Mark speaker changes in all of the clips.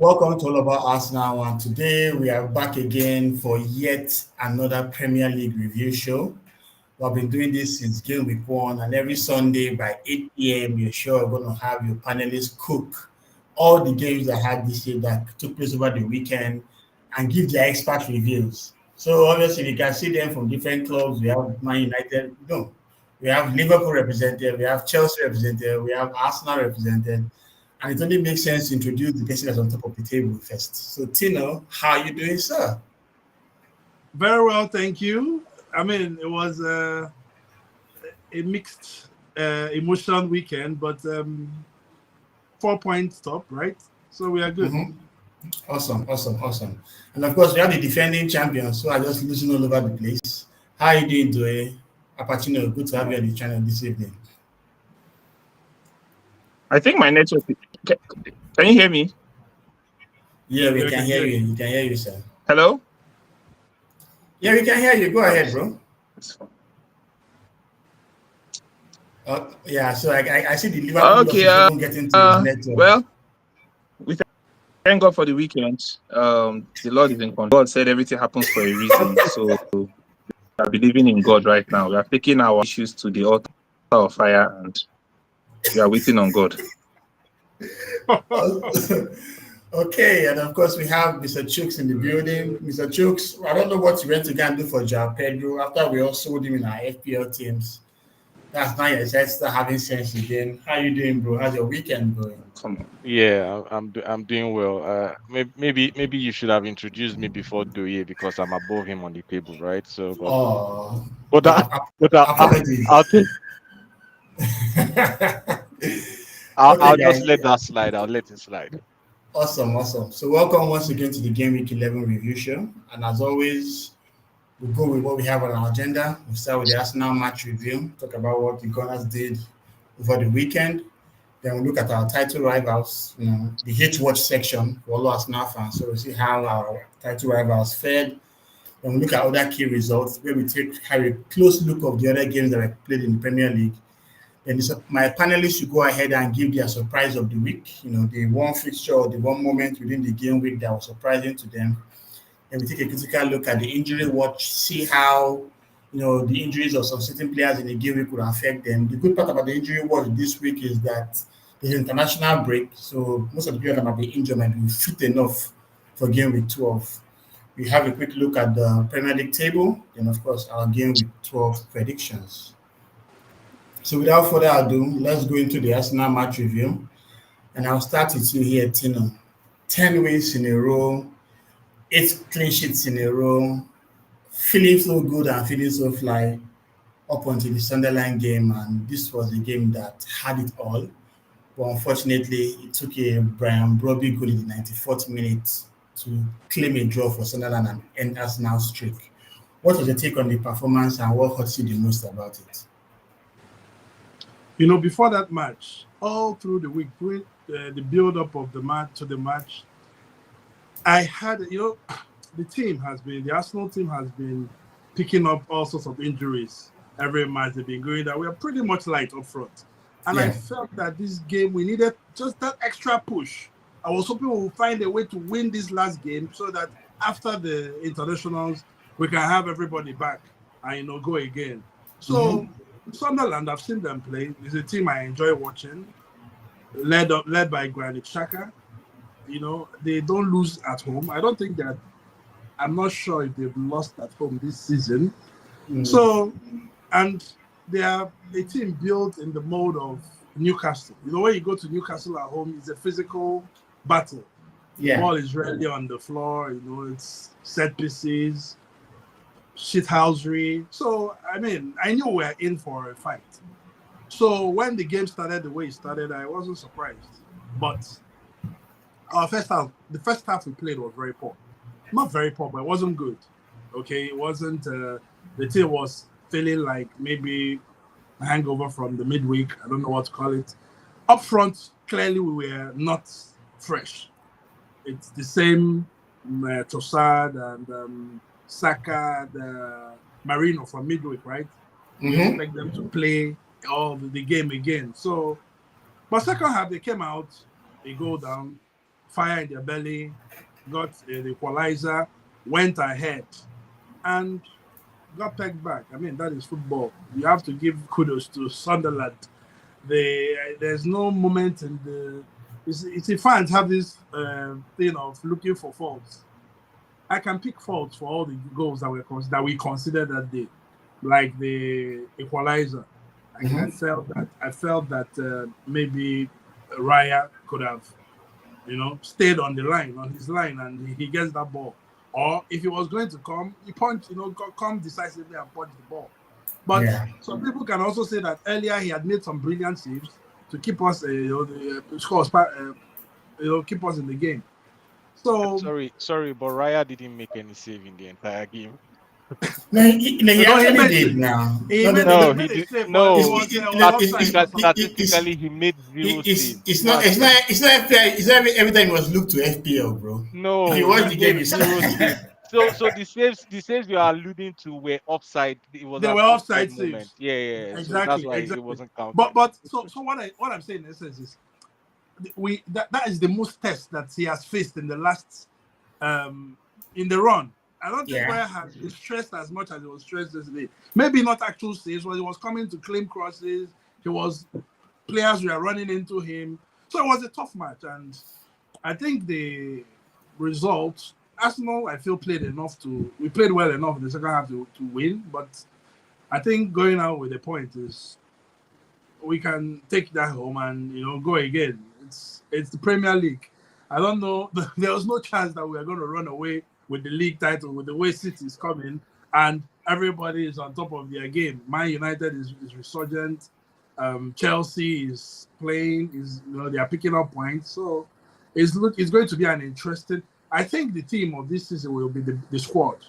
Speaker 1: Welcome to all of our Arsenal, and today we are back again for yet another Premier League review show. We've been doing this since Gameweek 1, and every Sunday by 8 p.m. you're sure we're going to have your panelists cook all the games that had this year that took place over the weekend and give their expert reviews. So obviously you can see them from different clubs. We have Man United, no, we have Liverpool represented, we have Chelsea represented, we have Arsenal represented, and it only makes sense to introduce the person that's on top of the table first. So Tino, how are you doing, sir?
Speaker 2: Very well, thank you. I mean, it was a mixed emotion weekend, but 4 points top, right? So we are good.
Speaker 1: Mm-hmm. Awesome. And of course, we have the defending champions who are just losing all over the place. How are you doing, Dwayne? Apachino, good to have you on the channel this evening.
Speaker 3: I think my network. Can you hear me?
Speaker 1: Yeah, we can hear you. We can hear you, sir.
Speaker 3: Hello?
Speaker 1: Yeah, we can hear you. Go ahead, bro. Yeah, so I see the Liverpool getting to the network.
Speaker 3: Well, we thank God for the weekend. The Lord is in control. God said everything happens for a reason. So we are believing in God right now. We are taking our issues to the altar of fire and we are waiting on God.
Speaker 1: Okay, and of course we have Mr. Chooks in the building. Mr. Chooks, I don't know what you went to go and do for Joao Pedro after we all sold him in our FPL teams. That's now your side start having sense again. How you doing, bro? How's your weekend going?
Speaker 4: Yeah, I'm doing well. Maybe you should have introduced me before Doye because I'm above him on the table, right? So, I'll just let that slide. I'll let it slide.
Speaker 1: Awesome. So welcome once again to the Game Week 11 review show. And as always, we'll go with what we have on our agenda. We'll start with the Arsenal match review, talk about what the Gunners did over the weekend. Then we'll look at our title rivals, the hate watch section for all Arsenal fans. So we'll see how our title rivals fared. Then we'll look at other key results where we have a close look of the other games that were played in the Premier League. Then my panelists should go ahead and give their surprise of the week. The one fixture or the one moment within the game week that was surprising to them. Then we take a critical look at the injury watch, see how the injuries of some certain players in the game week could affect them. The good part about the injury watch this week is that there's an international break, so most of the players that might be injured might be fit enough for game week 12. We have a quick look at the Premier League table, and of course our game week 12 predictions. So without further ado, let's go into the Arsenal match review. And I'll start with you here, Tino. 10 wins in a row, 8 clean sheets in a row, feeling so good and feeling so fly up until the Sunderland game. And this was a game that had it all. But unfortunately, it took a Brian Brobby goal in the 94th minute to claim a draw for Sunderland and end Arsenal's streak. What was your take on the performance and what hurts you the most about it?
Speaker 2: Before that match, all through the week, the build-up of the match, I had, the Arsenal team has been picking up all sorts of injuries every match they've been going that we are pretty much light up front. And I felt that this game, we needed just that extra push. I was hoping we would find a way to win this last game so that after the internationals, we can have everybody back and, go again. So, Sunderland, I've seen them play. It's a team I enjoy watching, led by Granit Xhaka. They don't lose at home. I don't think that. I'm not sure if they've lost at home this season. So, and they are a team built in the mode of Newcastle. When you go to Newcastle at home, it's a physical battle. The ball is ready on the floor. It's set pieces, shithousery. So, I mean, I knew we were in for a fight. So when the game started the way it started, I wasn't surprised. But the first half we played was very poor. Not very poor, but it wasn't good. Okay, it wasn't. The team was feeling like maybe a hangover from the midweek. I don't know what to call it. Up front, clearly we were not fresh. It's the same Trossard and Saka, the Marino from midweek, right? We expect them to play all the game again. So, but second half they came out, they go down fire in their belly, got the equalizer, went ahead, and got pegged back. I mean, that is football. You have to give kudos to Sunderland. There's no moment in the. It's the fans have this thing of looking for faults. I can pick faults for all the goals that we consider that day, like the equalizer. I felt that maybe Raya could have, stayed on the line, on his line, and he gets that ball. Or if he was going to come, he come decisively and punch the ball. But some people can also say that earlier he had made some brilliant saves to keep us, keep us in the game. So
Speaker 4: sorry, but Raya didn't make any save in the entire game.
Speaker 1: No, he actually did now.
Speaker 2: Made a save, but he was offside.
Speaker 4: Statistically, he made zero saves.
Speaker 1: It's not FPL. It's not every time he was looked to FPL, bro.
Speaker 4: No,
Speaker 1: if you watch the game,
Speaker 4: zero saves. So the saves you are alluding to were offside. They were
Speaker 2: offside
Speaker 4: moment.
Speaker 2: Saves.
Speaker 4: Yeah.
Speaker 2: Exactly.
Speaker 4: So that's why it wasn't counted.
Speaker 2: But so what I'm saying in essence is that is the most test that he has faced in the last in the run. I don't think Raya has been stressed as much as he was stressed yesterday. Maybe not actual saves, but he was coming to claim crosses. Players were running into him. So it was a tough match, and I think the result, Arsenal, I feel played well enough in the second half to win, but I think going out with a point is we can take that home and go again. It's the Premier League. I don't know. There was no chance that we are going to run away with the league title with the way City is coming and everybody is on top of their game. Man United is resurgent. Chelsea is playing. They are picking up points. So it's going to be an interesting. I think the team of this season will be the squad,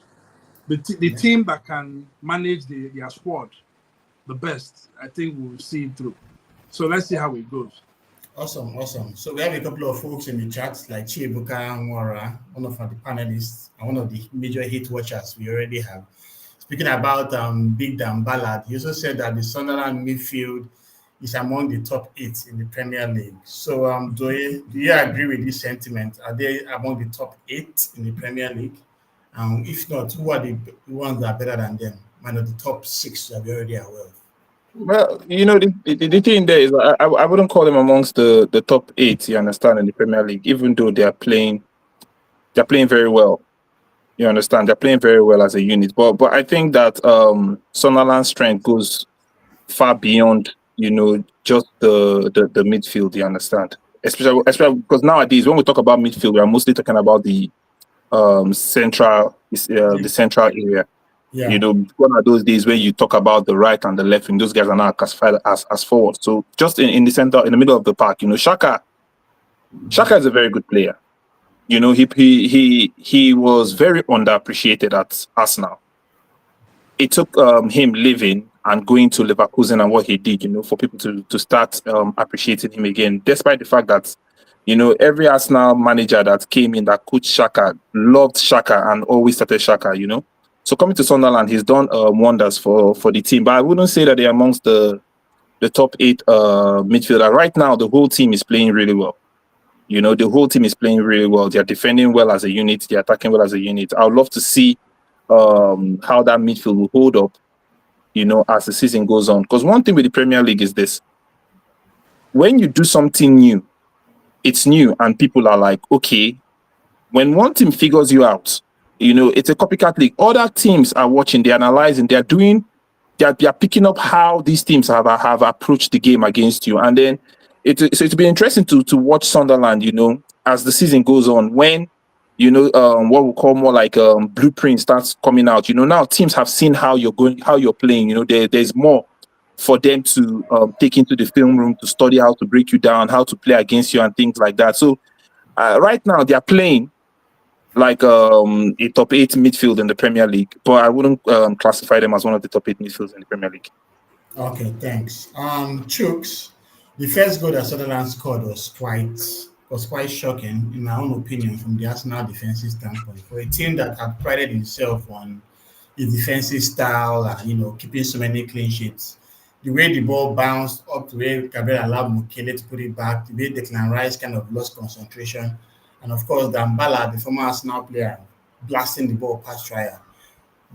Speaker 2: the team that can manage their squad the best. I think we'll see it through. So let's see how it goes.
Speaker 1: Awesome. So we have a couple of folks in the chat, like Chibuka Nwara, one of the panelists and one of the major hit watchers we already have. Speaking about Big Dan Ballard, he also said that the Sunderland midfield is among the top 8 in the Premier League. So, do you agree with this sentiment? Are they among the top 8 in the Premier League? If not, who are the ones that are better than them? Man, the top 6 that we already are aware of.
Speaker 3: Well, the thing there is I wouldn't call them amongst the top 8, you understand, in the Premier League, even though they're playing very well. You understand? They're playing very well as a unit. But I think that Sunderland's strength goes far beyond, just the midfield, you understand? Especially because nowadays when we talk about midfield, we are mostly talking about the central area.
Speaker 1: Yeah.
Speaker 3: One of those days where you talk about the right and the left, and those guys are now classified as forward. So just in the center, in the middle of the park, Xhaka is a very good player. He was very underappreciated at Arsenal. It took him leaving and going to Leverkusen and what he did, for people to start appreciating him again, despite the fact that every Arsenal manager that came in that coached Xhaka loved Xhaka and always started Xhaka, So coming to Sunderland, he's done wonders for the team. But I wouldn't say that they're amongst the top 8 midfielder. Right now, the whole team is playing really well. The whole team is playing really well. They're defending well as a unit. They're attacking well as a unit. I would love to see how that midfield will hold up, as the season goes on. Because one thing with the Premier League is this. When you do something new, it's new and people are like, okay, when one team figures you out, it's a copycat league. Other teams are watching, they're analyzing, they're picking up how these teams have approached the game against you. And then it'll be interesting to watch Sunderland, as the season goes on, when, what we call more like blueprint starts coming out. Now teams have seen how you're playing, there's more for them to take into the film room to study how to break you down, how to play against you and things like that. So right now they're playing like a top 8 midfield in the Premier League, but I wouldn't classify them as one of the top 8 midfields in the Premier League.
Speaker 1: Okay, thanks. Chooks, the first goal that Sunderland scored was quite shocking, in my own opinion, from the Arsenal defensive standpoint. For a team that had prided itself on its defensive style and keeping so many clean sheets, the way the ball bounced up to where Gabriel allowed Mukele to put it back, the way Declan Rice kind of lost concentration, and of course Dambala, the former Arsenal player, blasting the ball past Trier.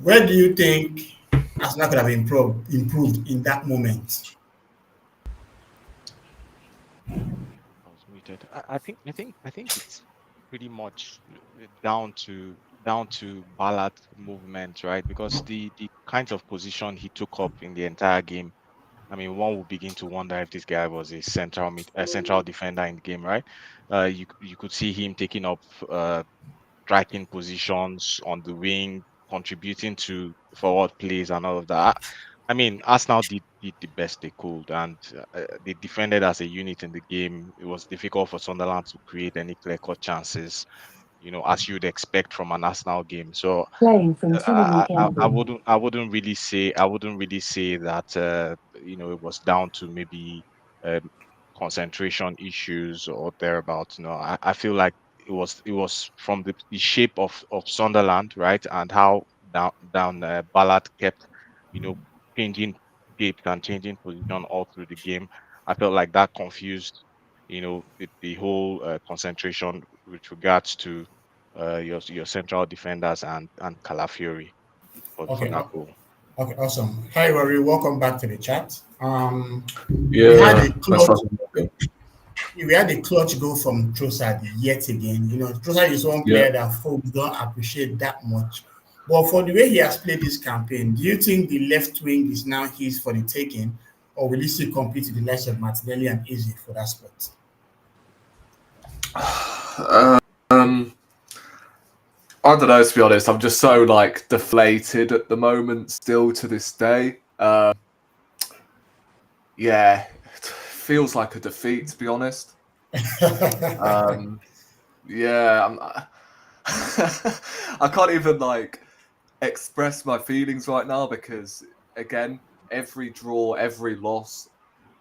Speaker 1: Where do you think Arsenal could have improved in that moment?
Speaker 4: I was muted. I think it's pretty much down to Ballard's movement, right? Because the kinds of position he took up in the entire game. I mean, one would begin to wonder if this guy was a central defender in the game, right? You could see him taking up striking positions on the wing, contributing to forward plays and all of that. I mean, Arsenal did the best they could, and they defended as a unit in the game. It was difficult for Sunderland to create any clear-cut chances, as you'd expect from an Arsenal game. So
Speaker 5: Playing from Tinnerly Campbell.
Speaker 4: I wouldn't really say that it was down to maybe um, concentration issues or thereabout. I feel like it was from the shape of Sunderland, right, and how down Ballard kept you know changing shapes and changing position all through the game. I felt like that confused the whole concentration with regards to your central defenders and Calafiori for
Speaker 1: Okay,
Speaker 4: that goal.
Speaker 1: okay, awesome. Hi, Rory. Welcome back to the chat. We had
Speaker 6: Yeah,
Speaker 1: a
Speaker 6: thanks for
Speaker 1: clutch.
Speaker 6: having me.
Speaker 1: We had a clutch goal from Trossard yet again. Trossard is one
Speaker 6: Yeah.
Speaker 1: player that folks don't appreciate that much. But for the way he has played this campaign, do you think the left wing is now his for the taking, or will he still compete with the likes of Martinelli and Izzy for that spot?
Speaker 6: Um, I don't know, to be honest. I'm just so deflated at the moment, still to this day. Yeah, it feels like a defeat, to be honest. Yeah, I can't even express my feelings right now because again, every draw, every loss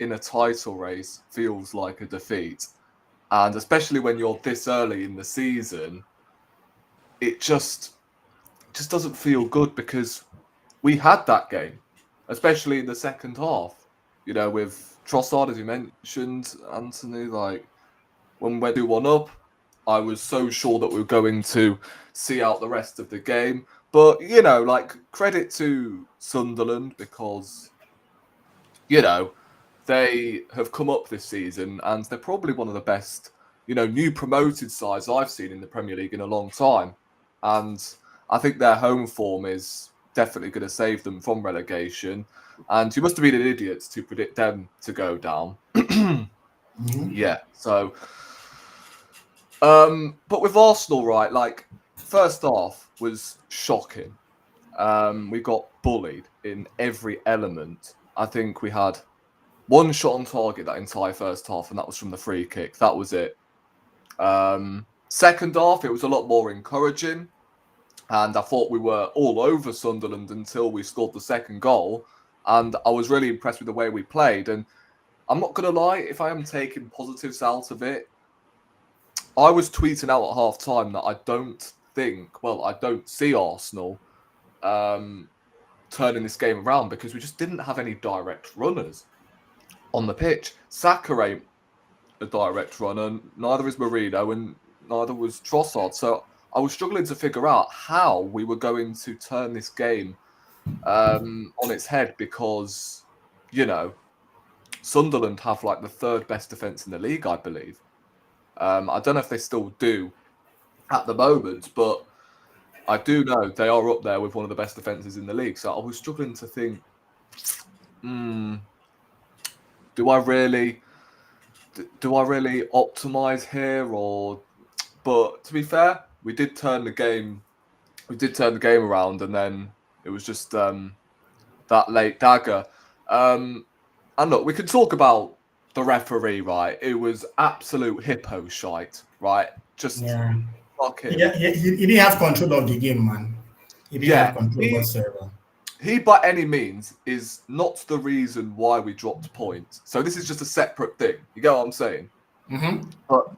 Speaker 6: in a title race feels like a defeat. And especially when you're this early in the season, it just doesn't feel good because we had that game, especially in the second half. With Trossard, as you mentioned, Anthony, when we're 2-1 up, I was so sure that we were going to see out the rest of the game. But, credit to Sunderland because, they have come up this season and they're probably one of the best, new promoted sides I've seen in the Premier League in a long time. And I think their home form is definitely going to save them from relegation. And you must have been an idiot to predict them to go down. Yeah. So, but with Arsenal, right, first half was shocking. We got bullied in every element. I think we had one shot on target that entire first half, and that was from the free kick. That was it. Second half, it was a lot more encouraging. And I thought we were all over Sunderland until we scored the second goal. And I was really impressed with the way we played. And I'm not going to lie, if I am taking positives out of it, I was tweeting out at half time that I don't see Arsenal turning this game around because we just didn't have any direct runners on the pitch. Saka ain't a direct runner, neither is Marino, and neither was Trossard. So I was struggling to figure out how we were going to turn this game on its head because, Sunderland have the third best defence in the league, I believe. I don't know if they still do at the moment, but I do know they are up there with one of the best defences in the league. So I was struggling to think, do I really optimise here or? But to be fair, we did turn the game around, and then it was just that late dagger. And look, we can talk about the referee, right? It was absolute hippo shite, right? Just fuck him.
Speaker 1: He didn't have control of the game, man. He didn't have control whatsoever.
Speaker 6: He, by any means, is not the reason why we dropped points. So this is just a separate thing. You get what I'm saying?
Speaker 1: Mm-hmm.
Speaker 6: But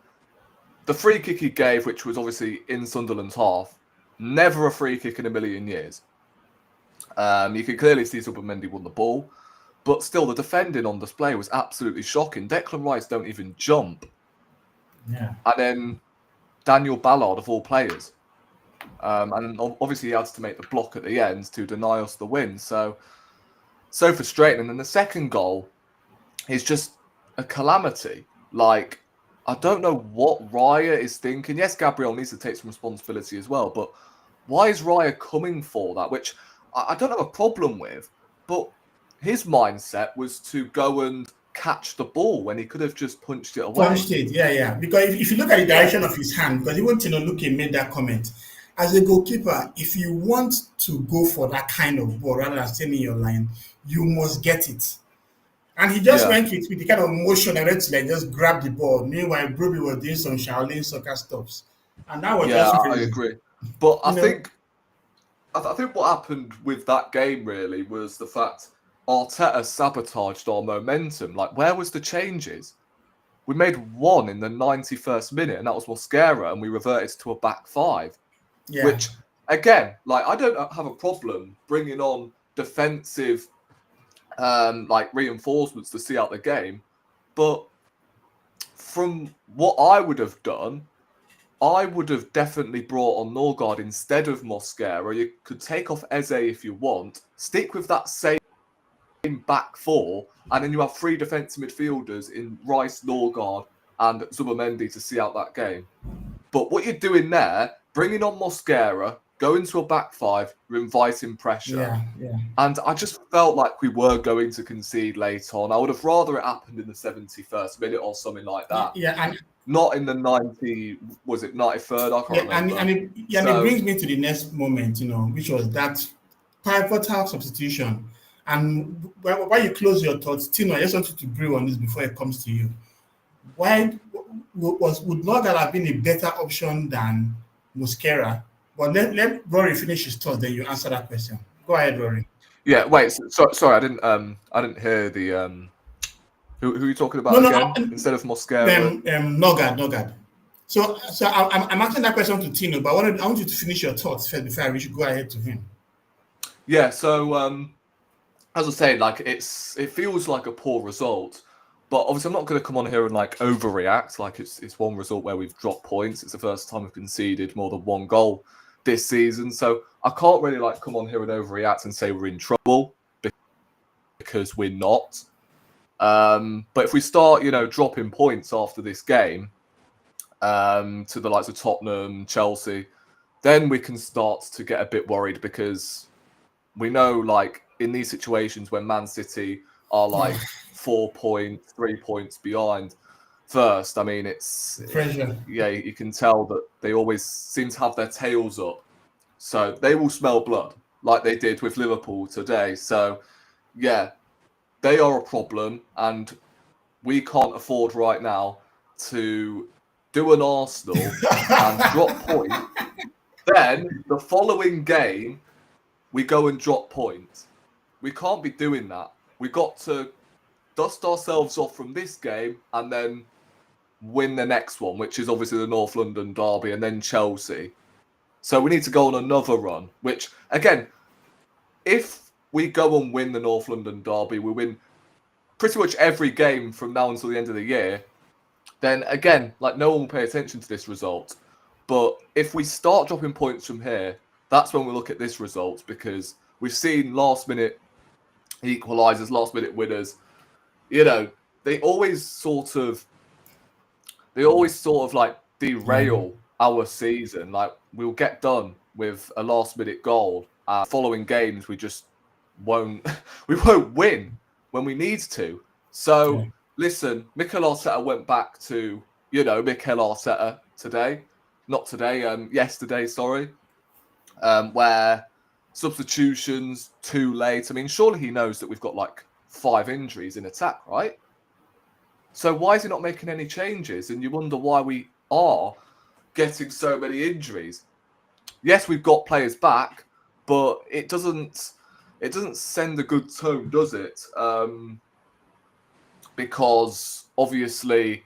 Speaker 6: the free kick he gave, which was obviously in Sunderland's half, never a free kick in a million years. You can clearly see Zubimendi won the ball, but still the defending on display was absolutely shocking. Declan Rice don't even jump.
Speaker 1: Yeah.
Speaker 6: And then Daniel Ballard of all players. And obviously he had to make the block at the end to deny us the win. So frustrating. And then the second goal is just a calamity. Like, I don't know what Raya is thinking. Yes, Gabriel needs to take some responsibility as well, but why is Raya coming for that? Which I don't have a problem with, but his mindset was to go and catch the ball when he could have just punched it away.
Speaker 1: Punched it, yeah. Because if you look at the direction of his hand, because even Tino Luke made that comment, as a goalkeeper, if you want to go for that kind of ball rather than staying in your line, you must get it. And he just went with the kind of motion and to like just grab the ball. Meanwhile, Broby was doing some Shaolin soccer stops, and that was just crazy.
Speaker 6: I agree. But I think what happened with that game really was the fact Arteta sabotaged our momentum. Like, where was the changes? We made one in the 91st minute, and that was Mosquera, and we reverted to a back five.
Speaker 1: Yeah.
Speaker 6: Which, again, like, I don't have a problem bringing on defensive reinforcements to see out the game, but from what I would have done, I would have definitely brought on Norgard instead of Mosquera. You could take off Eze if you want, stick with that same back four, and then you have three defensive midfielders in Rice, Norgard, and Zubomendi to see out that game. But what you're doing there, bringing on Mosquera, going to a back five, you're inviting pressure.
Speaker 1: Yeah.
Speaker 6: And I just felt like we were going to concede late on. I would have rather it happened in the 71st minute or something like that.
Speaker 1: Yeah, and
Speaker 6: not in the 93rd? I can't remember.
Speaker 1: And it brings me to the next moment, which was that pivotal substitution. And while you close your thoughts, Tino, I just wanted to brew on this before it comes to you. Why would not that have been a better option than Mosquera? But let Rory finish his thoughts, then you answer that question. Go ahead, Rory.
Speaker 6: Yeah, wait. Sorry, I didn't hear the who are you talking about again? Instead of Mosquera,
Speaker 1: Norgard. So I'm asking that question to Tino, but I want you to finish your thoughts first before we should go ahead to him.
Speaker 6: Yeah. So as I say, like it feels like a poor result, but obviously I'm not going to come on here and like overreact. Like it's one result where we've dropped points. It's the first time we've conceded more than one goal this season, so I can't really like come on here and overreact and say we're in trouble because we're not. But if we start, dropping points after this game to the likes of Tottenham, Chelsea, then we can start to get a bit worried because we know, like, in these situations when Man City are like 4 points, 3 points behind first, I mean, it's
Speaker 1: pressure.
Speaker 6: Yeah, you can tell that they always seem to have their tails up. So they will smell blood like they did with Liverpool today. So, yeah, they are a problem, and we can't afford right now to do an Arsenal and drop points. Then the following game, we go and drop points. We can't be doing that. We got to dust ourselves off from this game and then win the next one, which is obviously the North London derby and then Chelsea. So we need to go on another run, which, again, if we go and win the North London derby, we win pretty much every game from now until the end of the year, then again, like, no one will pay attention to this result. But if we start dropping points from here, that's when we look at this result, because we've seen last-minute equalisers, last-minute winners. They always sort of like derail our season. Like, we'll get done with a last-minute goal. Following games, we just won't win when we need to. So, listen, Mikel Arteta went back to, Mikel Arteta yesterday, where substitutions too late. I mean, surely he knows that we've got like 5 injuries in attack, right? So why is he not making any changes? And you wonder why we are getting so many injuries. Yes, we've got players back, but it doesn't send a good tone, does it? Because obviously,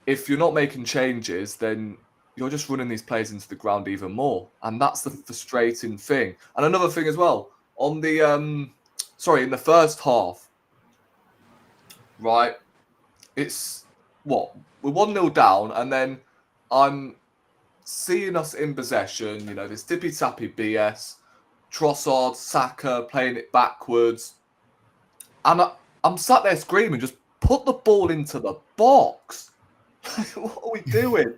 Speaker 6: if you're not making changes, then you're just running these players into the ground even more. And that's the frustrating thing. And another thing as well, on the in the first half, right, it's we're 1-0 down, and then I'm seeing us in possession, this tippy-tappy BS, Trossard, Saka playing it backwards. And I'm sat there screaming, just put the ball into the box. What are we doing?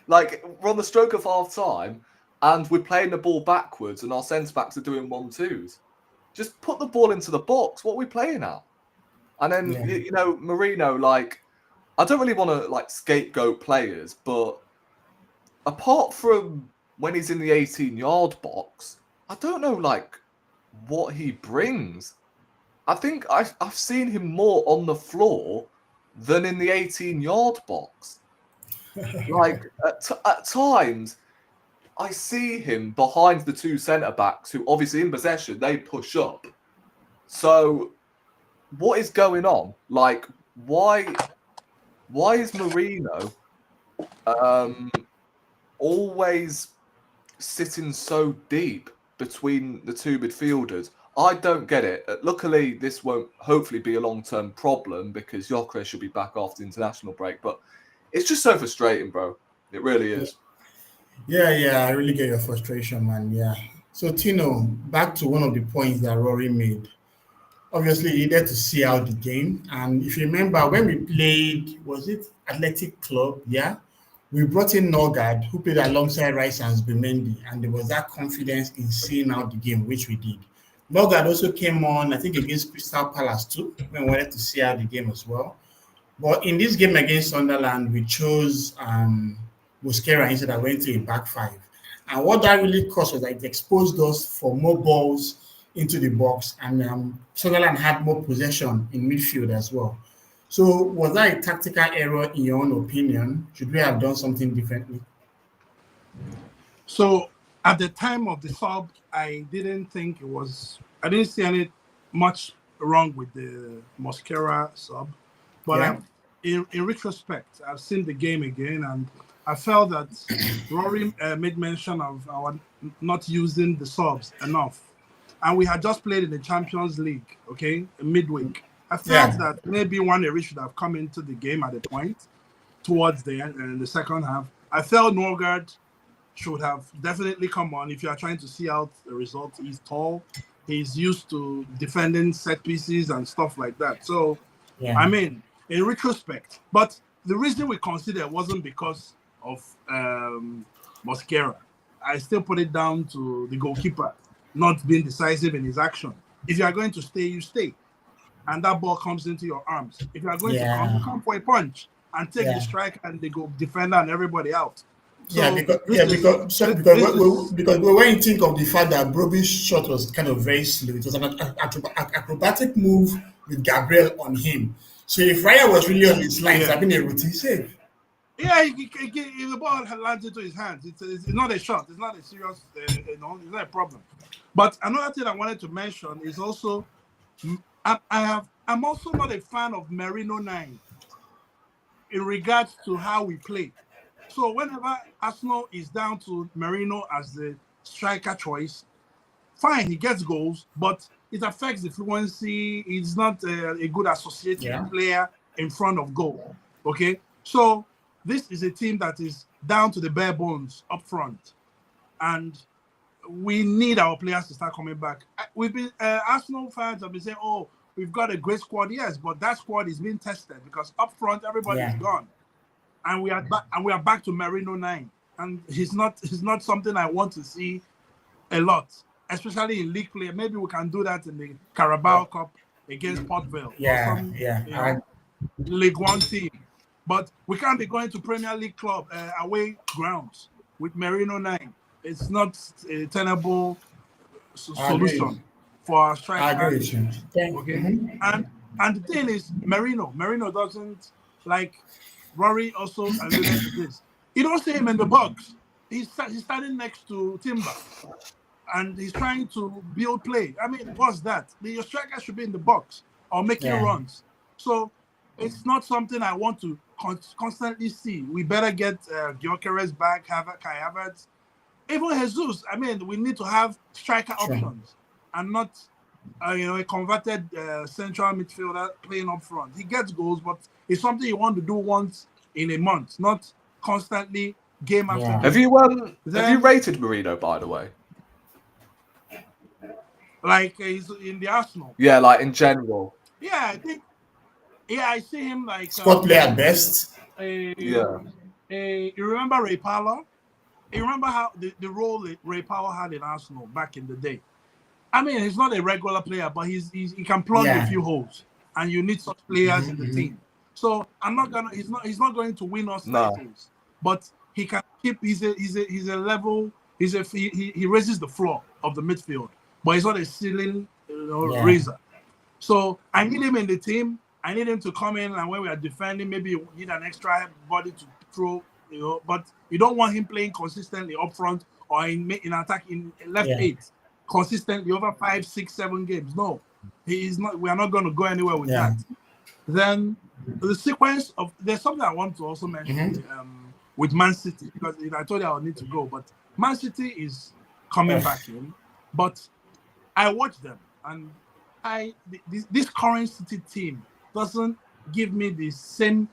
Speaker 6: Like, we're on the stroke of half time and we're playing the ball backwards and our centre-backs are doing 1-2s. Just put the ball into the box. What are we playing at? And then, Marino, I don't really want to, scapegoat players, but apart from when he's in the 18-yard box, I don't know, what he brings. I think I've seen him more on the floor than in the 18-yard box. At times, I see him behind the two centre-backs who, obviously in possession, they push up. So, what is going on? Why is Marino always sitting so deep between the two midfielders? I don't get it. Luckily, this won't hopefully be a long-term problem because Gyökeres should be back after the international break. But it's just so frustrating, bro. It really is.
Speaker 1: Yeah, I really get your frustration, man. Yeah. So, Tino, back to one of the points that Rory made. Obviously, he needed to see out the game. And if you remember, when we played, was it Athletic Club? Yeah. We brought in Norgard, who played alongside Rice and Zbimendi, and there was that confidence in seeing out the game, which we did. Norgard also came on, I think, against Crystal Palace too, when we wanted to see out the game as well. But in this game against Sunderland, we chose Mosquera instead of went to a back five. And what that really caused was that it exposed us for more balls into the box, and Sunderland had more possession in midfield as well. So was that a tactical error in your own opinion? Should we have done something differently?
Speaker 2: So at the time of the sub, I didn't see any much wrong with the Mosquera sub. But in retrospect, I've seen the game again, and I felt that Rory made mention of our not using the subs enough. And we had just played in the Champions League, okay, midweek. I felt that maybe Waneri should have come into the game at a point towards the end, in the second half. I felt Norgard should have definitely come on. If you are trying to see out the result, he's tall. He's used to defending set pieces and stuff like that. So, I mean, in retrospect, but the reason we considered wasn't because of Mosquera. I still put it down to the goalkeeper not being decisive in his action. If you are going to stay, you stay. And that ball comes into your arms. If you are going to come for a punch and take the strike and they go defender and everybody out. So
Speaker 1: because when you think of the fact that Broby's shot was kind of very slow, it was an acrobatic move with Gabriel on him. So if Raya was really on his line, it's been a routine save.
Speaker 2: Yeah, the ball lands into his hands. It's not a shot. It's not a serious, it's not a problem. But another thing I wanted to mention is also, I'm also not a fan of Merino 9 in regards to how we play. So whenever Arsenal is down to Merino as the striker choice, fine, he gets goals, but it affects the fluency. He's not a good associated player in front of goal. Okay, so this is a team that is down to the bare bones up front, and we need our players to start coming back. We've been Arsenal fans have been saying, "Oh, we've got a great squad." Yes, but that squad is being tested because up front everybody is gone, and we are back to Merino 9, and he's not something I want to see a lot, especially in league play. Maybe we can do that in the Carabao Cup against Port Vale or some League One team. But we can't be going to Premier League club away grounds with Merino 9. It's not a tenable solution for our strikers. Okay, and the thing is, Merino doesn't like. Rory also alluded to this. You don't see him in the box. He's standing next to Timber, and he's trying to build play. I mean, what's that? Your striker should be in the box or making runs. So it's not something I want to constantly see. We better get Gyökeres back, Kai Havertz, even Jesus. I mean, we need to have striker options and not a converted central midfielder playing up front. He gets goals, but it's something you want to do once in a month, not constantly game after game.
Speaker 6: Have you
Speaker 2: Then,
Speaker 6: rated Marino, by the way?
Speaker 2: like he's in the Arsenal.
Speaker 6: Yeah, like in general.
Speaker 2: Yeah, I think. Yeah, I see him like
Speaker 1: Squad player at best.
Speaker 6: Yeah.
Speaker 2: You remember Ray Powell? You remember how the role that Ray Powell had in Arsenal back in the day? I mean, he's not a regular player, but he can plug a few holes, and you need such players in the team. So I'm not gonna. He's not going to win us titles, but he can keep. He's a level. He raises the floor of the midfield, but he's not a ceiling raiser. So I need him in the team. I need him to come in, and when we are defending, maybe you need an extra body to throw. But you don't want him playing consistently up front or in attack in left 8 consistently over 5, 6, 7 games. No, he is not. We are not going to go anywhere with that. Then the sequence of there's something I want to also mention with Man City, because I told you I would need to go, but Man City is coming back in. But I watch them, and this current City team doesn't give me the same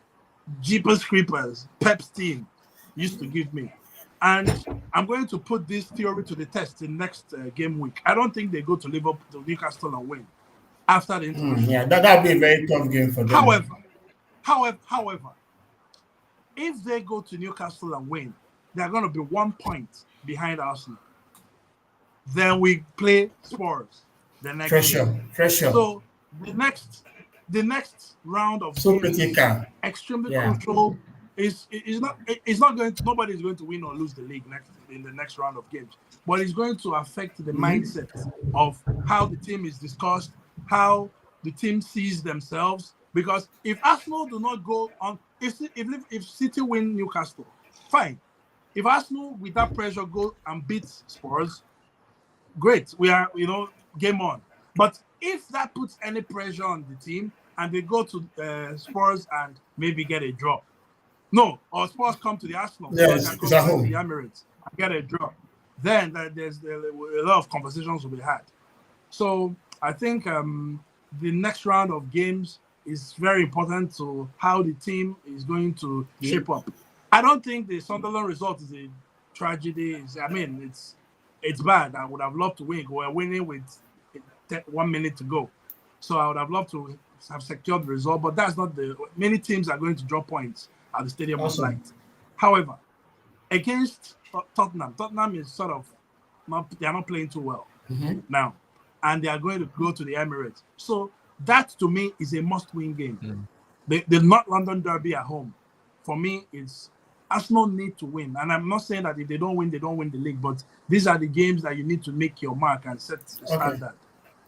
Speaker 2: Jeepers Creepers Pep's team used to give me. And I'm going to put this theory to the test in next game week. I don't think they go to Liverpool, to Newcastle and win after the intermission.
Speaker 1: That'd be a very tough game for them.
Speaker 2: However, if they go to Newcastle and win, they're going to be 1 point behind Arsenal. Then we play Spurs the next game.
Speaker 1: Pressure.
Speaker 2: So the next round of games is extremely crucial. Nobody is going to win or lose the league in the next round of games, but it's going to affect the mindset of how the team is discussed, how the team sees themselves. Because if Arsenal do not go on, if City win Newcastle, fine. If Arsenal with that pressure go and beat Spurs, great. We are game on. But if that puts any pressure on the team and they go to Spurs and maybe get a draw, or Spurs come to the Arsenal,
Speaker 1: it's at home,
Speaker 2: the Emirates, and get a draw, then there's a lot of conversations will be had. So I think the next round of games is very important to how the team is going to shape up. I don't think the Sunderland result is a tragedy. It's bad. I would have loved to win. We're winning with 1 minute to go. So I would have loved to have secured the result, but that's not many teams are going to drop points at the Stadium of Light. However, against Tottenham is sort of they're not playing too well now, and they are going to go to the Emirates. So that to me is a must-win game. The North London Derby at home, for me, is Arsenal need to win. And I'm not saying that if they don't win the league, but these are the games that you need to make your mark and set the standard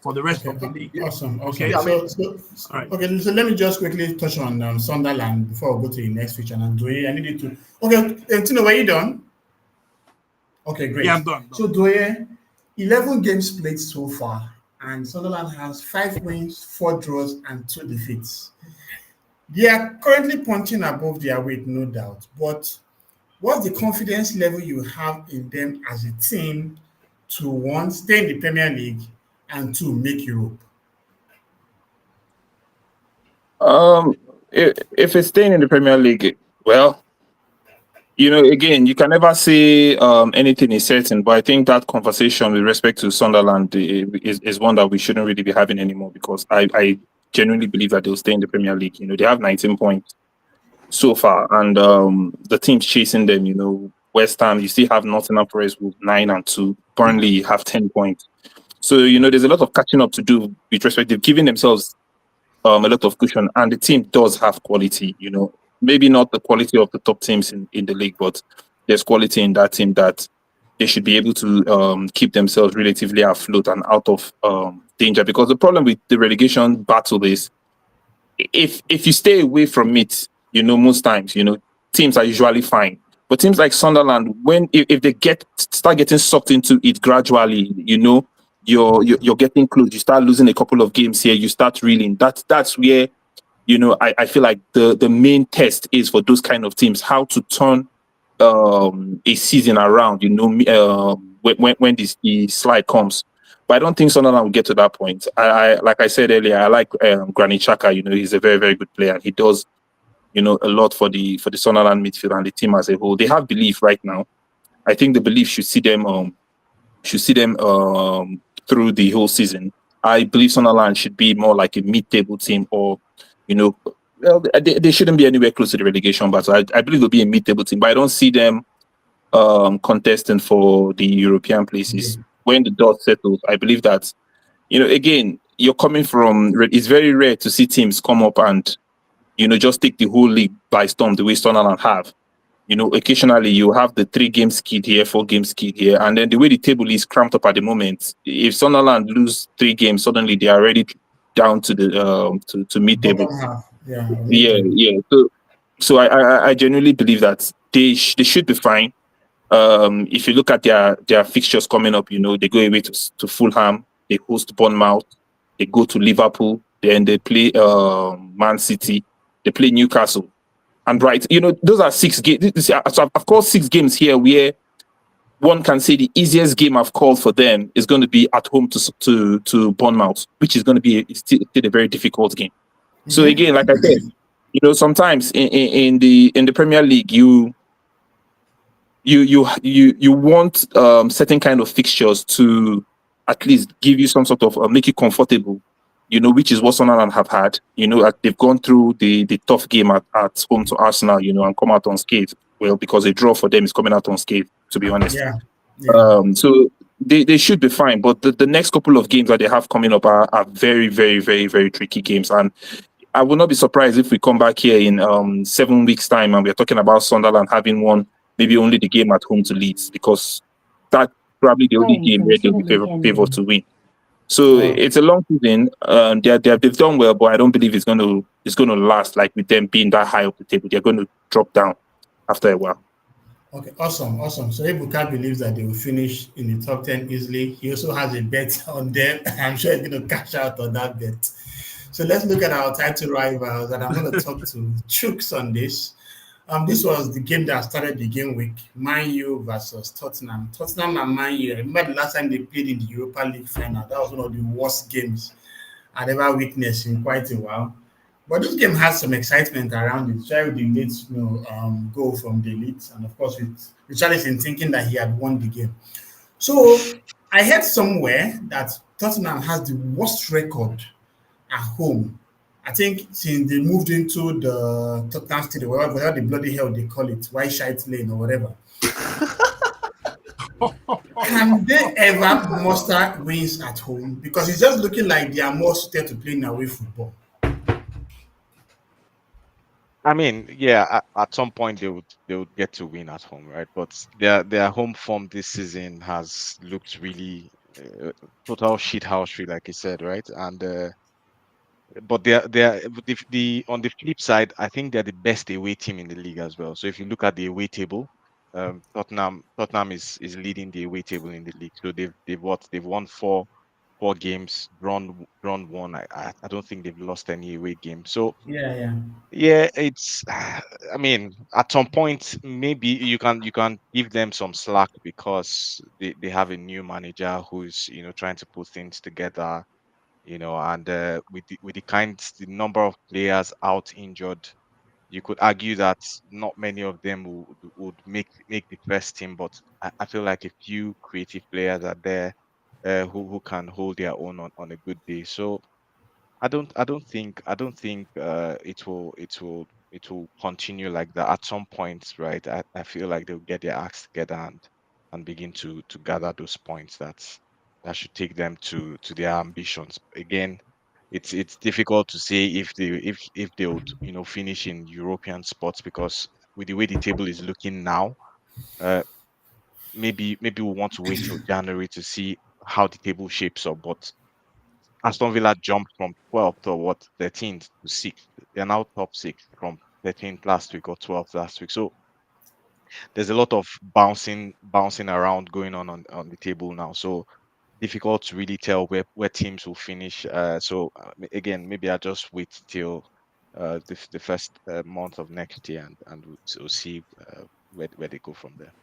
Speaker 2: for the rest of the league.
Speaker 1: Awesome.
Speaker 2: Okay.
Speaker 1: So let me just quickly touch on Sunderland before I go to the next feature. And Doye, I need you to. Okay, Tino, were you done? Okay, great.
Speaker 2: Yeah, I'm done.
Speaker 1: So Doye, 11 games played so far, and Sunderland has 5 wins, 4 draws, and 2 defeats. They are currently punching above their weight, no doubt. But what's the confidence level you have in them as a team to, 1, stay in the Premier League, and 2, make Europe?
Speaker 3: If it's staying in the Premier League, well, again, you can never say anything is certain, but I think that conversation with respect to Sunderland is one that we shouldn't really be having anymore, because I genuinely believe that they'll stay in the Premier League. They have 19 points so far, and the team's chasing them. West Ham, you still have Nottingham Forest with 9 and 2. Burnley have 10 points. So, there's a lot of catching up to do with respect to giving themselves a lot of cushion, and the team does have quality. Maybe not the quality of the top teams in the league, but there's quality in that team that they should be able to keep themselves relatively afloat and out of danger. Because the problem with the relegation battle is if you stay away from it, most times, teams are usually fine. But teams like Sunderland, if they start getting sucked into it gradually, you're getting close. You start losing a couple of games here. You start reeling. That's where I feel like the main test is for those kind of teams, how to turn a season around. When the slide comes. But I don't think Sunderland will get to that point. I like I said earlier, I like Granit Xhaka. He's a very, very good player. He does a lot for the Sunderland midfield and the team as a whole. They have belief right now. I think the belief should see them through the whole season. I believe Sunderland should be more like a mid-table team, or well, they shouldn't be anywhere close to the relegation. But I believe they'll be a mid-table team. But I don't see them contesting for the European places.
Speaker 1: Yeah.
Speaker 3: When the dust settles, I believe that again, you're coming from. It's very rare to see teams come up and just take the whole league by storm the way Sunderland have. Occasionally you have the 3 game skid here, 4 game skid here, and then the way the table is cramped up at the moment, if Sunderland lose 3 games, suddenly they are already down to the to mid table.
Speaker 1: Bottom half. Yeah.
Speaker 3: Yeah,
Speaker 1: mid-table.
Speaker 3: yeah. So I genuinely believe that they should be fine. If you look at their fixtures coming up, they go away to Fulham, they host Bournemouth, they go to Liverpool, then they play Man City, they play Newcastle. And right, those are 6 games. So I've called 6 games here where one can say the easiest game I've called for them is going to be at home to Bournemouth, which is going to be still a very difficult game. So again, like I said, sometimes in the Premier League, you want certain kind of fixtures to at least give you some sort of make you comfortable, which is what Sunderland have had. They've gone through the tough game at home to Arsenal, and come out unscathed. Well, because a draw for them is coming out unscathed, to be honest.
Speaker 1: Yeah.
Speaker 3: So they should be fine. But the next couple of games that they have coming up are very, very, very, very tricky games. And I will not be surprised if we come back here in 7 weeks' time and we're talking about Sunderland having won maybe only the game at home to Leeds, because that's probably the only game where they'll be favored to win. So it's a long season. They've done well, but I don't believe it's going to last. Like with them being that high up the table, they're going to drop down after a while.
Speaker 1: Okay, awesome. So Ebuka believes that they will finish in the top 10 easily. He also has a bet on them. I'm sure he's going to cash out on that bet. So let's look at our title rivals, and I'm going to talk to Chooks on this. This was the game that started the game week. Man U versus Tottenham. Tottenham and Man U. I remember the last time they played in the Europa League final. That was one of the worst games I'd ever witnessed in quite a while. But this game has some excitement around it. Try with the late, goal from the elite, and of course with Richarlison thinking that he had won the game. So I heard somewhere that Tottenham has the worst record at home. I think since they moved into the Tottenham Stadium, whatever the bloody hell they call it, White Shite Lane or whatever. Can they ever muster wins at home? Because it's just looking like they are more suited to playing away football.
Speaker 4: I mean, yeah, at some point they would get to win at home, right? But their home form this season has looked really total shit house, like you said, right? And but they're the on the flip side, I think they're the best away team in the league as well. So if you look at the away table, Tottenham is leading the away table in the league. So they've won four games, drawn one. I don't think they've lost any away game. So
Speaker 1: Yeah.
Speaker 4: yeah, it's I mean, at some point maybe you can give them some slack because they have a new manager who's trying to put things together, and the number of players out injured, you could argue that not many of them would make the first team, but I feel like a few creative players are there who can hold their own on a good day. So I don't think it will continue like that. At some point, right? I feel like they'll get their acts together and begin to gather those points that should take them to their ambitions. Again, it's difficult to say if they would finish in European spots, because with the way the table is looking now, uh maybe we want to wait till January to see how the table shapes up. But Aston Villa jumped from 12th or 13th to 6th. They're now top 6 from 13th last week or 12th last week. So there's a lot of bouncing around going on the table now. So difficult to really tell where teams will finish. Again, maybe I'll just wait till the first month of next year, and we'll see where they go from there.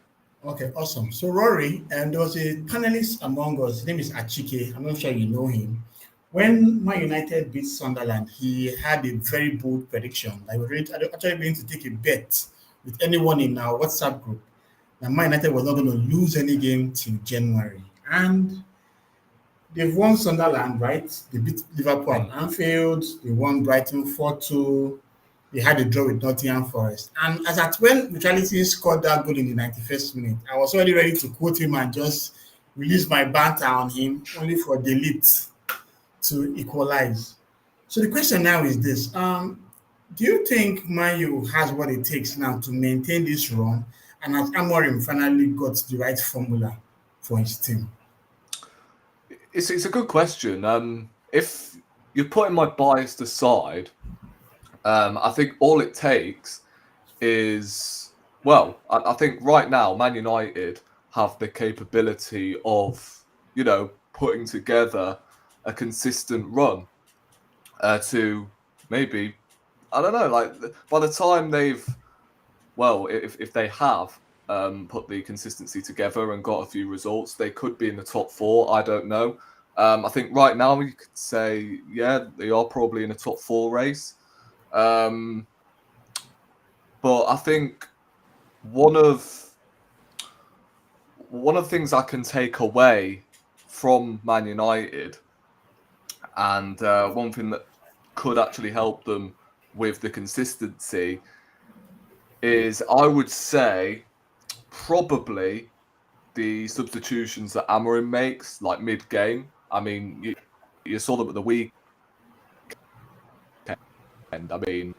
Speaker 1: Okay, awesome. So Rory, and there was a panelist among us. His name is Achike. I'm not sure you know him. when Man United beat Sunderland, he had a very bold prediction. I was actually going to take a bet with anyone in our WhatsApp group that Man United was not going to lose any game till January. And they've won Sunderland, right? They beat Liverpool at Anfield. They won Brighton 4-2. They had a draw with Nottingham Forest. And as at when Richarlison scored that goal in the 91st minute, I was already ready to quote him and just release my banter on him, only for delete to equalize. So the question now is this: do you think Man U has what it takes now to maintain this run, and has Amorim finally got the right formula for his team?
Speaker 6: It's a good question. If you're putting my bias aside, I think all it takes is, well, I think right now Man United have the capability of, putting together a consistent run to maybe, I don't know, like by the time if they have put the consistency together and got a few results, they could be in the top 4. I don't know. I think right now you could say, yeah, they are probably in a top 4 race. But I think one of the things I can take away from Man United, and one thing that could actually help them with the consistency, is I would say probably the substitutions that Amorim makes, like mid-game. I mean, you saw them at the weekend. I mean,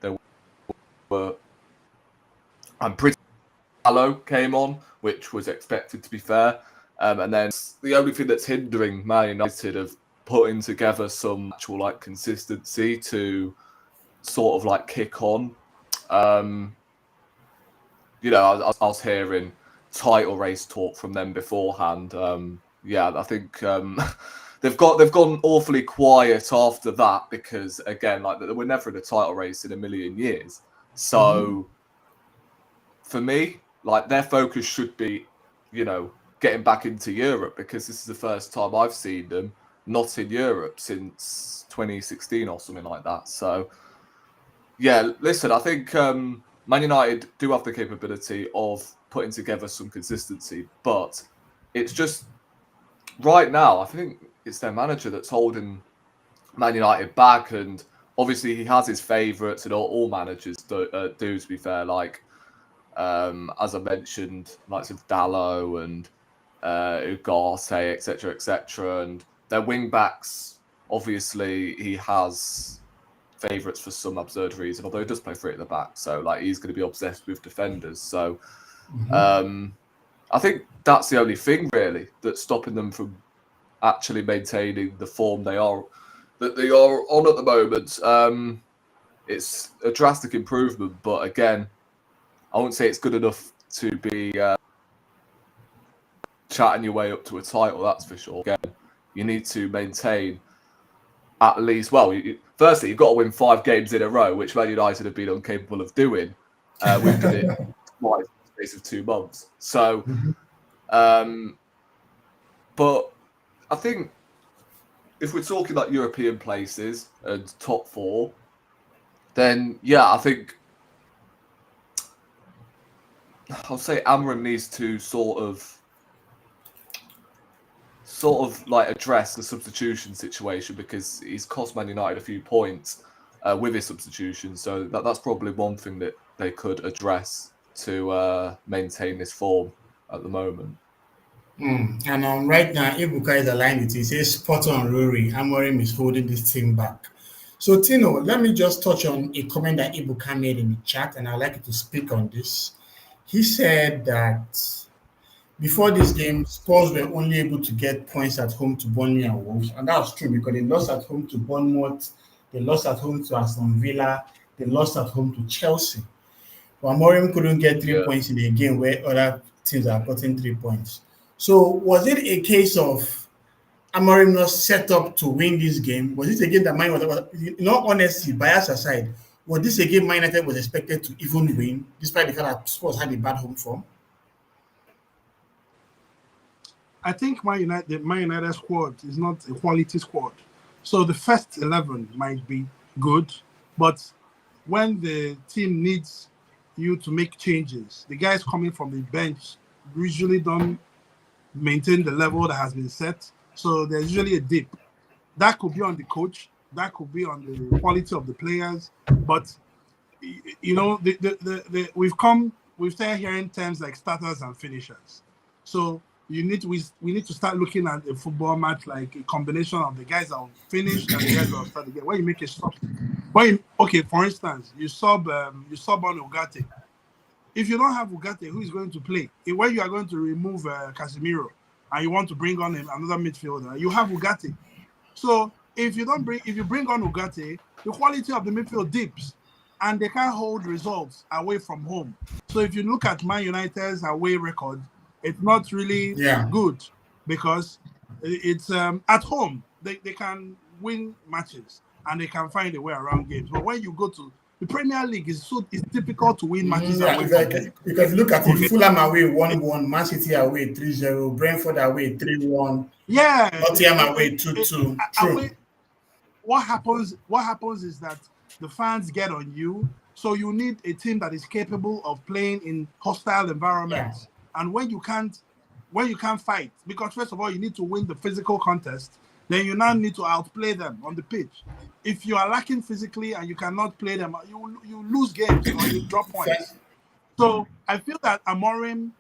Speaker 6: there were. I'm pretty. Hello came on, which was expected, to be fair. And then the only thing that's hindering Man United of putting together some actual consistency to sort of kick on. I was hearing title race talk from them beforehand. I think they've gone awfully quiet after that because, again, they were never in a title race in a million years. So for me, their focus should be, getting back into Europe, because this is the first time I've seen them not in Europe since 2016 or something like that. So yeah, listen, I think Man United do have the capability of putting together some consistency, but it's just right now, I think it's their manager that's holding Man United back, and obviously he has his favourites, and all managers do, to be fair, as I mentioned, likes of Dallo and Ugarte, etc., and their wing backs, obviously he has favourites for some absurd reason, although he does play 3 at the back, so he's going to be obsessed with defenders. So I think that's the only thing really that's stopping them from actually maintaining the form they are on at the moment. It's a drastic improvement, but again, I wouldn't say it's good enough to be chatting your way up to a title, that's for sure. Again, you need to maintain at least, firstly, you've got to win 5 games in a row, which Man United have been incapable of doing. We've done it twice in the space of 2 months. So, but I think if we're talking European places and top 4, then yeah, I think I'll say Amorim needs to sort of address the substitution situation, because he's cost Man United a few points with his substitution. So that's probably one thing that they could address to maintain this form at the moment.
Speaker 1: And right now, Ibuka is aligned with it. He says, spot on, Rory. Amorim is holding this team back. So, Tino, let me just touch on a comment that Ibuka made in the chat, and I'd like you to speak on this. He said that before this game, Spurs were only able to get points at home to Burnley and Wolves, and that's true because they lost at home to Bournemouth, they lost at home to Aston Villa, they lost at home to Chelsea. But Amorim couldn't get 3 points in a game where other teams are getting 3 points. So was it a case of Amorim not set up to win this game? Was it a game that Man United, in all honesty, bias aside, was this a game Man United was expected to even win, despite the fact that Spurs had a bad home form?
Speaker 2: I think the Man United squad is not a quality squad. So the first 11 might be good, but when the team needs you to make changes, the guys coming from the bench usually don't maintain the level that has been set. So there's usually a dip. That could be on the coach, that could be on the quality of the players, but you know, we've started hearing terms like starters and finishers. So we need to start looking at a football match like a combination of the guys that will finish and the guys that will start again. When you make a sub, okay, for instance, you sub on Ugarte. If you don't have Ugarte, who is going to play? When you are going to remove Casemiro and you want to bring on another midfielder, you have Ugarte. So if you bring on Ugarte, the quality of the midfield dips, and they can't hold results away from home. So if you look at Man United's away record, it's not really
Speaker 1: Yeah.
Speaker 2: good because it's at home they can win matches and they can find a way around games. But when you go to the Premier League, it's difficult to win matches
Speaker 1: Yeah,
Speaker 2: away from home.
Speaker 1: because look at it,
Speaker 2: Okay.
Speaker 1: Fulham away 1-1, Man City away 3-0, Brentford away 3-1,
Speaker 2: Yeah,
Speaker 1: Nottingham away 2-2. True.
Speaker 2: away. What happens is that the fans get on you, so you need a team that is capable of playing in hostile environments. And when you can't fight, because first of all you need to win the physical contest, then you now need to outplay them on the pitch. If you are lacking physically and you cannot play them, you lose games or you drop points. So I feel that Amorim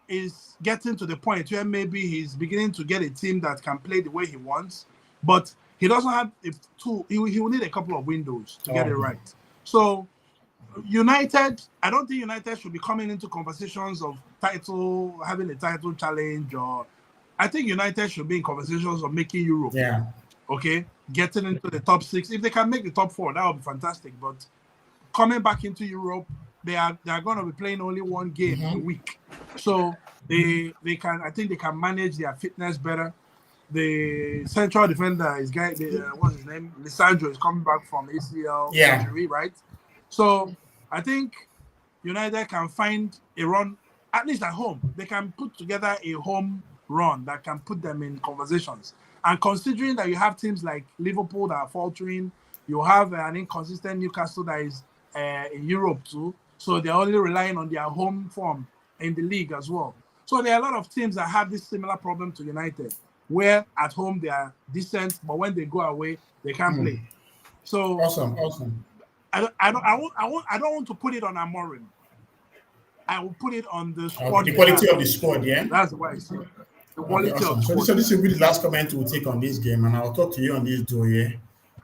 Speaker 2: is getting to the point where maybe he's beginning to get a team that can play the way he wants, but he doesn't have a tool. He will need a couple of windows to get it right. So United, I don't think United should be coming into conversations of having a title challenge, or I think United should be in conversations of making Europe.
Speaker 1: Yeah.
Speaker 2: Okay, getting into the top 6. If they can make the top 4, that would be fantastic. But coming back into Europe, they are going to be playing only one game a week, so they can. I think they can manage their fitness better. The central defender is what's his name? Lisandro is coming back from ACL injury, right? So I think United can find a run, at least at home. They can put together a home run that can put them in conversations. And considering that you have teams like Liverpool that are faltering, you have an inconsistent Newcastle that is in Europe too. So they're only relying on their home form in the league as well. So there are a lot of teams that have this similar problem to United, where at home they are decent, but when they go away, they can't play. So
Speaker 1: awesome.
Speaker 2: I don't want to put it on Amorim. I will put it on the squad.
Speaker 1: The quality of the squad, yeah.
Speaker 2: That's why I say the quality of the squad.
Speaker 1: So this will be the last comment we'll take on this game, and I'll talk to you on this duo, yeah.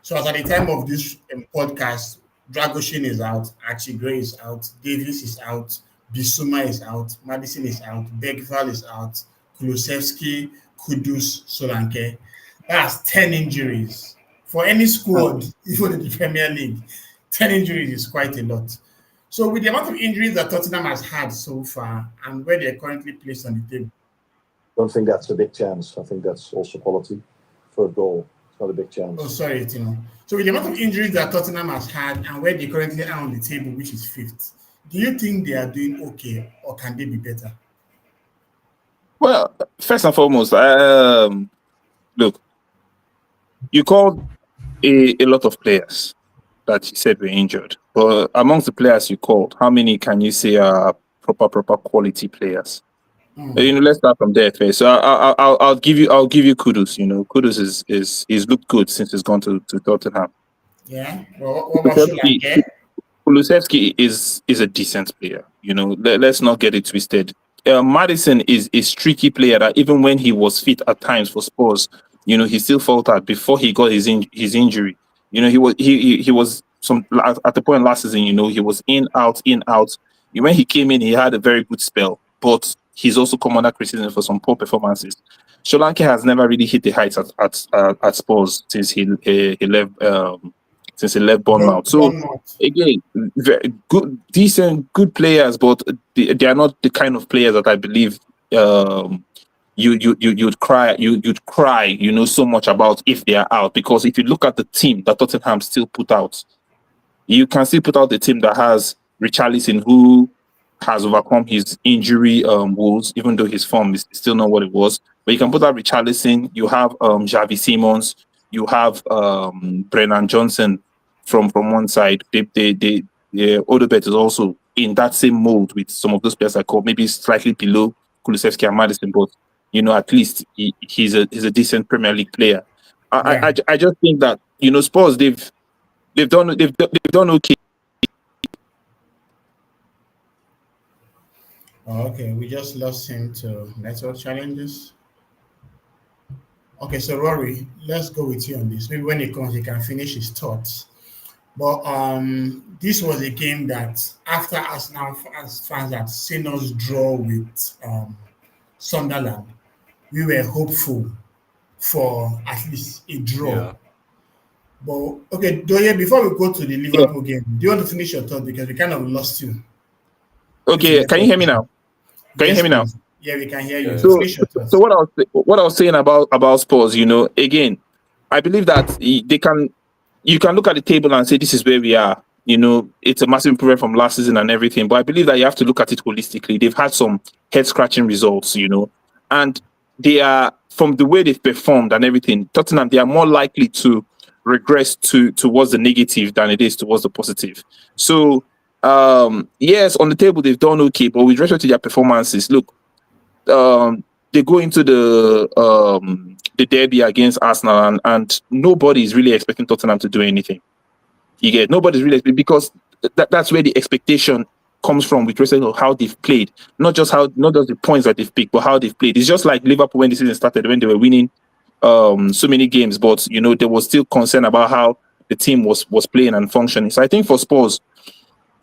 Speaker 1: So as at the time of this podcast, Dragoshin is out, Archie Gray is out, Davis is out, Bissouma is out, Madison is out, Bergval is out, Kulusevski, Kudus, Solanke. That's 10 injuries. For any squad, even in the Premier League, 10 injuries is quite a lot. So with the amount of injuries that Tottenham has had so far and where they're currently placed on the table,
Speaker 7: I don't think that's a big chance. I think that's also quality for a goal. It's not a big chance.
Speaker 1: Oh, sorry, Tino. So with the amount of injuries that Tottenham has had and where they currently are on the table, which is 5th, do you think they are doing okay or can they be better?
Speaker 3: Well, first and foremost, look, you called a lot of players that you said were injured. But amongst the players you called, how many can you say are proper quality players? Let's start from there first. So I'll give you kudos. Kudos is looked good since he's gone to Tottenham.
Speaker 1: Yeah. Well, what about Solanke?
Speaker 3: Kulusevski is a decent player. Let's not get it twisted. Madison is a streaky player that even when he was fit at times for Spurs, he still faltered before he got his injury. He was at the point last season. He was in out. When he came in, he had a very good spell, but he's also come under criticism for some poor performances. Solanke has never really hit the heights at Spurs since he left. Since he left Bournemouth. So again, very good, decent, good players, but they are not the kind of players that I believe you'd cry so much about if they are out. Because if you look at the team that Tottenham still put out, you can still put out the team that has Richarlison, who has overcome his injury woes, even though his form is still not what it was. But you can put out Richarlison, you have Javi Simons, you have Brennan Johnson from one side. Odobert is also in that same mold with some of those players I called, maybe slightly below Kulusevski and Madison, but at least he's a decent Premier League player. I just think that Spurs they've done okay.
Speaker 1: Oh, okay, we just lost him to network challenges. Okay, so Rory, let's go with you on this. Maybe when he comes, he can finish his thoughts. But this was a game that after Arsenal fans had seen us draw with Sunderland, we were hopeful for at least a draw.
Speaker 6: Yeah.
Speaker 1: But okay, Doye, before we go to the
Speaker 3: Yeah.
Speaker 1: Liverpool game, do you want to finish your thought because we kind of lost you?
Speaker 3: Okay, can you hear me now? Can you hear me now?
Speaker 1: Please. Yeah, we can hear you.
Speaker 6: Yeah.
Speaker 1: So
Speaker 3: So,
Speaker 1: finish your thoughts.
Speaker 3: so what I was saying about Spurs, again, I believe that you can look at the table and say this is where we are. It's a massive improvement from last season and everything. But I believe that you have to look at it holistically. They've had some head scratching results, and they are, from the way they've performed and everything, Tottenham, they are more likely to regress towards the negative than it is towards the positive. So yes, on the table they've done okay, but with respect to their performances, look, they go into the derby against Arsenal, and nobody is really expecting Tottenham to do anything. Nobody's really expecting, because that's where the expectation comes from with respect to how they've played, not just the points that they've picked, but how they've played. It's just like Liverpool when the season started, when they were winning so many games, but there was still concern about how the team was playing and functioning. So I think for Spurs,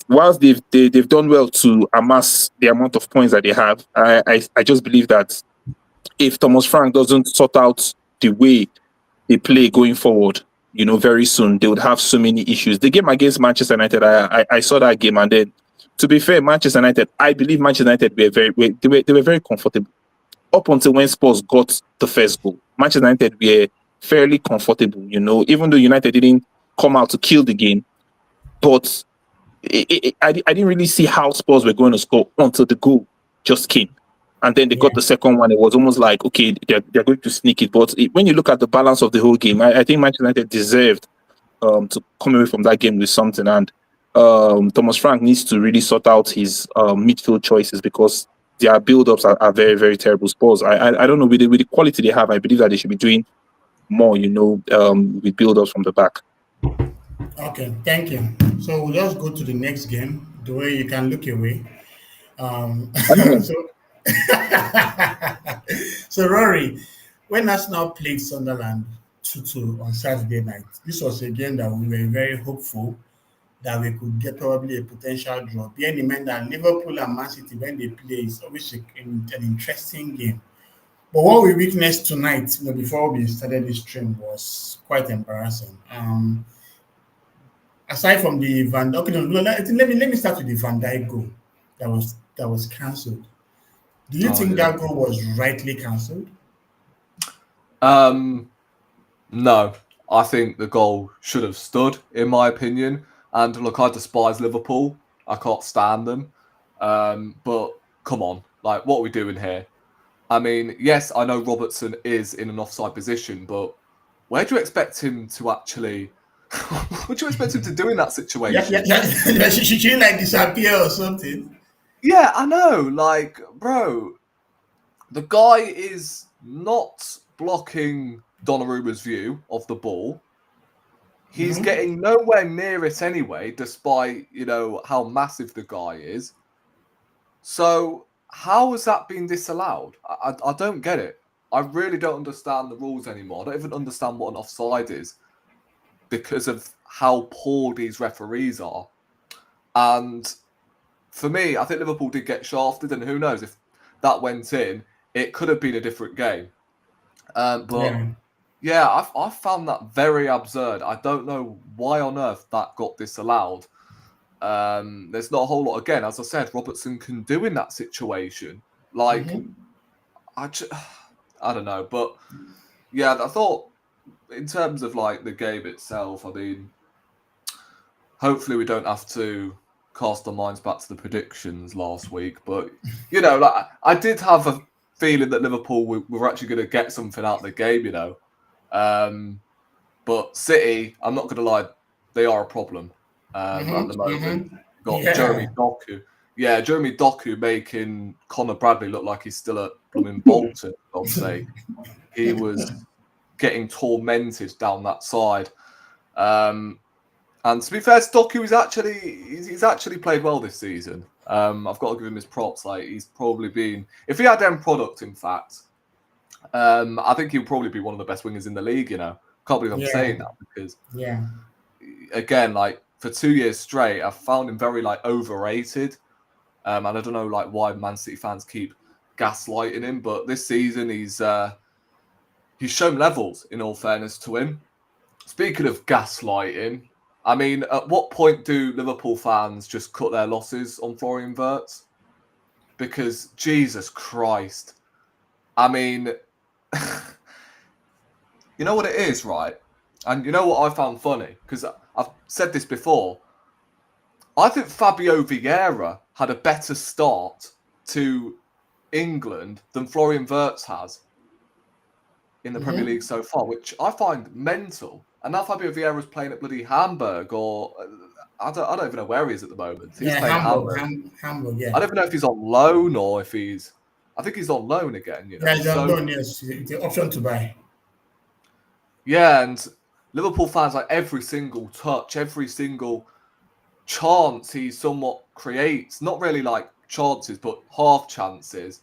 Speaker 3: whilst they've done well to amass the amount of points that they have, I just believe that if Thomas Frank doesn't sort out the way they play going forward, very soon they would have so many issues. The game against Manchester United, I saw that game, and then, to be fair, Manchester United, I believe Manchester United they were very comfortable up until when Spurs got the first goal. Manchester United were fairly comfortable, even though United didn't come out to kill the game, but I didn't really see how Spurs were going to score until the goal just came. And then they got the second one. It was almost like, okay, they're going to sneak it. But when you look at the balance of the whole game, I think Manchester United deserved to come away from that game with something. And Thomas Frank needs to really sort out his midfield choices, because their build-ups are very, very terrible. Spurs, I don't know, with the quality they have, I believe that they should be doing more, with build-ups from the back.
Speaker 1: Okay, thank you. So we'll just go to the next game, the way you can look away. So, so Rory, when Arsenal played Sunderland 2-2 on Saturday night, this was a game that we were very hopeful that we could get probably a potential draw. Being in mind that Liverpool and Man City, when they play, is always an interesting game. But what we witnessed tonight, before we started this stream, was quite embarrassing. Aside from the Van, okay, no, let me start with the Van Dijk goal that was cancelled. Do you think that goal was rightly cancelled?
Speaker 6: No, I think the goal should have stood, in my opinion. And look, I despise Liverpool. I can't stand them. But come on, like, what are we doing here? I mean, yes, I know Robertson is in an offside position, but where do you expect him to actually? What do you expect him to do in that situation?
Speaker 1: Yeah. She like disappear or something.
Speaker 6: Yeah, I know. Like, bro, the guy is not blocking Donnarumma's view of the ball. He's getting nowhere near it anyway, despite, how massive the guy is. So how has that been disallowed? I don't get it. I really don't understand the rules anymore. I don't even understand what an offside is, because of how poor these referees are. And for me, I think Liverpool did get shafted, and who knows, if that went in, it could have been a different game. Yeah, I found that very absurd. I don't know why on earth that got disallowed. There's not a whole lot, again, as I said, Robertson can do in that situation. Like, I don't know. But yeah, I thought, in terms of like the game itself, I mean, hopefully we don't have to cast our minds back to the predictions last week, but you know, like I did have a feeling that Liverpool were actually going to get something out of the game, you know. But City, I'm not going to lie, they are a problem at the moment. Got Jeremy Doku. Yeah, Jeremy Doku making Conor Bradley look like he's still at blooming Bolton, for God's sake. He was getting tormented down that side. And to be fair, Doku he's actually played well this season. I've got to give him his props. Like he's probably been, if he had end product, in fact, I think he'll probably be one of the best wingers in the league. You know, can't believe I'm saying that because, again, like for 2 years straight, I've found him very like overrated. And I don't know like why Man City fans keep gaslighting him, but this season he's shown levels. In all fairness to him. Speaking of gaslighting, I mean, at what point do Liverpool fans just cut their losses on Florian Wirtz? Because Jesus Christ, I mean, you know what it is, right? And you know what I found funny? Because I've said this before. I think Fabio Vieira had a better start to England than Florian Wirtz has in the Premier League so far, which I find mental. And now Fabio Vieira's playing at bloody Hamburg, or I don't even know where he is at the moment. He's playing
Speaker 1: Hamburg,
Speaker 6: I don't even know if he's on loan or if he's. I think he's on loan again. You know?
Speaker 1: Yeah, he's on loan. Yes, the option to buy.
Speaker 6: Yeah, and Liverpool fans, like every single touch, every single chance he somewhat creates, not really like chances, but half chances.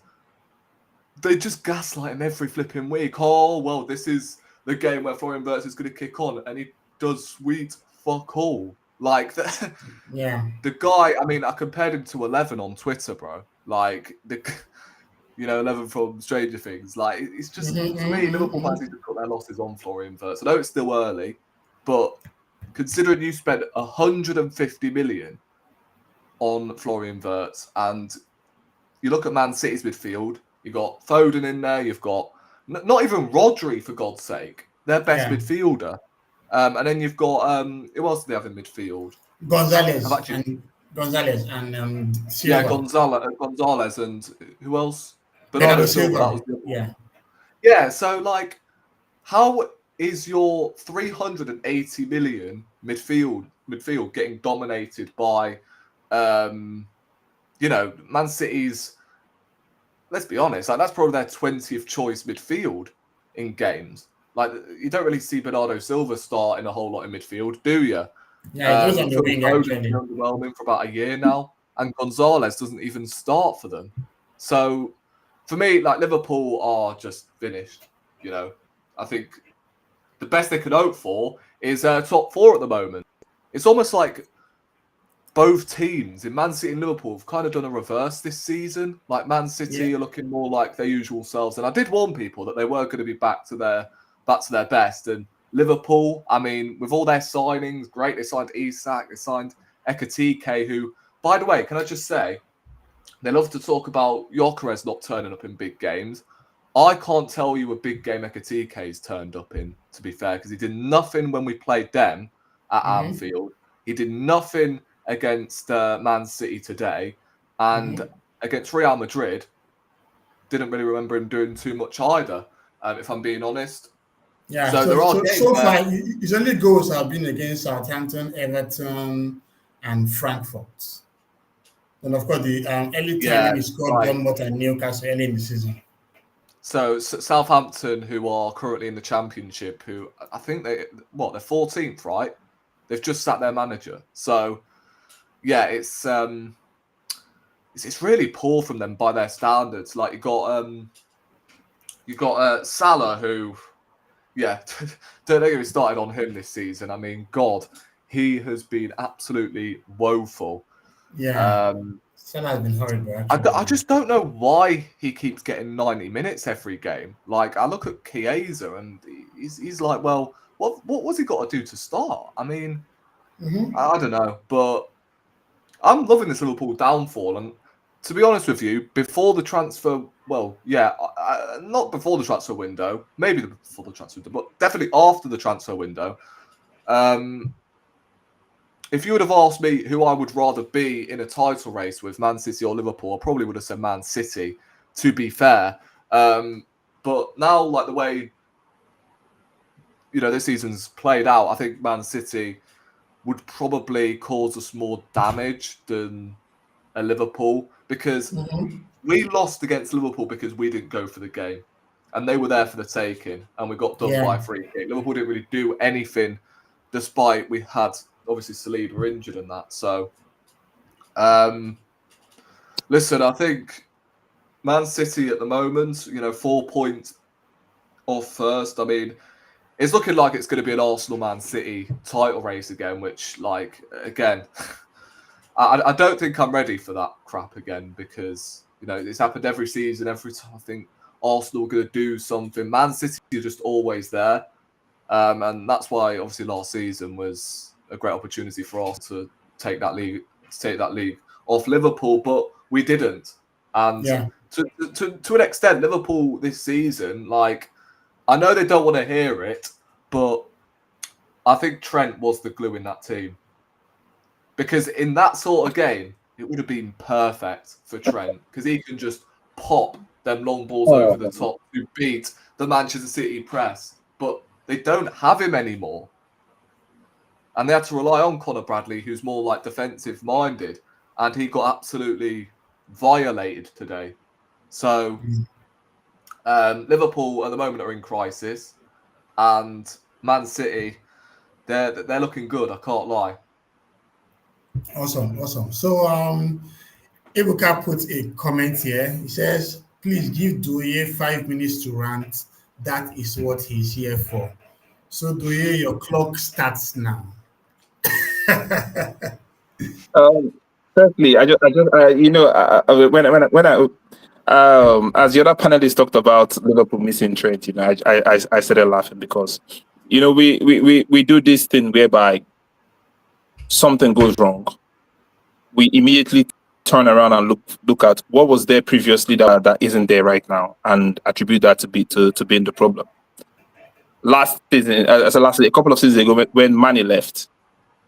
Speaker 6: They just gaslight him every flipping week. Oh, well, this is the game where Florian Wirtz is going to kick on, and he does sweet fuck all. Like, the guy, I mean, I compared him to 11 on Twitter, bro. Like, 11 from Stranger Things. Like, it's just, to me, Liverpool fans need to cut their losses on Florian Wirtz. I know it's still early, but considering you spent 150 million on Florian Wirtz, and you look at Man City's midfield, you've got Foden in there, you've got not even Rodri, for God's sake, their best midfielder. And then you've got, who else do they have in midfield?
Speaker 1: Gonzalez and Silva.
Speaker 6: Gonzalez and who else? Bernardo Silva. That was the other one. Yeah, so like, how is your 380 million midfield getting dominated by, Man City's? Let's be honest, like that's probably their 20th choice midfield in games. Like you don't really see Bernardo Silva starting a whole lot in midfield, do you?
Speaker 1: Yeah, he goes on the wing actually.
Speaker 6: Underwhelming for about a year now, and Gonzalez doesn't even start for them. So, for me, like Liverpool are just finished. You know, I think the best they can hope for is top four at the moment. It's almost like both teams in Man City and Liverpool have kind of done a reverse this season. Like Man City are looking more like their usual selves, and I did warn people that they were going to be back to their best. And Liverpool, I mean, with all their signings, great. They signed Isak, they signed Ekatike, who, by the way, can I just say, they love to talk about Gyökeres not turning up in big games. I can't tell you a big game Ekatike's turned up in, to be fair, because he did nothing when we played them at Anfield. He did nothing against Man City today, and against Real Madrid, didn't really remember him doing too much either, if I'm being honest.
Speaker 1: Yeah, so far, his only goals have been against Southampton, Everton, and Frankfurt. And of course, the early time when he scored Bournemouth and Newcastle early in the season.
Speaker 6: So Southampton, who are currently in the Championship, who I think they're 14th, right? They've just sacked their manager. So, yeah, it's really poor from them by their standards. Like you got Salah, who, don't get me started on him this season. I mean, God, he has been absolutely woeful.
Speaker 1: Yeah, Salah has been horrible.
Speaker 6: I just don't know why he keeps getting 90 minutes every game. Like, I look at Chiesa and he's like, well, what's he got to do to start? I mean, I don't know, but I'm loving this Liverpool downfall. And to be honest with you, before the transfer, not before the transfer window, maybe before the transfer window, but definitely after the transfer window, if you would have asked me who I would rather be in a title race with, Man City or Liverpool, I probably would have said Man City, to be fair. But now, like the way, this season's played out, I think Man City would probably cause us more damage than a Liverpool, because we lost against Liverpool because we didn't go for the game. And they were there for the taking, and we got done by a free kick. Liverpool didn't really do anything, despite we had, obviously, Saliba injured and that. So, listen, I think Man City at the moment, 4 points off first. I mean, it's looking like it's going to be an Arsenal-Man City title race again, which, again, I don't think I'm ready for that crap again, because, it's happened every season. Every time I think Arsenal are going to do something, Man City are just always there. And that's why, obviously, last season was a great opportunity for us to take that league off Liverpool, but we didn't. And to an extent, Liverpool this season, I know they don't want to hear it, but I think Trent was the glue in that team. Because in that sort of game, it would have been perfect for Trent, because he can just pop them long balls over the top to beat the Manchester City press. But they don't have him anymore. And they had to rely on Conor Bradley, who's more defensive minded, and he got absolutely violated today. So Liverpool at the moment are in crisis, and Man City, they're looking good, I can't lie.
Speaker 1: Awesome. So Ibuka puts a comment here. He says, please give Douye 5 minutes to rant. That is what he's here for. So Douye, your clock starts now.
Speaker 3: Firstly, when I as the other panelists talked about Liverpool missing Trent, I started laughing, because we do this thing whereby something goes wrong, we immediately turn around and look at what was there previously that isn't there right now, and attribute that to being the problem. Last season, a couple of seasons ago, when Mane left,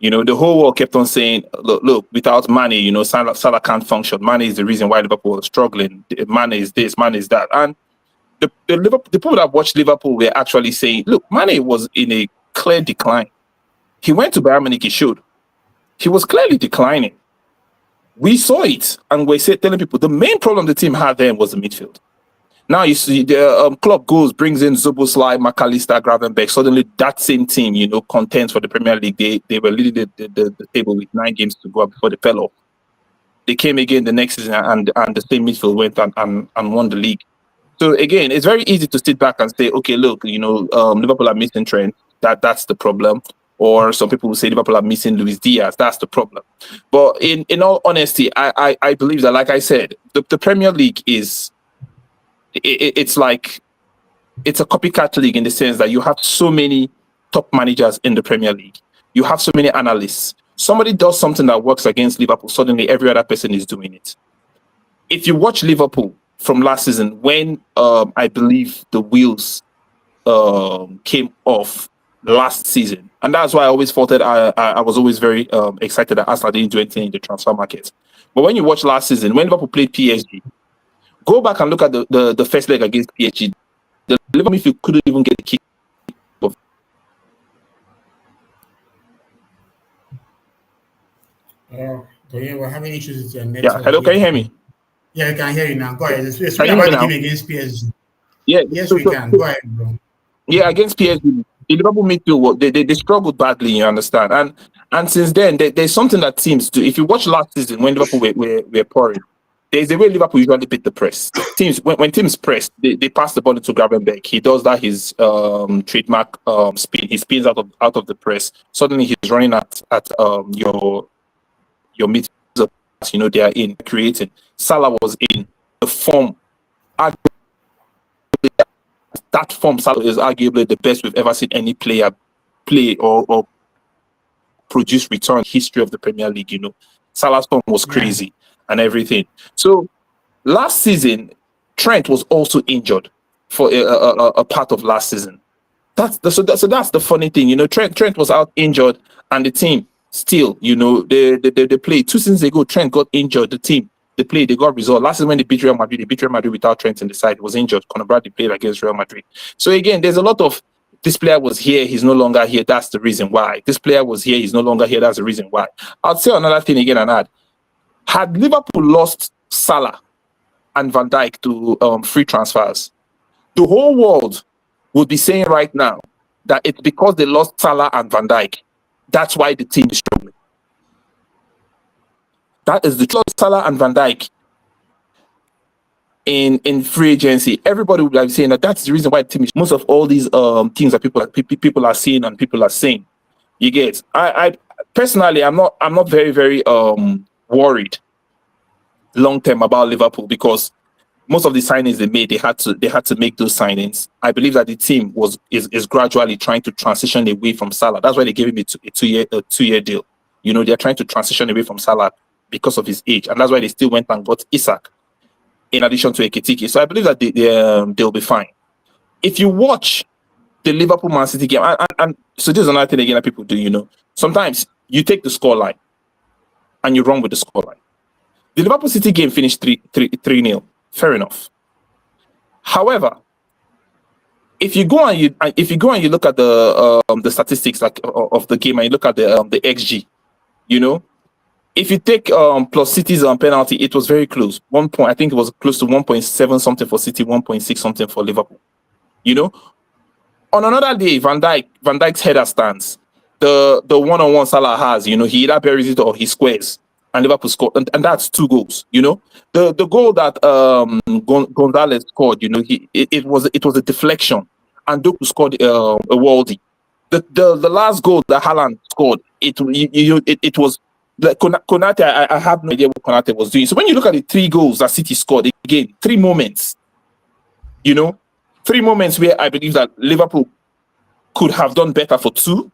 Speaker 3: the whole world kept on saying, look, without Mane, Salah can't function. Mane is the reason why Liverpool is struggling. Mane is this, Mane is that. And the people that watched Liverpool were actually saying, look, Mane was in a clear decline. He went to Bayern Munich, he showed. He was clearly declining. We saw it, and we're telling people the main problem the team had then was the midfield. Now you see the club brings in Szoboszlai, McAllister, Gravenberch. Suddenly that same team, contends for the Premier League. They were leading the table with 9 games to go before they fell off. They came again the next season, and the same midfield went and won the league. So again, it's very easy to sit back and say, okay, look, Liverpool are missing Trent. That's the problem. Or some people will say Liverpool are missing Luis Diaz. That's the problem. But in all honesty, I believe that, like I said, the Premier League is. It's a copycat league in the sense that you have so many top managers in the Premier League. You have so many analysts. Somebody does something that works against Liverpool, suddenly every other person is doing it. If you watch Liverpool from last season, when I believe the wheels came off last season, and that's why I always thought that I was always very excited that Arsenal didn't do anything in the transfer market. But when you watch last season, when Liverpool played PSG, go back and look at the first leg against PSG. The Liverpool midfield couldn't even get the kick.
Speaker 1: We're having issues with your network.
Speaker 3: Yeah, hello, can you hear me?
Speaker 1: Yeah, I can hear you now. Go ahead. Speak
Speaker 3: Can you
Speaker 1: about
Speaker 3: hear
Speaker 1: the
Speaker 3: me
Speaker 1: game against PSG.
Speaker 3: Yeah,
Speaker 1: Yes, we can. Go ahead, bro.
Speaker 3: Yeah, against PSG, the Liverpool midfield, they struggled badly, you understand? And since then, there's something that teams do. If you watch last season when Liverpool were pouring, there's a way Liverpool usually beat the press. Teams when teams press, they pass the ball to Gravenberch. He does that, his trademark spin. He spins out of the press. Suddenly he's running at your midfield. They are in creating. Salah was in the form. That form, Salah is arguably the best we've ever seen any player play or produce return history of the Premier League. Salah's form was crazy and everything. So last season, Trent was also injured for a part of last season. That's the funny thing. Trent was out injured, and the team still, they played 2 seasons ago. Trent got injured. The team they got result. Last season when they beat Real Madrid without Trent in the side. Was injured. Conor Bradley played against Real Madrid. So again, there's a lot of this player was here, he's no longer here. That's the reason why. This player was here, he's no longer here. That's the reason why. I'll say another thing again and add. Had Liverpool lost Salah and Van Dijk to free transfers, the whole world would be saying right now that it's because they lost Salah and Van Dijk. That's why the team is struggling. That is the truth. Salah and Van Dijk in free agency. Everybody would be saying that that's the reason why the team is. Most of all these things that people are seeing and people are saying. You get. I personally, I'm not very very worried long term about Liverpool because most of the signings they made, they had to make those signings. I believe that the team is gradually trying to transition away from Salah. That's why they gave him a two-year deal. They're trying to transition away from Salah because of his age, and that's why they still went and got Isak in addition to Ekitike. So I believe that they'll be fine. If you watch the Liverpool Man City game, and so this is another thing again that people do. Sometimes you take the scoreline and you run with the scoreline. The Liverpool City game finished 3-0. Fair enough. However, if you go and you look at the statistics of the game and you look at the XG, if you take plus City's penalty, it was very close. 1 point, I think it was close to 1.7 something for City, 1.6 something for Liverpool. On another day, Van Dijk's header stands. The one-on-one Salah has, he either buries it or he squares. And Liverpool scored, and that's 2 goals. The goal that Gonzalez scored, it was a deflection, and Doku scored a worldie. The last goal that Haaland scored, it was like Konate. I have no idea what Konate was doing. So when you look at the 3 goals that City scored, again, 3 moments, 3 moments where I believe that Liverpool could have done better for 2.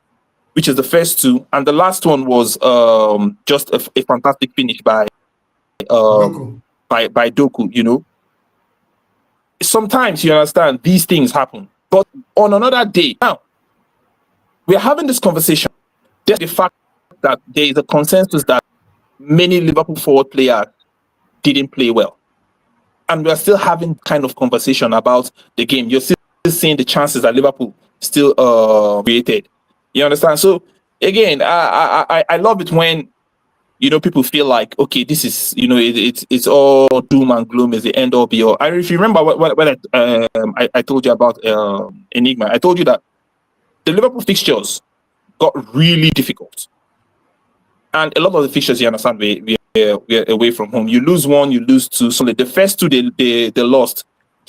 Speaker 3: Which is the first 2, and the last one was just a fantastic finish by Doku. Sometimes you understand these things happen, but on another day, now we are having this conversation. There's the fact that there is a consensus that many Liverpool forward players didn't play well, and we are still having kind of conversation about the game. You're still seeing the chances that Liverpool still created. You understand? So again, I love it when people feel like, okay, this is it's all doom and gloom, is the end all be all. If you remember when I told you about Enigma, I told you that the Liverpool fixtures got really difficult, and a lot of the fixtures, you understand, we're away from home. You lose 1, you lose 2. So the first 2 they lost.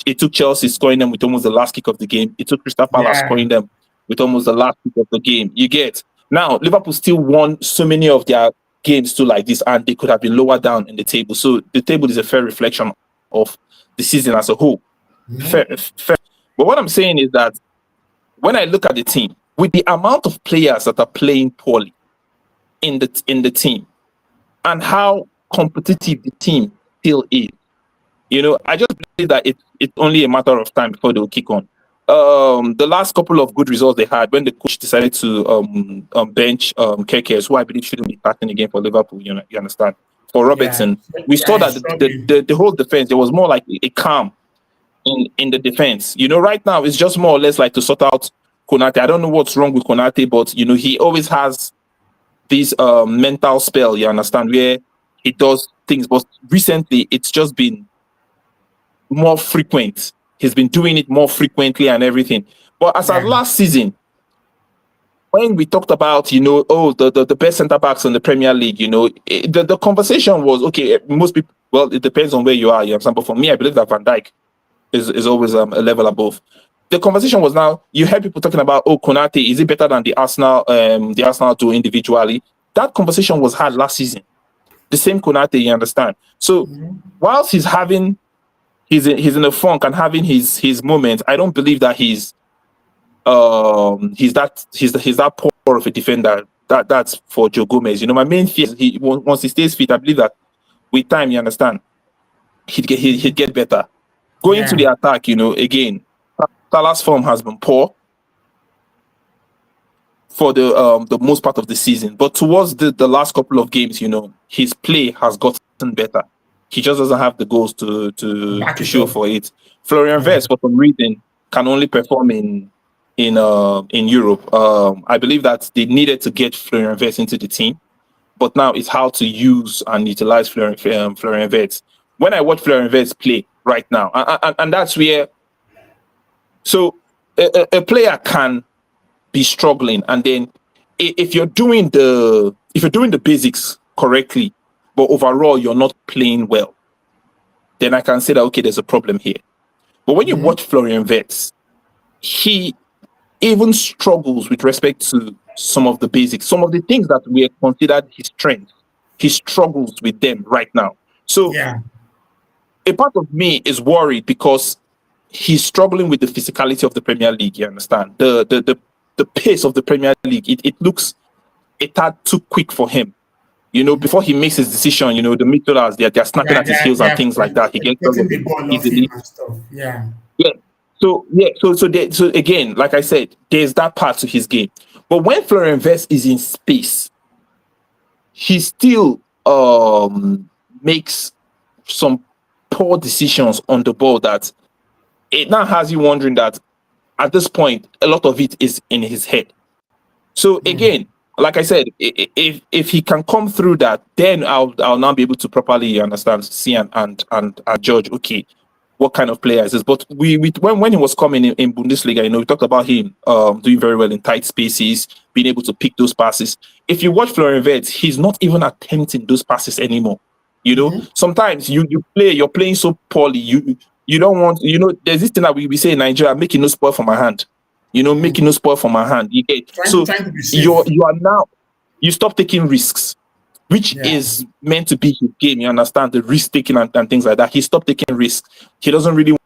Speaker 3: It took Chelsea scoring them with almost the last kick of the game. It took Crystal Palace scoring them with almost the last kick of the game. You get. Now, Liverpool still won so many of their games too like this, and they could have been lower down in the table. So the table is a fair reflection of the season as a whole. Fair. But what I'm saying is that when I look at the team, with the amount of players that are playing poorly in the team, and how competitive the team still is, I just believe that it's only a matter of time before they'll kick on. The last couple of good results they had when the coach decided to bench Kekes, who I believe shouldn't be starting again for Liverpool. You understand? For Robertson, we saw that the whole defense, there was more like a calm in the defense. Right now it's just more or less like to sort out Konate. I don't know what's wrong with Konate, but he always has this mental spell. You understand, where he does things, but recently it's just been more frequent. He's been doing it more frequently and everything. But as of last season, when we talked about, the best centre backs in the Premier League, the conversation was, okay, most people, well, it depends on where you are, you understand. But for me, I believe that Van Dijk is always a level above. The conversation was now, you heard people talking about, Konate, is it better than the Arsenal duo individually? That conversation was had last season. The same Konate, you understand. So whilst he's in a funk and having his moments, I don't believe that he's that poor of a defender. That's for Joe Gomez. My main fear is once he stays fit, I believe that with time, you understand, he'd get better. Going to the attack, again, Salah's form has been poor. for the most part of the season. But towards the last couple of games, his play has gotten better. He just doesn't have the goals to show for it. Florian Wirtz, for some reason, can only perform in Europe. I believe that they needed to get Florian Wirtz into the team, but now it's how to use and utilize Florian Wirtz. When I watch Florian Wirtz play right now, and that's where, so a player can be struggling, and then if you're doing the basics correctly, but overall you're not playing well, then I can say that okay, there's a problem here. But when you watch Florian Wirtz, he even struggles with respect to some of the basics, some of the things that we considered his strength. He struggles with them right now. So a part of me is worried because he's struggling with the physicality of the Premier League. You understand? The pace of the Premier League, it looks a tad too quick for him. Before he makes his decision, the midfielders, they're snapping at his heels and things like that. He gets
Speaker 1: the ball
Speaker 3: easily.
Speaker 1: and stuff. Yeah.
Speaker 3: So again, like I said, there's that part to his game. But when Florian Wirtz is in space, he still makes some poor decisions on the ball that it now has you wondering that at this point, a lot of it is in his head. So again, like I said, if he can come through that, then I'll now be able to properly understand, see and judge. Okay, what kind of player is this? But when he was coming in Bundesliga, we talked about him doing very well in tight spaces, being able to pick those passes. If you watch Florian Wirtz, he's not even attempting those passes anymore. Sometimes you're playing so poorly. You don't want, there's this thing that we say in Nigeria, making no spoil for my hand. Making no spoil for my hand. You get you are now, you stop taking risks, which is meant to be his game. You understand the risk taking and things like that. He stopped taking risks. He doesn't really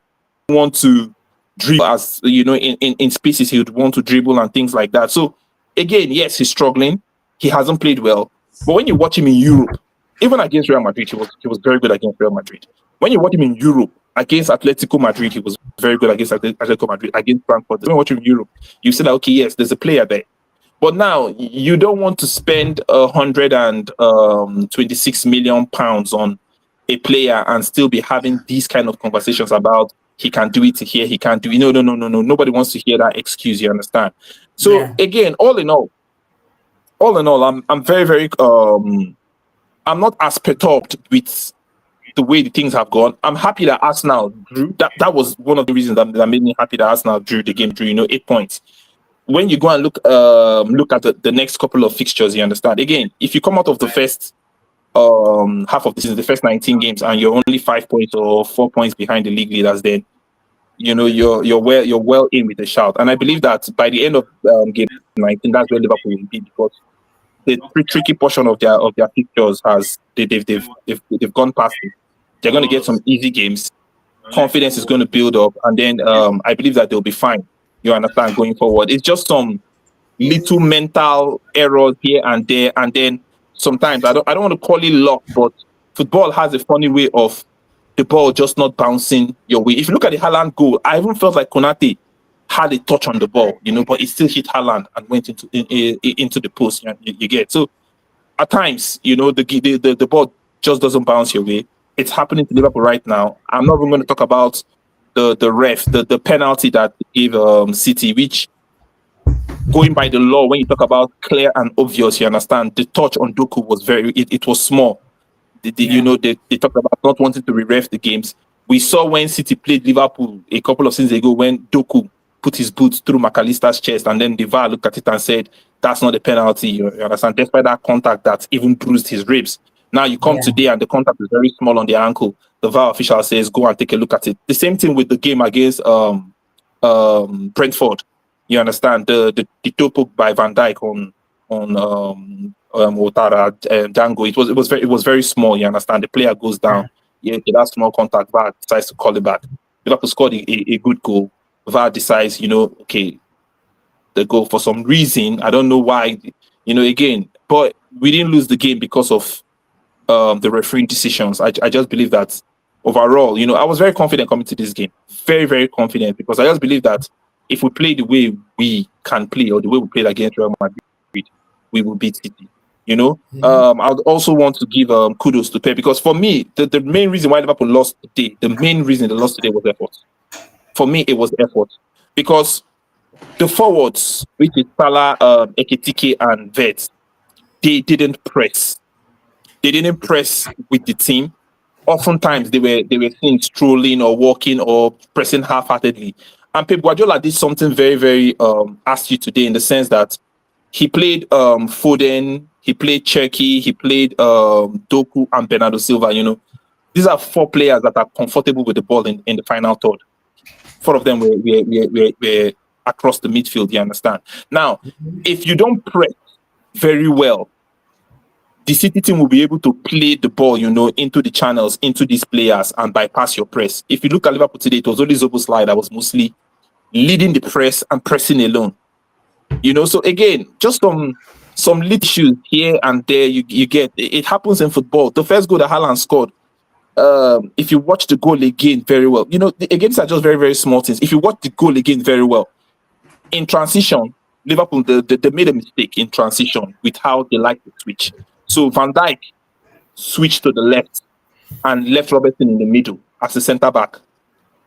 Speaker 3: want to dribble as in spaces. He would want to dribble and things like that. So again, yes, he's struggling. He hasn't played well. But when you watch him in Europe, even against Real Madrid, he was very good against Real Madrid. When you watch him in Europe against Atletico Madrid, he was very good against Atletico Madrid. Against Frankfurt, when you watch him in Europe, you say that okay, yes, there's a player there. But now you don't want to spend 126 million pounds on a player and still be having these kind of conversations about he can do it here, he can't do it. No. Nobody wants to hear that excuse. You understand? So again, all in all, I'm very, very I'm not as perturbed with the way the things have gone. I'm happy that Arsenal drew. That was one of the reasons that made me happy that Arsenal drew the game. Drew 8 points. When you go and look at the next couple of fixtures, you understand. Again, if you come out of the first half of the season, the first 19 games, and you're only 5 points or 4 points behind the league leaders, then you're well in with a shout. And I believe that by the end of game 19, that's where Liverpool will be, because the tricky portion of their fixtures has they've gone past it. They're going to get some easy games. Confidence is going to build up, and then I believe that they'll be fine. You understand, going forward. It's just some little mental errors here and there, and then sometimes I don't want to call it luck, but football has a funny way of the ball just not bouncing your way. If you look at the Haaland goal, I even felt like Konate had a touch on the ball, but it still hit Haaland and went into the post. You get so at times, the ball just doesn't bounce your way. It's happening to Liverpool right now. I'm not even going to talk about the ref, the penalty that gave City, which, going by the law, when you talk about clear and obvious, you understand, the touch on Doku was it was small. They talked about not wanting to re-ref the games. We saw when City played Liverpool a couple of seasons ago when Doku put his boots through McAllister's chest, and then the VAR looked at it and said, that's not a penalty, you understand, despite that contact that even bruised his ribs. Now you come today and the contact is very small on the ankle. The VAR official says, go and take a look at it. The same thing with the game against Brentford. You understand, the toe poke by Van Dijk on Otara Dango. It was very small. You understand, the player goes down. That small contact. VAR decides to call it back. Liverpool scored a good goal. VAR decides, okay, the goal for some reason. I don't know why. Again, but we didn't lose the game because of the refereeing decisions. I just believe that overall, I was very confident coming to this game. Very, very confident, because I just believe that if we play the way we can play or the way we played against Real Madrid, we will beat City. You know, I would also want to give kudos to Pep, because for me, the main reason why Liverpool lost today, the main reason they lost today was effort. For me, it was effort, because the forwards, which is Salah, Ekitike, and Vets, they didn't press. They didn't press with the team. Oftentimes they were seen strolling or walking or pressing half-heartedly. And Pep Guardiola did something very, very astute today, in the sense that he played Foden, he played Cherky, he played Doku and Bernardo Silva. You know, these are four players that are comfortable with the ball in the final third. Four of them were across the midfield, you understand? Now, if you don't press very well, the City team will be able to play the ball, you know, into the channels, into these players, and bypass your press. If you look at Liverpool today, it was only Zoboslai that was mostly leading the press and pressing alone. You know, so again, just some little issues here and there you get. It happens in football. The first goal that Haaland scored, if you watch the goal again very well, you know, again, these are just very, very small things. If you watch the goal again very well, in transition, Liverpool, they made a mistake in transition with how they like to switch. So Van Dijk switched to the left and left Robertson in the middle as a centre back.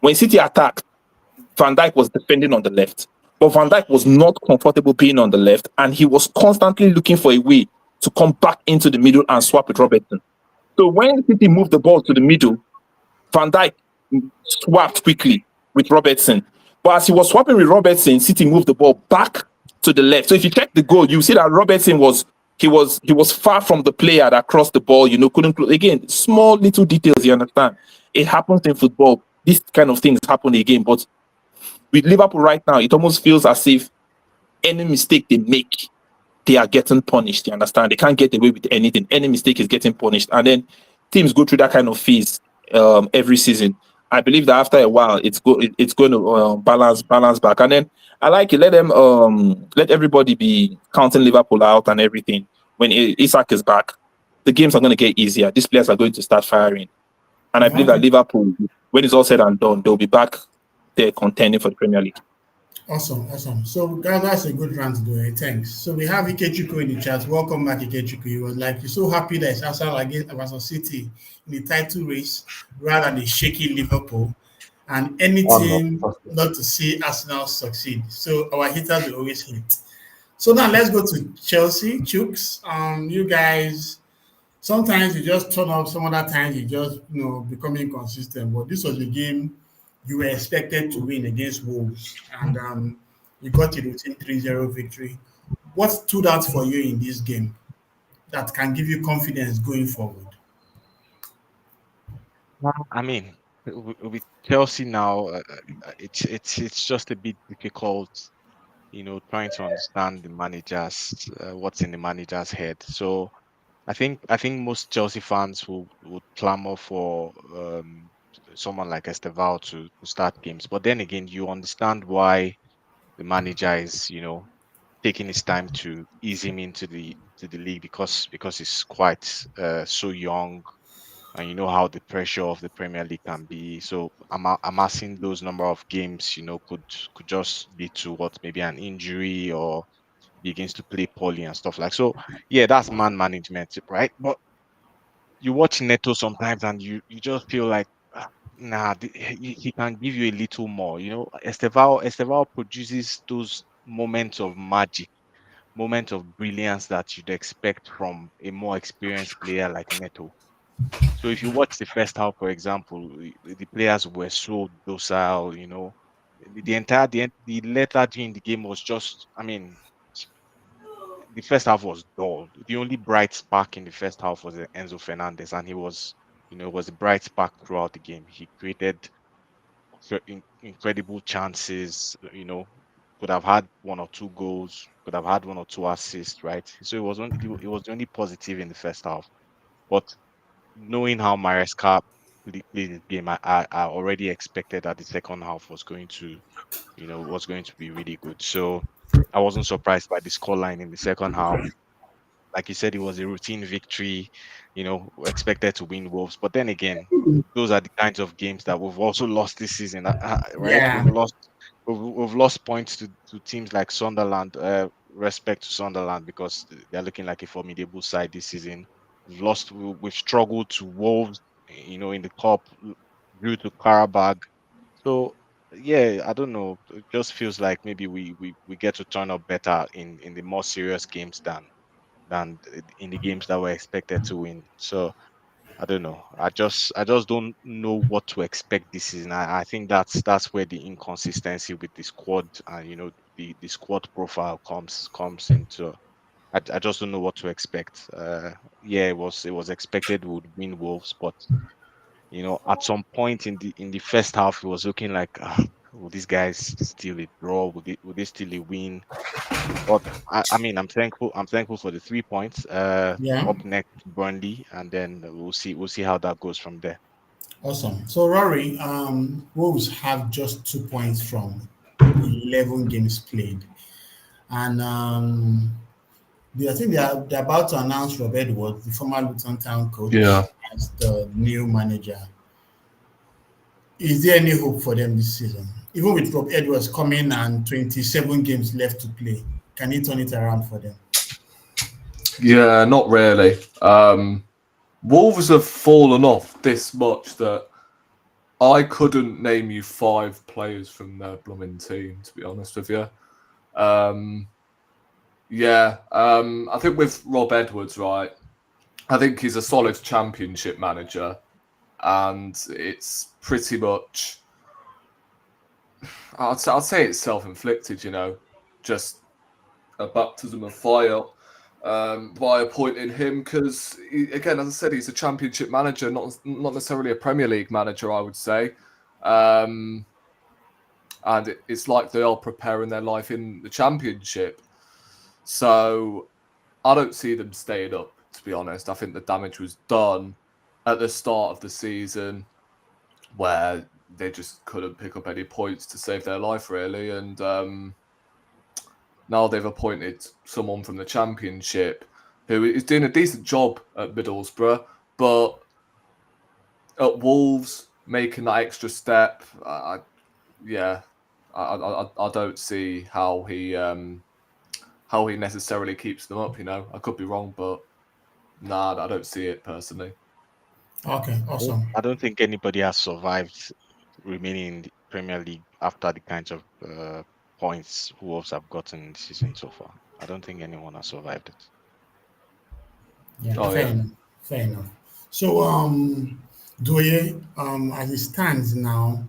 Speaker 3: When City attacked, Van Dijk was defending on the left, but Van Dijk was not comfortable being on the left, and he was constantly looking for a way to come back into the middle and swap with Robertson. So when City moved the ball to the middle, Van Dijk swapped quickly with Robertson. But as he was swapping with Robertson, City moved the ball back to the left. So if you check the goal, you see that Robertson was far from the player that crossed the ball, you know, couldn't close. Again, small little details, you understand. It happens in football. These kind of things happen again. But with Liverpool right now, it almost feels as if any mistake they make, they are getting punished. You understand? They can't get away with anything. Any mistake is getting punished. And then teams go through that kind of phase every season. I believe that after a while, it's going to balance back. And then I like it. Let them let everybody be counting Liverpool out and everything. When Isak is back, the games are going to get easier. These players are going to start firing. And I believe that Liverpool, when it's all said and done, they'll be back there contending for the Premier League.
Speaker 1: Awesome. So, guys, that's a good rant, though. Thanks. So, we have Ikechukwu in the chat. Welcome back, Ikechukwu. He was like, you're so happy that it's Arsenal against Arsenal City in the title race rather than the shaky Liverpool. And any team not to see Arsenal succeed. So, our hitters will always hit. So, now let's go to Chelsea. Chooks, you guys, sometimes you just turn up, some other times you just, become inconsistent. But this was a game you were expected to win against Wolves, and you got a routine 3-0 victory. What stood out for you in this game that can give you confidence going forward?
Speaker 4: I mean, with Chelsea now, it's just a bit difficult, trying to understand the managers, what's in the manager's head. So I think most Chelsea fans would clamor for someone like Estevao to start games. But then again, you understand why the manager is, taking his time to ease him into the league, because he's quite so young, and you know how the pressure of the Premier League can be. So amassing those number of games, could just lead to what, maybe an injury, or begins to play poorly and stuff like. So yeah, that's man management, right? But you watch Neto sometimes and you just feel like, nah, he can give you a little more. Estevao produces those moments of magic, moments of brilliance that you'd expect from a more experienced player like Neto. So if you watch the first half, for example, the players were so docile. The entire the lethargy in the game was just, I mean, the first half was dull. The only bright spark in the first half was Enzo Fernandez, and he was, was a bright spark throughout the game. He created incredible chances. Could have had one or two goals, could have had one or two assists, right? So it was the only positive in the first half. But knowing how Maresca played the game, I already expected that the second half was going to, be really good. So I wasn't surprised by the scoreline in the second half. Like you said, it was a routine victory, expected to win Wolves. But then again, those are the kinds of games that we've also lost this season, right?
Speaker 1: Yeah.
Speaker 4: we've lost points to teams like Sunderland. Respect to Sunderland because they're looking like a formidable side this season. We've struggled to Wolves, in the cup due to Karabag. So yeah, I don't know. It just feels like maybe we get to turn up better in the more serious games than in the games that we're expected to win. So I don't know. I just don't know what to expect this season. I think that's where the inconsistency with the squad and the squad profile comes into. I just don't know what to expect. Yeah, it was expected we would win Wolves, but at some point in the first half, it was looking like, will these guys steal a draw? Will they steal a win? But I mean, I'm thankful. I'm thankful for the 3 points.
Speaker 1: Yeah.
Speaker 4: Up next, Burnley, and then we'll see how that goes from there.
Speaker 1: Awesome. So Rory, Wolves have just 2 points from 11 games played, and I think they're about to announce Rob Edwards, the former Luton Town coach,
Speaker 6: Yeah.
Speaker 1: as the new manager. Is there any hope for them this season? Even with Rob Edwards coming and 27 games left to play, can he turn it around for them?
Speaker 6: Yeah, not really. Wolves have fallen off this much that I couldn't name you 5 players from their blooming team, to be honest with you. I think with Rob Edwards, right, I think he's a solid championship manager, and it's pretty much, I'd say it's self-inflicted, just a baptism of fire by appointing him, because, again, as I said, he's a championship manager, not necessarily a Premier League manager, I would say. And it's like they are preparing their life in the championship. So I don't see them staying up, to be honest. I think the damage was done at the start of the season, where they just couldn't pick up any points to save their life, really. And now they've appointed someone from the Championship who is doing a decent job at Middlesbrough, but at Wolves, making that extra step, I don't see how he necessarily keeps them up. I could be wrong, but nah, I don't see it personally.
Speaker 1: Okay, awesome.
Speaker 4: I don't think anybody has survived remaining in the Premier League after the kinds of points Wolves have gotten this season so far. I don't think anyone has survived it.
Speaker 1: Yeah, fair enough. So, Doye, as it stands now,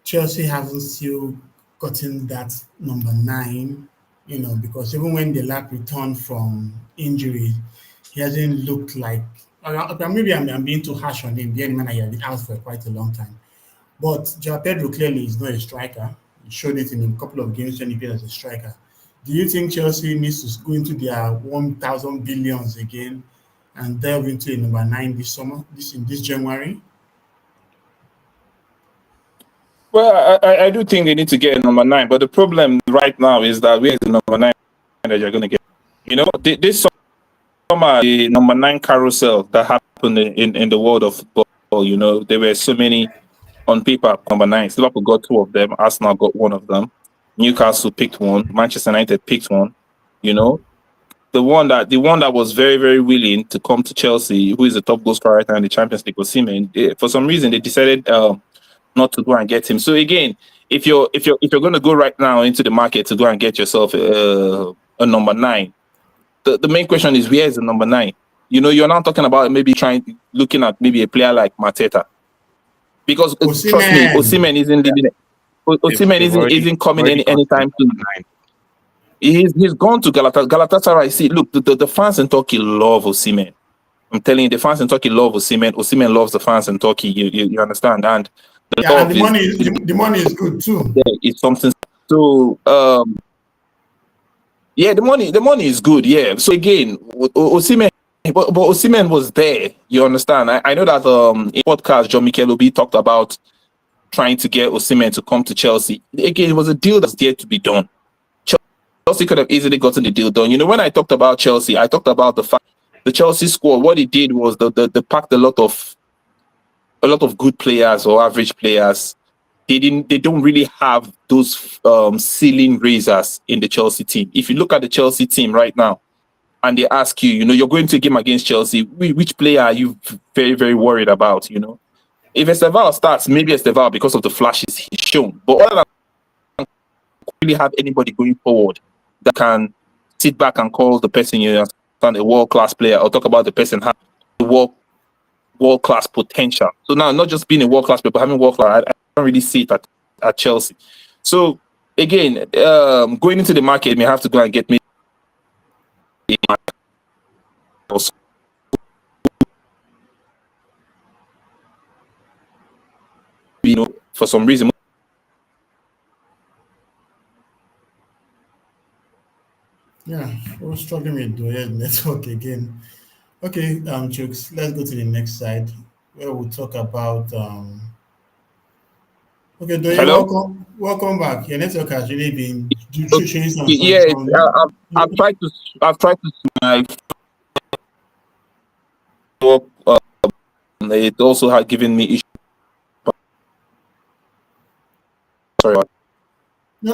Speaker 1: Chelsea hasn't still gotten that number 9, because even when the lap returned from injury, he hasn't looked like. Maybe I'm being too harsh on him. The man, he has been out for quite a long time. But Joao Pedro clearly is not a striker. He showed it in a couple of games when he played as a striker. Do you think Chelsea needs to go into their 1,000 billions again and delve into a number 9 this summer, this January?
Speaker 3: Well, I do think they need to get a number 9, but the problem right now is that where is the number 9 that you're going to get? This summer, the number 9 carousel that happened in the world of football, there were so many on paper number 9s. Liverpool got 2 of them. Arsenal got 1 of them. Newcastle picked 1. Manchester United picked 1. The one that was very, very willing to come to Chelsea, who is the top goal scorer right now in the Champions League, was Osimhen. For some reason, they decided not to go and get him. So again, if you're going to go right now into the market to go and get yourself a number 9, the main question is, where is the number 9? You're not talking about maybe looking at maybe a player like Mateta, because trust me, Osimhen isn't leaving it. Osimhen isn't coming anytime soon. He's gone to Galatasaray. See, look, the fans in Turkey love Osimhen. I'm telling you, the fans in Turkey love Osimhen. Osimhen loves the fans in Turkey. You understand? And
Speaker 1: the money is good too.
Speaker 3: It's something. So the money is good. Yeah. So again, Osimhen, but Osimhen was there. You understand? I know that in podcast John Mikel Obi talked about trying to get Osimhen to come to Chelsea. Again, it was a deal that's there to be done. Chelsea could have easily gotten the deal done. When I talked about Chelsea, I talked about the fact the Chelsea squad. What it did was they packed a lot of good players or average players They don't really have those ceiling raisers in the Chelsea team. If you look at the Chelsea team right now, and they ask you, you're going to a game against Chelsea, which player are you very, very worried about? If Esteval starts, maybe Esteval because of the flashes he's shown. But other than really have anybody going forward that can sit back and call the person you understand a world-class player, or talk about the person having world-class potential. So now, not just being a world-class player, but having world-class, I don't really see it at Chelsea. So again, going into the market, may have to go and get me for some reason.
Speaker 1: Yeah, we're struggling with the network again. Okay, Chooks, let's go to the next side where we'll talk about. Okay, Doye,
Speaker 3: Hello?
Speaker 1: welcome back. Your network has really been showing some.
Speaker 3: Yeah, I've tried to my work. It also had given me issues. Sorry.
Speaker 1: No,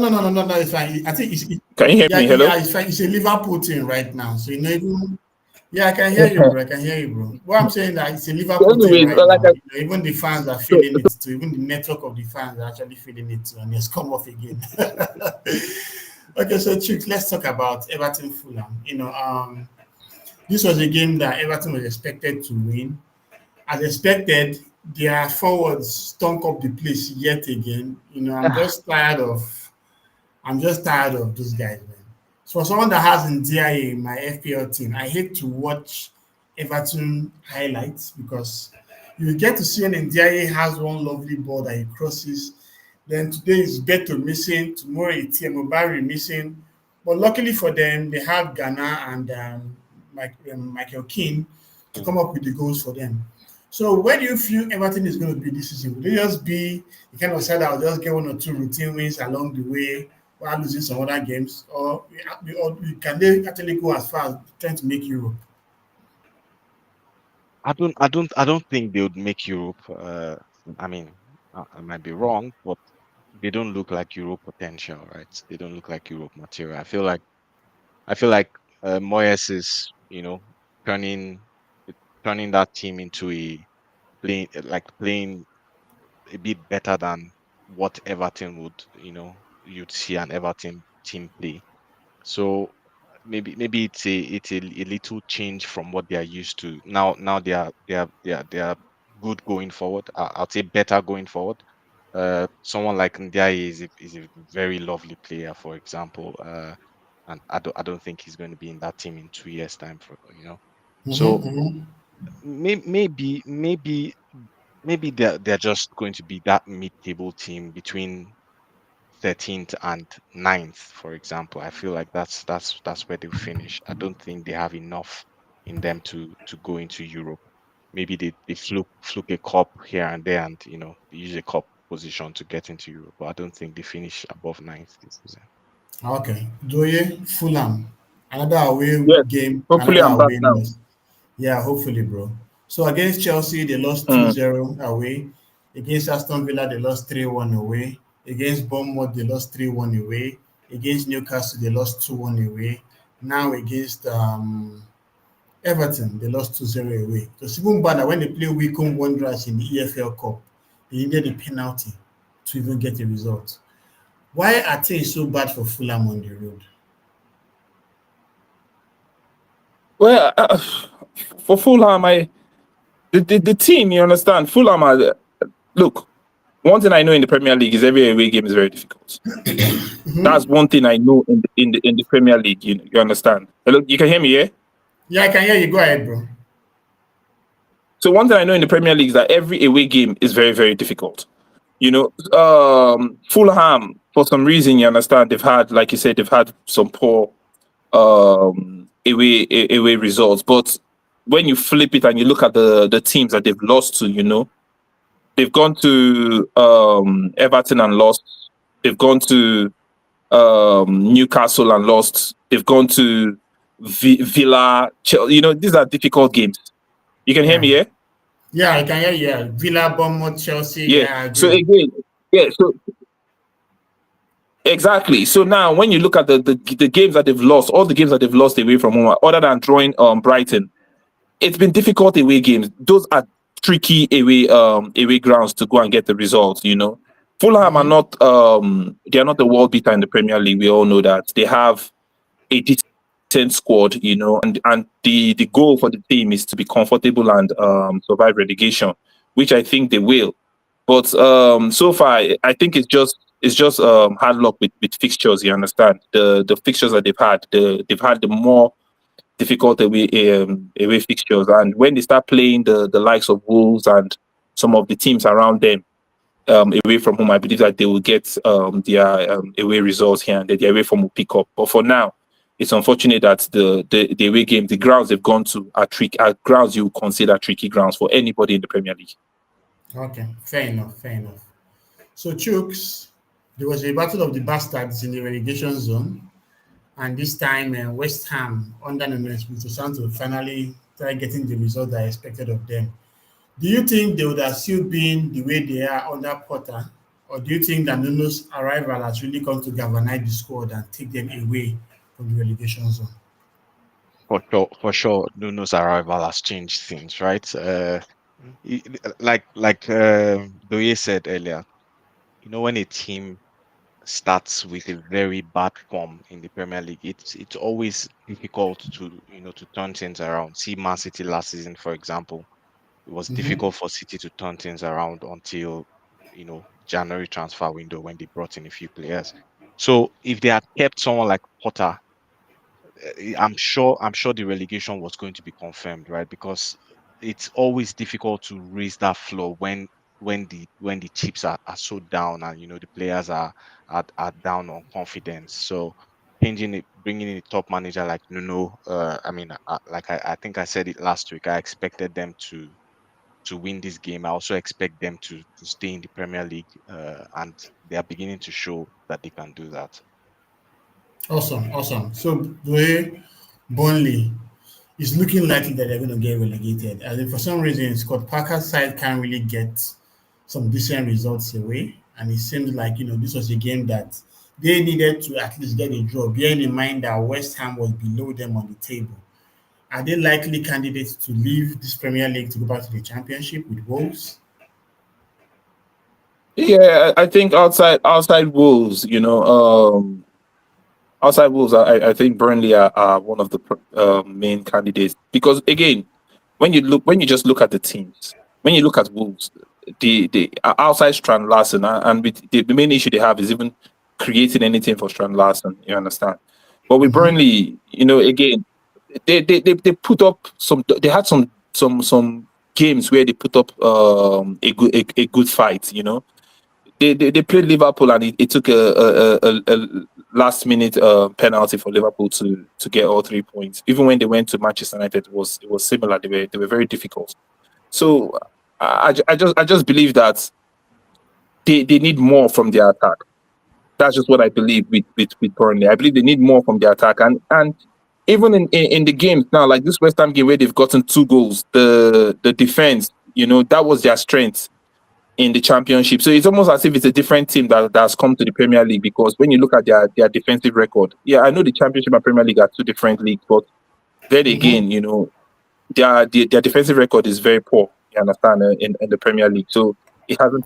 Speaker 1: it's fine. I think
Speaker 3: Can you hear me? Hello?
Speaker 1: Yeah, it's fine. It's a Liverpool team right now, so even. Yeah, I can hear you, bro. I can hear you, bro. What I'm saying that it's a Liverpool team right now. Even the fans are feeling it too. Even the network of the fans are actually feeling it too, and it's come off again. Okay, so Chooks, let's talk about Everton Fulham. This was a game that Everton was expected to win. As expected, their forwards stunk up the place yet again. I'm just tired of those guys, man. So for someone that has Ndiaye in my FPL team, I hate to watch Everton highlights because you get to see when Ndiaye has one lovely ball that he crosses. Then today is Beto missing, tomorrow it's Mobari missing. But luckily for them, they have Ghana and Michael Keane to come up with the goals for them. So where do you feel Everton is going to be this season? Will they just be the kind of side that will just get one or two routine wins along the way while losing some other games, or can they actually go as far as trying to make Europe?
Speaker 4: I don't think they would make Europe. I mean, I might be wrong, but they don't look like Europe potential, right? They don't look like Europe material. I feel like Moyes is, turning turning that team into playing a bit better than what Everton would, you'd see an Everton team play. So maybe it's a little change from what they are used to. Now they are good going forward. I'll say better going forward. Someone like Ndiaye is a very lovely player, for example. And I don't think he's going to be in that team in 2 years' time, So maybe they're just going to be that mid-table team between 13th and 9th, for example. I feel like that's where they'll finish. I don't think they have enough in them to go into Europe. Maybe they fluke a cup here and there, and they use a cup position to get into Europe. But I don't think they finish above 9th this season.
Speaker 1: Okay. Doye, Fulham. Another away
Speaker 3: Yes.
Speaker 1: game,
Speaker 3: Hopefully
Speaker 1: another
Speaker 3: I'm back
Speaker 1: away
Speaker 3: now.
Speaker 1: loss. Yeah, hopefully, bro. So against Chelsea, they lost 2-0 away. Against Aston Villa, they lost 3-1 away. Against Bournemouth, they lost 3-1 away. Against Newcastle, they lost 2-1 away. Now against Everton, they lost 2-0 away. So it's even bad that when they play Wycombe Wanderers in the EFL Cup, they needed a penalty to even get a result. Why are things so bad for Fulham on the road?
Speaker 3: Well, for Fulham, the team, you understand, Fulham look, one thing I know in the Premier League is every away game is very difficult. That's one thing I know in the Premier League. You understand? Hello, you can hear me, yeah?
Speaker 1: Yeah, I can hear you. Go ahead, bro.
Speaker 3: So one thing I know in the Premier League is that every away game is very, very difficult. Fulham, for some reason, you understand, they've had, like you said, they've had some poor away results. But when you flip it and you look at the teams that they've lost to, they've gone to Everton and lost. They've gone to Newcastle and lost. They've gone to Villa. These are difficult games. You can hear me, yeah?
Speaker 1: Yeah, I can hear you. Yeah. Villa, Bournemouth, Chelsea.
Speaker 3: Yeah.
Speaker 1: Yeah, I
Speaker 3: So
Speaker 1: agree.
Speaker 3: Yeah, so exactly. So now when you look at the games that they've lost, all the games that they've lost away from home, other than drawing Brighton, it's been difficult away games. Those are tricky away grounds to go and get the results. Fulham are not they are not the world beater in the Premier League. We all know that they have a decent squad. And the goal for the team is to be comfortable and survive relegation, which I think they will. But so far, I think it's just hard luck with fixtures. You understand the fixtures that they've had the more difficult away fixtures, and when they start playing the likes of Wolves and some of the teams around them away from home, I believe that they will get their away results here and there. Their away form will pick up. But for now, it's unfortunate that the away game, the grounds they've gone to are grounds you would consider tricky grounds for anybody in the Premier League.
Speaker 1: Okay, fair enough, fair enough. So, Chooks, there was a battle of the bastards in the relegation zone, and this time West Ham, under Nuno Espirito Santo, finally started getting the result that I expected of them. Do you think they would have still been the way they are under Potter, or do you think that Nuno's arrival has really come to galvanize the squad and take them away from the relegation zone?
Speaker 4: For sure, Nuno's arrival has changed things, right? Like Doye said earlier, when a team starts with a very bad form in the Premier League, it's always difficult to turn things around. See Man City last season, for example. It was
Speaker 1: Mm-hmm.
Speaker 4: difficult for City to turn things around until January transfer window when they brought in a few players. So if they had kept someone like Potter, I'm sure the relegation was going to be confirmed, right? Because it's always difficult to raise that floor when the chips are so down, and the players are down on confidence. So changing it, bringing in a top manager like Nuno, I mean, like I think I said it last week, I expected them to win this game. I also expect them to stay in the Premier League, and they are beginning to show that they can do that.
Speaker 1: Awesome, awesome. So the way Burnley is looking likely that they're going to get relegated. And then for some reason, Scott Parker's side can't really get some decent results away. And it seems like, this was a game that they needed to at least get a draw, bearing in mind that West Ham was below them on the table. Are they likely candidates to leave this Premier League to go back to the Championship with Wolves?
Speaker 3: Yeah, I think outside Wolves, outside Wolves, I think Burnley are one of the main candidates because again, when you just look at the teams, when you look at Wolves, the outside Strand Larson and with the main issue they have is even creating anything for Strand Larson. You understand? But with
Speaker 1: Mm-hmm.
Speaker 3: Burnley, again, they put up they had some games where they put up a good fight. They played Liverpool and it took a last minute penalty for Liverpool to get all 3 points. Even when they went to Manchester United, it was similar. They were very difficult. So I just believe that they need more from their attack. That's just what I believe with Burnley. I believe they need more from their attack, and even in the games now, like this West Ham game where they've gotten 2 goals, the defense, that was their strength in the Championship. So it's almost as if it's a different team that has come to the Premier League because when you look at their defensive record, yeah, I know the Championship and Premier League are two different leagues, but then
Speaker 1: Mm-hmm.
Speaker 3: again, their defensive record is very poor. You understand in the Premier League, so it hasn't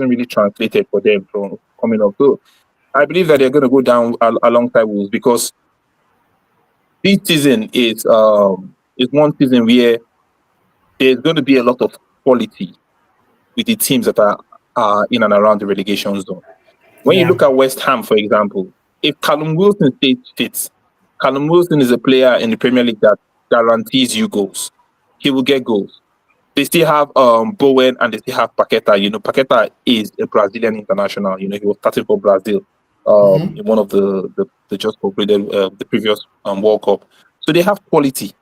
Speaker 3: really translated for them from coming up. So I believe that they're going to go down alongside Wolves because this season is one season where there's going to be a lot of quality with the teams that are in and around the relegation zone. When you
Speaker 1: Yeah.
Speaker 3: look at West Ham, for example, if Callum Wilson stays fit, Callum Wilson is a player in the Premier League that guarantees you goals. He will get goals. They still have Bowen and they still have Paqueta. Paqueta is a Brazilian international. He was starting for Brazil
Speaker 1: Mm-hmm.
Speaker 3: in one of the just completed the previous World Cup. So they have quality.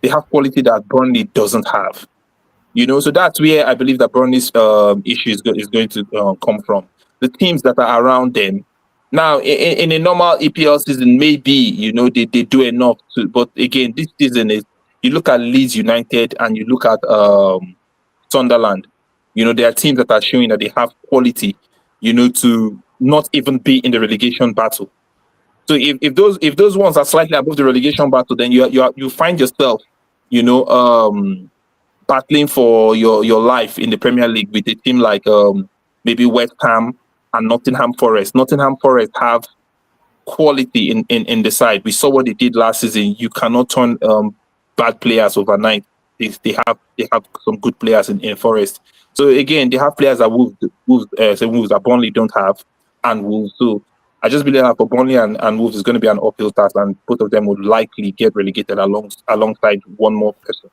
Speaker 3: They have quality that Burnley doesn't have. So that's where I believe that Burnley's issue is going to come from. The teams that are around them. Now, in a normal EPL season, maybe, they do enough to, but again, this season is, you look at Leeds United and you look at Sunderland, there are teams that are showing that they have quality to not even be in the relegation battle. So if those ones are slightly above the relegation battle, then you find yourself, battling for your life in the Premier League with a team like maybe West Ham and Nottingham Forest. Nottingham Forest have quality in the side. We saw what they did last season. You cannot turn bad players overnight. They have some good players in Forest. So again, they have players that Wolves that Burnley don't have, and Wolves. So I just believe that for Burnley and Wolves is going to be an uphill task, and both of them would likely get relegated alongside one more person.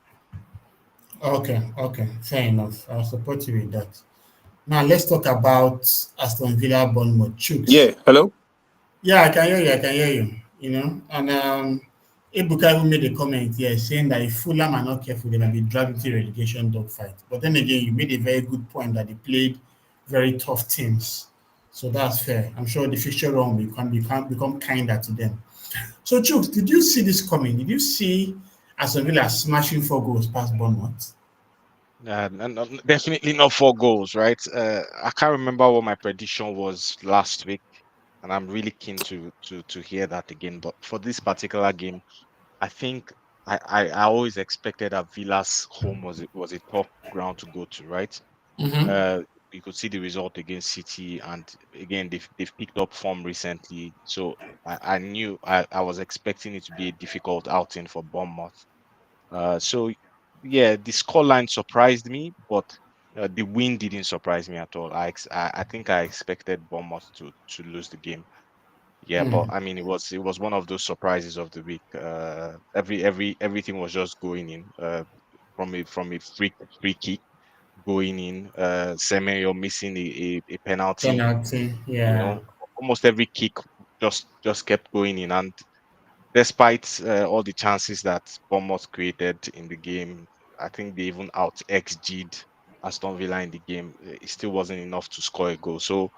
Speaker 1: Okay, fair enough. I'll support you with that. Now let's talk about Aston Villa Bournemouth. Chooks.
Speaker 3: Yeah, hello?
Speaker 1: Yeah, I can hear you. And Ebuka even made a comment here saying that if Fulham are not careful, they might be dragged into a relegation dogfight. But then again, you made a very good point that they played very tough teams. So that's fair. I'm sure the fixture run will become kinder to them. So, Chooks, did you see this coming? Did you see Aston Villa smashing 4 goals past Bournemouth?
Speaker 4: Definitely not 4 goals, right? I can't remember what my prediction was last week, and I'm really keen to hear that again. But for this particular game, I think I always expected that Villa's home was a tough ground to go to, right?
Speaker 1: Mm-hmm.
Speaker 4: You could see the result against City, and again they've picked up form recently. So I knew I was expecting it to be a difficult outing for Bournemouth. So yeah, the scoreline surprised me, but the win didn't surprise me at all. I think I expected Bournemouth to lose the game. Yeah, but I mean it was one of those surprises of the week. Everything was just going in. From a free kick going in. Semenyo missing a penalty.
Speaker 1: Penalty,
Speaker 4: You
Speaker 1: yeah.
Speaker 4: know, almost every kick just kept going in, and despite all the chances that Bournemouth created in the game, I think they even out XG'd Aston Villa in the game. It still wasn't enough to score a goal. So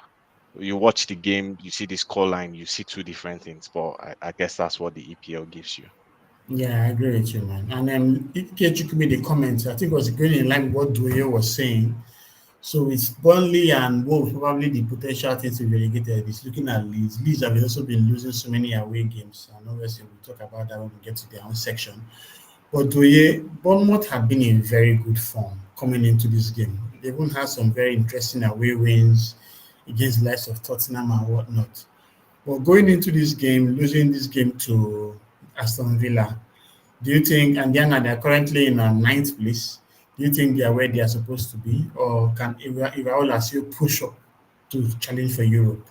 Speaker 4: you watch the game, you see the scoreline, you see two different things. But I guess that's what the EPL gives you.
Speaker 1: Yeah, I agree with you, man. And Ikechukwu made a comment. I think it was going in line with what Doyo was saying. So it's Burnley and Wolves, probably the potential things to be relegated. It's looking at Leeds. Leeds have also been losing so many away games. And obviously, we'll talk about that when we get to their own section. But Doye, Bournemouth have been in very good form coming into this game. They even had some very interesting away wins against the likes of Tottenham and whatnot. But going into this game, losing this game to Aston Villa, do you think, and they're currently in ninth place, do you think they are where they are supposed to be? Or can Iraola still push up to challenge for Europe?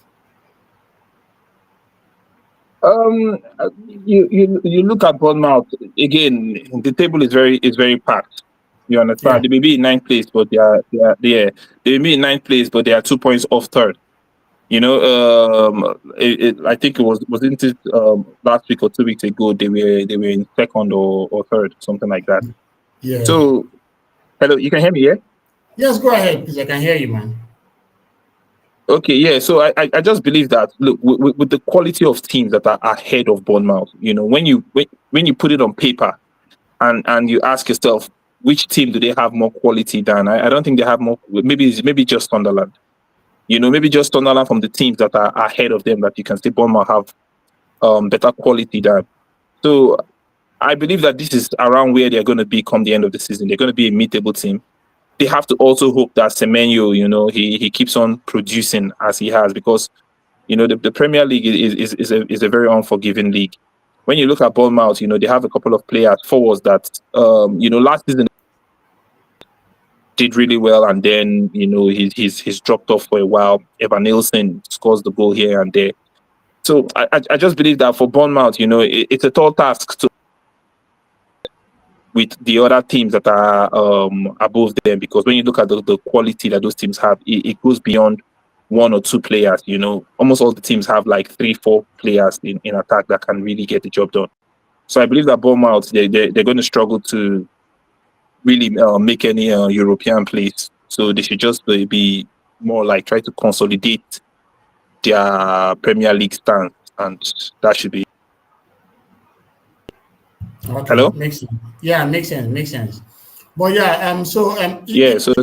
Speaker 3: You look at Bournemouth again. The table is very packed. You
Speaker 1: Yeah.
Speaker 3: understand? They may be in ninth place, but they may be in ninth place, but they are 2 points off third. I think wasn't it last week or 2 weeks ago they were in second or third, something like that.
Speaker 1: Yeah.
Speaker 3: So hello, you can hear me, yeah?
Speaker 1: Yes, go ahead, please. I can hear you, man.
Speaker 3: Okay, yeah. So I just believe that look with the quality of teams that are ahead of Bournemouth, when you put it on paper and you ask yourself which team do they have more quality than, I don't think they have more. Maybe just Sunderland. Maybe just Sunderland from the teams that are ahead of them that you can say Bournemouth have better quality than. So I believe that this is around where they're going to be come the end of the season. They're going to be a mid-table team. They have to also hope that Semenyo, he keeps on producing as he has, because the Premier League is a very unforgiving league. When you look at Bournemouth, they have a couple of players forwards that last season did really well, and then he's dropped off for a while. Evan Nielsen scores the goal here and there. So I just believe that for Bournemouth, it's a tall task to with the other teams that are above them, because when you look at the quality that those teams have, it goes beyond one or two players. Almost all the teams have like 3-4 players in attack that can really get the job done. So I believe that Bournemouth, they're going to struggle to really make any European place. So they should just be more like try to consolidate their Premier League stance, and that should be.
Speaker 1: Okay,
Speaker 3: Hello?
Speaker 1: makes sense. Yeah, makes sense. But yeah,
Speaker 3: Yeah. So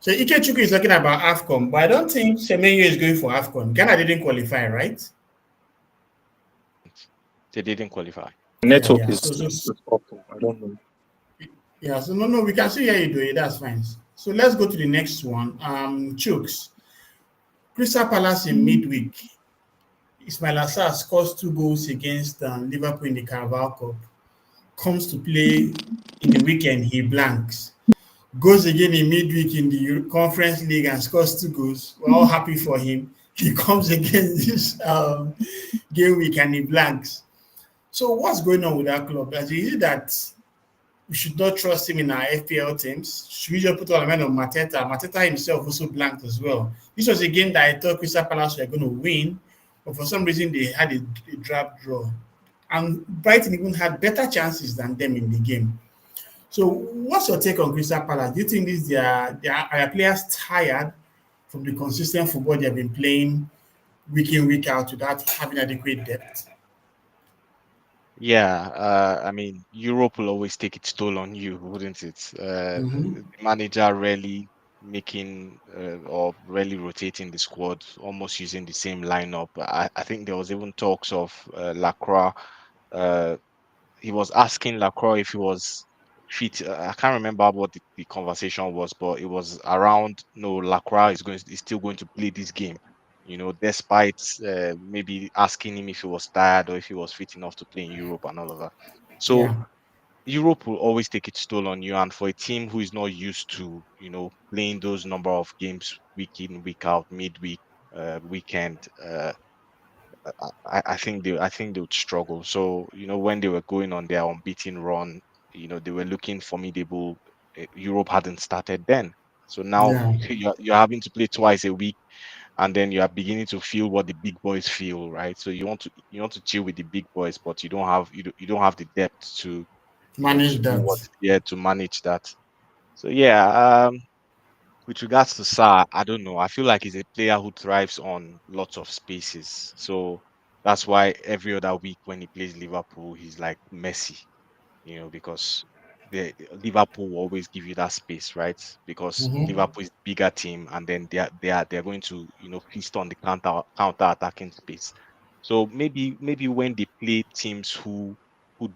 Speaker 1: So Ikechukwu is talking about AFCON, but I don't think Semenyo is going for AFCON. Ghana didn't qualify, right?
Speaker 4: They didn't qualify.
Speaker 1: Yeah,
Speaker 3: Network
Speaker 1: yeah.
Speaker 3: is
Speaker 1: So
Speaker 3: awful. I don't know.
Speaker 1: yeah, so no, we can see how you do it. That's fine. So let's go to the next one. Chooks. Crystal Palace in midweek. Ismail Assar scores 2 goals against Liverpool in the Carabao Cup. Comes to play in the weekend, he blanks. Goes again in midweek in the Conference League and scores 2 goals. We're all happy for him. He comes again this game week and he blanks. So what's going on with that club? Is it that we should not trust him in our FPL teams? Should we just put all the men on Mateta? Mateta himself also blanked as well. This was a game that I thought Crystal Palace were going to win, but for some reason they had a drab draw. And Brighton even had better chances than them in the game. So what's your take on Crystal Palace? Do you think are players tired from the consistent football they've been playing week in, week out without having adequate depth?
Speaker 4: Yeah, I mean, Europe will always take its toll on you, wouldn't it? The manager rarely making or rarely rotating the squad, almost using the same lineup. I think there was even talks of Lacroix. Uh, he was asking Lacroix if he was fit. I can't remember what the conversation was, but it was around no, Lacroix is still going to play this game. Despite maybe asking him if he was tired or if he was fit enough to play in Europe and all of that. So
Speaker 1: Yeah,
Speaker 4: Europe will always take its toll on you, and for a team who is not used to, playing those number of games week in, week out, midweek, weekend, I think they would struggle. So when they were going on their unbeaten run, they were looking formidable. Europe hadn't started then, so now
Speaker 1: yeah,
Speaker 4: you're having to play twice a week, and then you are beginning to feel what the big boys feel, right? So you want to chill with the big boys, but you don't have the depth to
Speaker 1: manage
Speaker 4: do
Speaker 1: that.
Speaker 4: what, yeah, to manage that. So yeah, with regards to Sarr, I don't know. I feel like he's a player who thrives on lots of spaces. So that's why every other week when he plays Liverpool, he's like Messi, because the Liverpool will always give you that space, right? Because
Speaker 1: Mhm.
Speaker 4: Liverpool is bigger team, and then they're going to feast on the counter attacking space. So maybe when they play teams who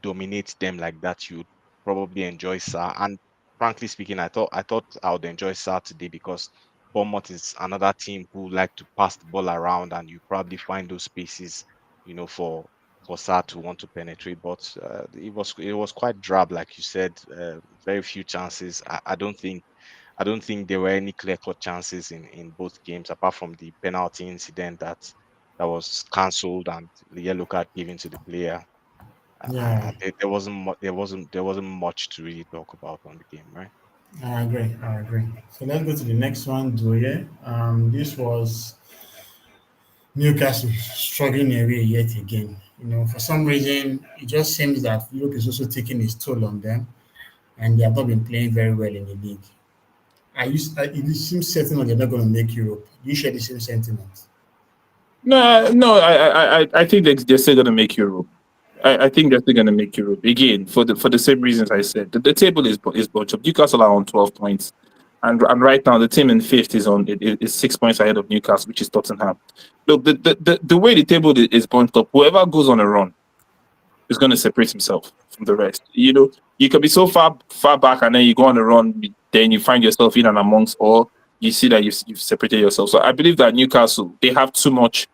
Speaker 4: dominate them like that, you would probably enjoy Sa. And frankly speaking, I thought I would enjoy Sa today because Bournemouth is another team who like to pass the ball around, and you probably find those spaces, for Sa to want to penetrate, but it was quite drab, like you said. Very few chances. I don't think there were any clear-cut chances in both games, apart from the penalty incident that was cancelled and the yellow card given to the player.
Speaker 1: Yeah,
Speaker 4: There wasn't much to really talk about on the game, right?
Speaker 1: I agree. I agree. So let's go to the next one, Doye. This was Newcastle struggling away yet again. For some reason, it just seems that Europe is also taking its toll on them, and they have not been playing very well in the league. It seems certain that they're not going to make Europe. Do you share the same sentiment?
Speaker 3: No. I think they're still going to make Europe. I think they're still going to make Europe again for the same reasons I said. The table is bunched up. Newcastle are on 12 points, and right now the team in fifth is 6 points ahead of Newcastle, which is Tottenham. Look, the way the table is bunched up, whoever goes on a run is going to separate himself from the rest. You can be so far back, and then you go on a run, then you find yourself in and amongst, or you see that you've separated yourself. So I believe that Newcastle, they have too much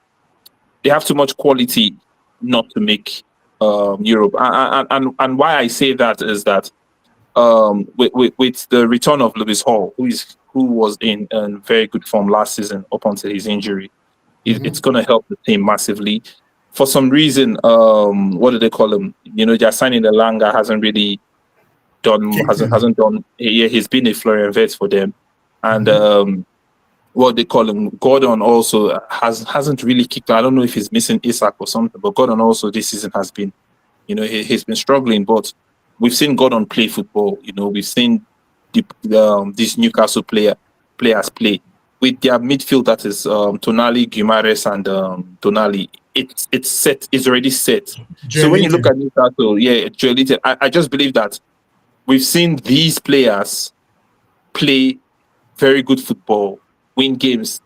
Speaker 3: quality not to make Europe. And why I say that is that with the return of Lewis Hall, who was in very good form last season up until his injury, it's going to help the team massively. For some reason, what do they call him? They're signing the Langa hasn't really done
Speaker 1: Kicked
Speaker 3: hasn't
Speaker 1: in.
Speaker 3: hasn't done. Yeah, he's been a Florian Wirtz for them, and what they call him, Gordon also hasn't really kicked on. I don't know if he's missing Isak or something, but Gordon also this season has been, he's been struggling. But we've seen Gordon play football. We've seen these Newcastle players play with their midfield that is Tonali, Guimaraes, and Tonali. It's set. It's already set. So when you look
Speaker 1: Joelinton.
Speaker 3: at Newcastle, yeah, I just believe that we've seen these players play very good football, win games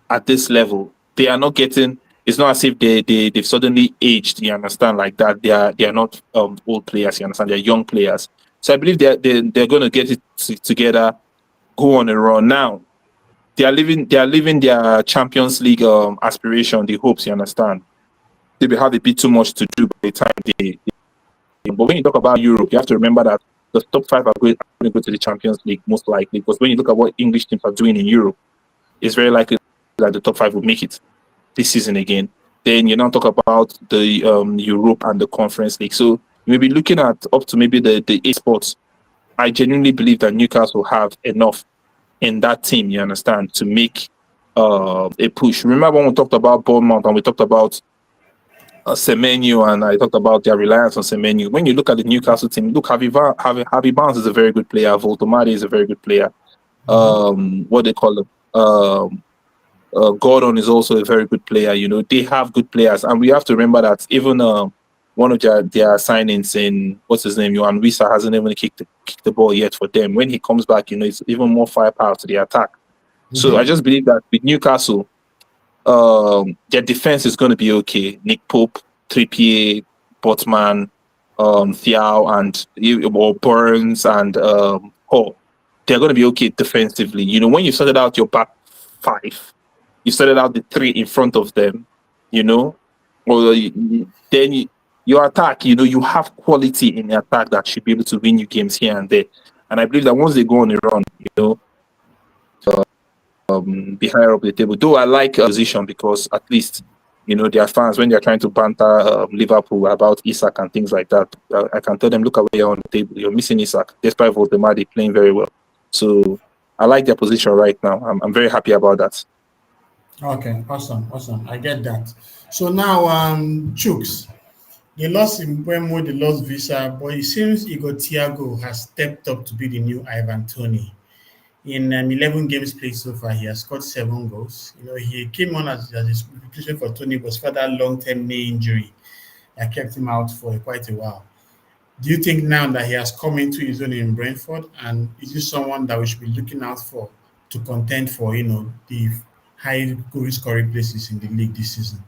Speaker 3: at this level. They are not getting. It's not as if they've suddenly aged. You understand, like that. They are not old players. You understand, they're young players. So I believe they're going to get it together, go on a run. Now they are living their Champions League aspiration, the hopes. You understand, they will have a bit too much to do by the time they. But when you talk about Europe, you have to remember that the top five are going to go to the Champions League most likely, because when you look at what English teams are doing in Europe, it's very likely that the top five will make it this season again. Then you now talk about the Europe and the Conference League. So you may be looking at up to maybe the eight spots. I genuinely believe that Newcastle have enough in that team, you understand, to make a push. Remember when we talked about Bournemouth and we talked about Semenyo, and I talked about their reliance on Semenyo. When you look at the Newcastle team, look, Harvey Barnes is a very good player. Voltomade is a very good player. What they call them? Gordon is also a very good player. You know, they have good players, and we have to remember that even one of their signings in what's his name, Johan Wissa, hasn't even kicked the ball yet for them. When he comes back, you know, it's even more firepower to the attack. So I just believe that with Newcastle, their defense is going to be okay. Nick Pope, Trippier, Botman, Thiaw, and Burns and Hall. They're going to be okay defensively. You know, when you started out your back five, you started out the three in front of them, you know, or then your attack, you know, you have quality in the attack that should be able to win you games here and there. And I believe that once they go on a run, you know, be higher up the table. Though I like position because at least, you know, their fans, when they're trying to banter Liverpool about Isak and things like that, I can tell them, look away on the table. You're missing Isak, despite Voldemade playing very well. So I like their position right now. I'm very happy about that.
Speaker 1: Okay, awesome. I get that. So now, Chooks, they lost in Buemo, they lost Visa, but it seems Igor Thiago has stepped up to be the new Ivan Toney. In 11 games played so far, he has scored 7 goals. You know, he came on as a substitution for Tony, was for that long-term knee injury that kept him out for quite a while. Do you think now that he has come into his own in Brentford, and is he someone that we should be looking out for to contend for, you know, the high goal scoring places in the league this season?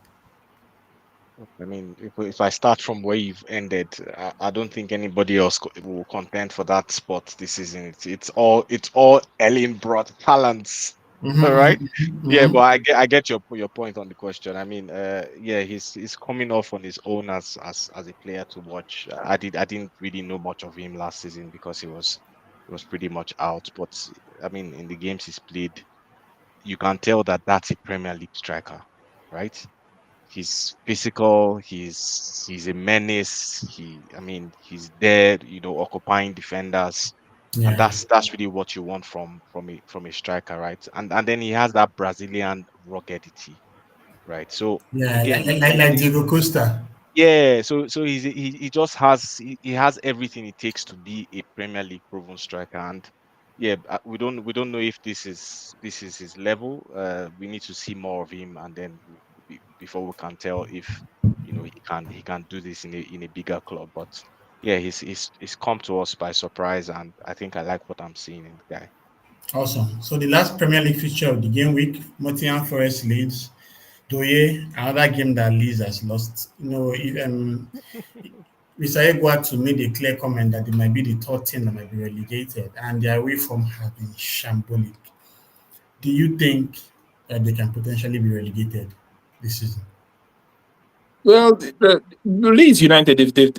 Speaker 4: I mean, if I start from where you've ended, I don't think anybody else will contend for that spot this season. It's all Ellen brought talents. All right. Yeah, but I get your point on the question. I mean, yeah, he's coming off on his own as a player to watch. I didn't really know much of him last season because he was pretty much out. But I mean, in the games he's played, you can tell that that's a Premier League striker, right? He's physical. He's a menace. He's there, you know, occupying defenders, and
Speaker 1: Yeah,
Speaker 4: that's really what you want from a striker, right? And then he has that Brazilian ruggedity, right? So
Speaker 1: yeah,
Speaker 4: again,
Speaker 1: like Diego Costa.
Speaker 4: yeah, so he just has he has everything it takes to be a Premier League proven striker, and yeah, we don't know if this is his level. We need to see more of him, and then before we can tell if he can do this in a bigger club. But yeah, he's come to us by surprise, and I think I like what I'm seeing in the guy.
Speaker 1: Awesome. So the last Premier League fixture of the game week, Nottingham Forest Leeds. Doye, another game that Leeds has lost. You know, Mr. Eguatu made a clear comment that they might be the third team that might be relegated, and their away form has been shambolic. Do you think that they can potentially be relegated this season?
Speaker 3: Well, the Leeds United, if they've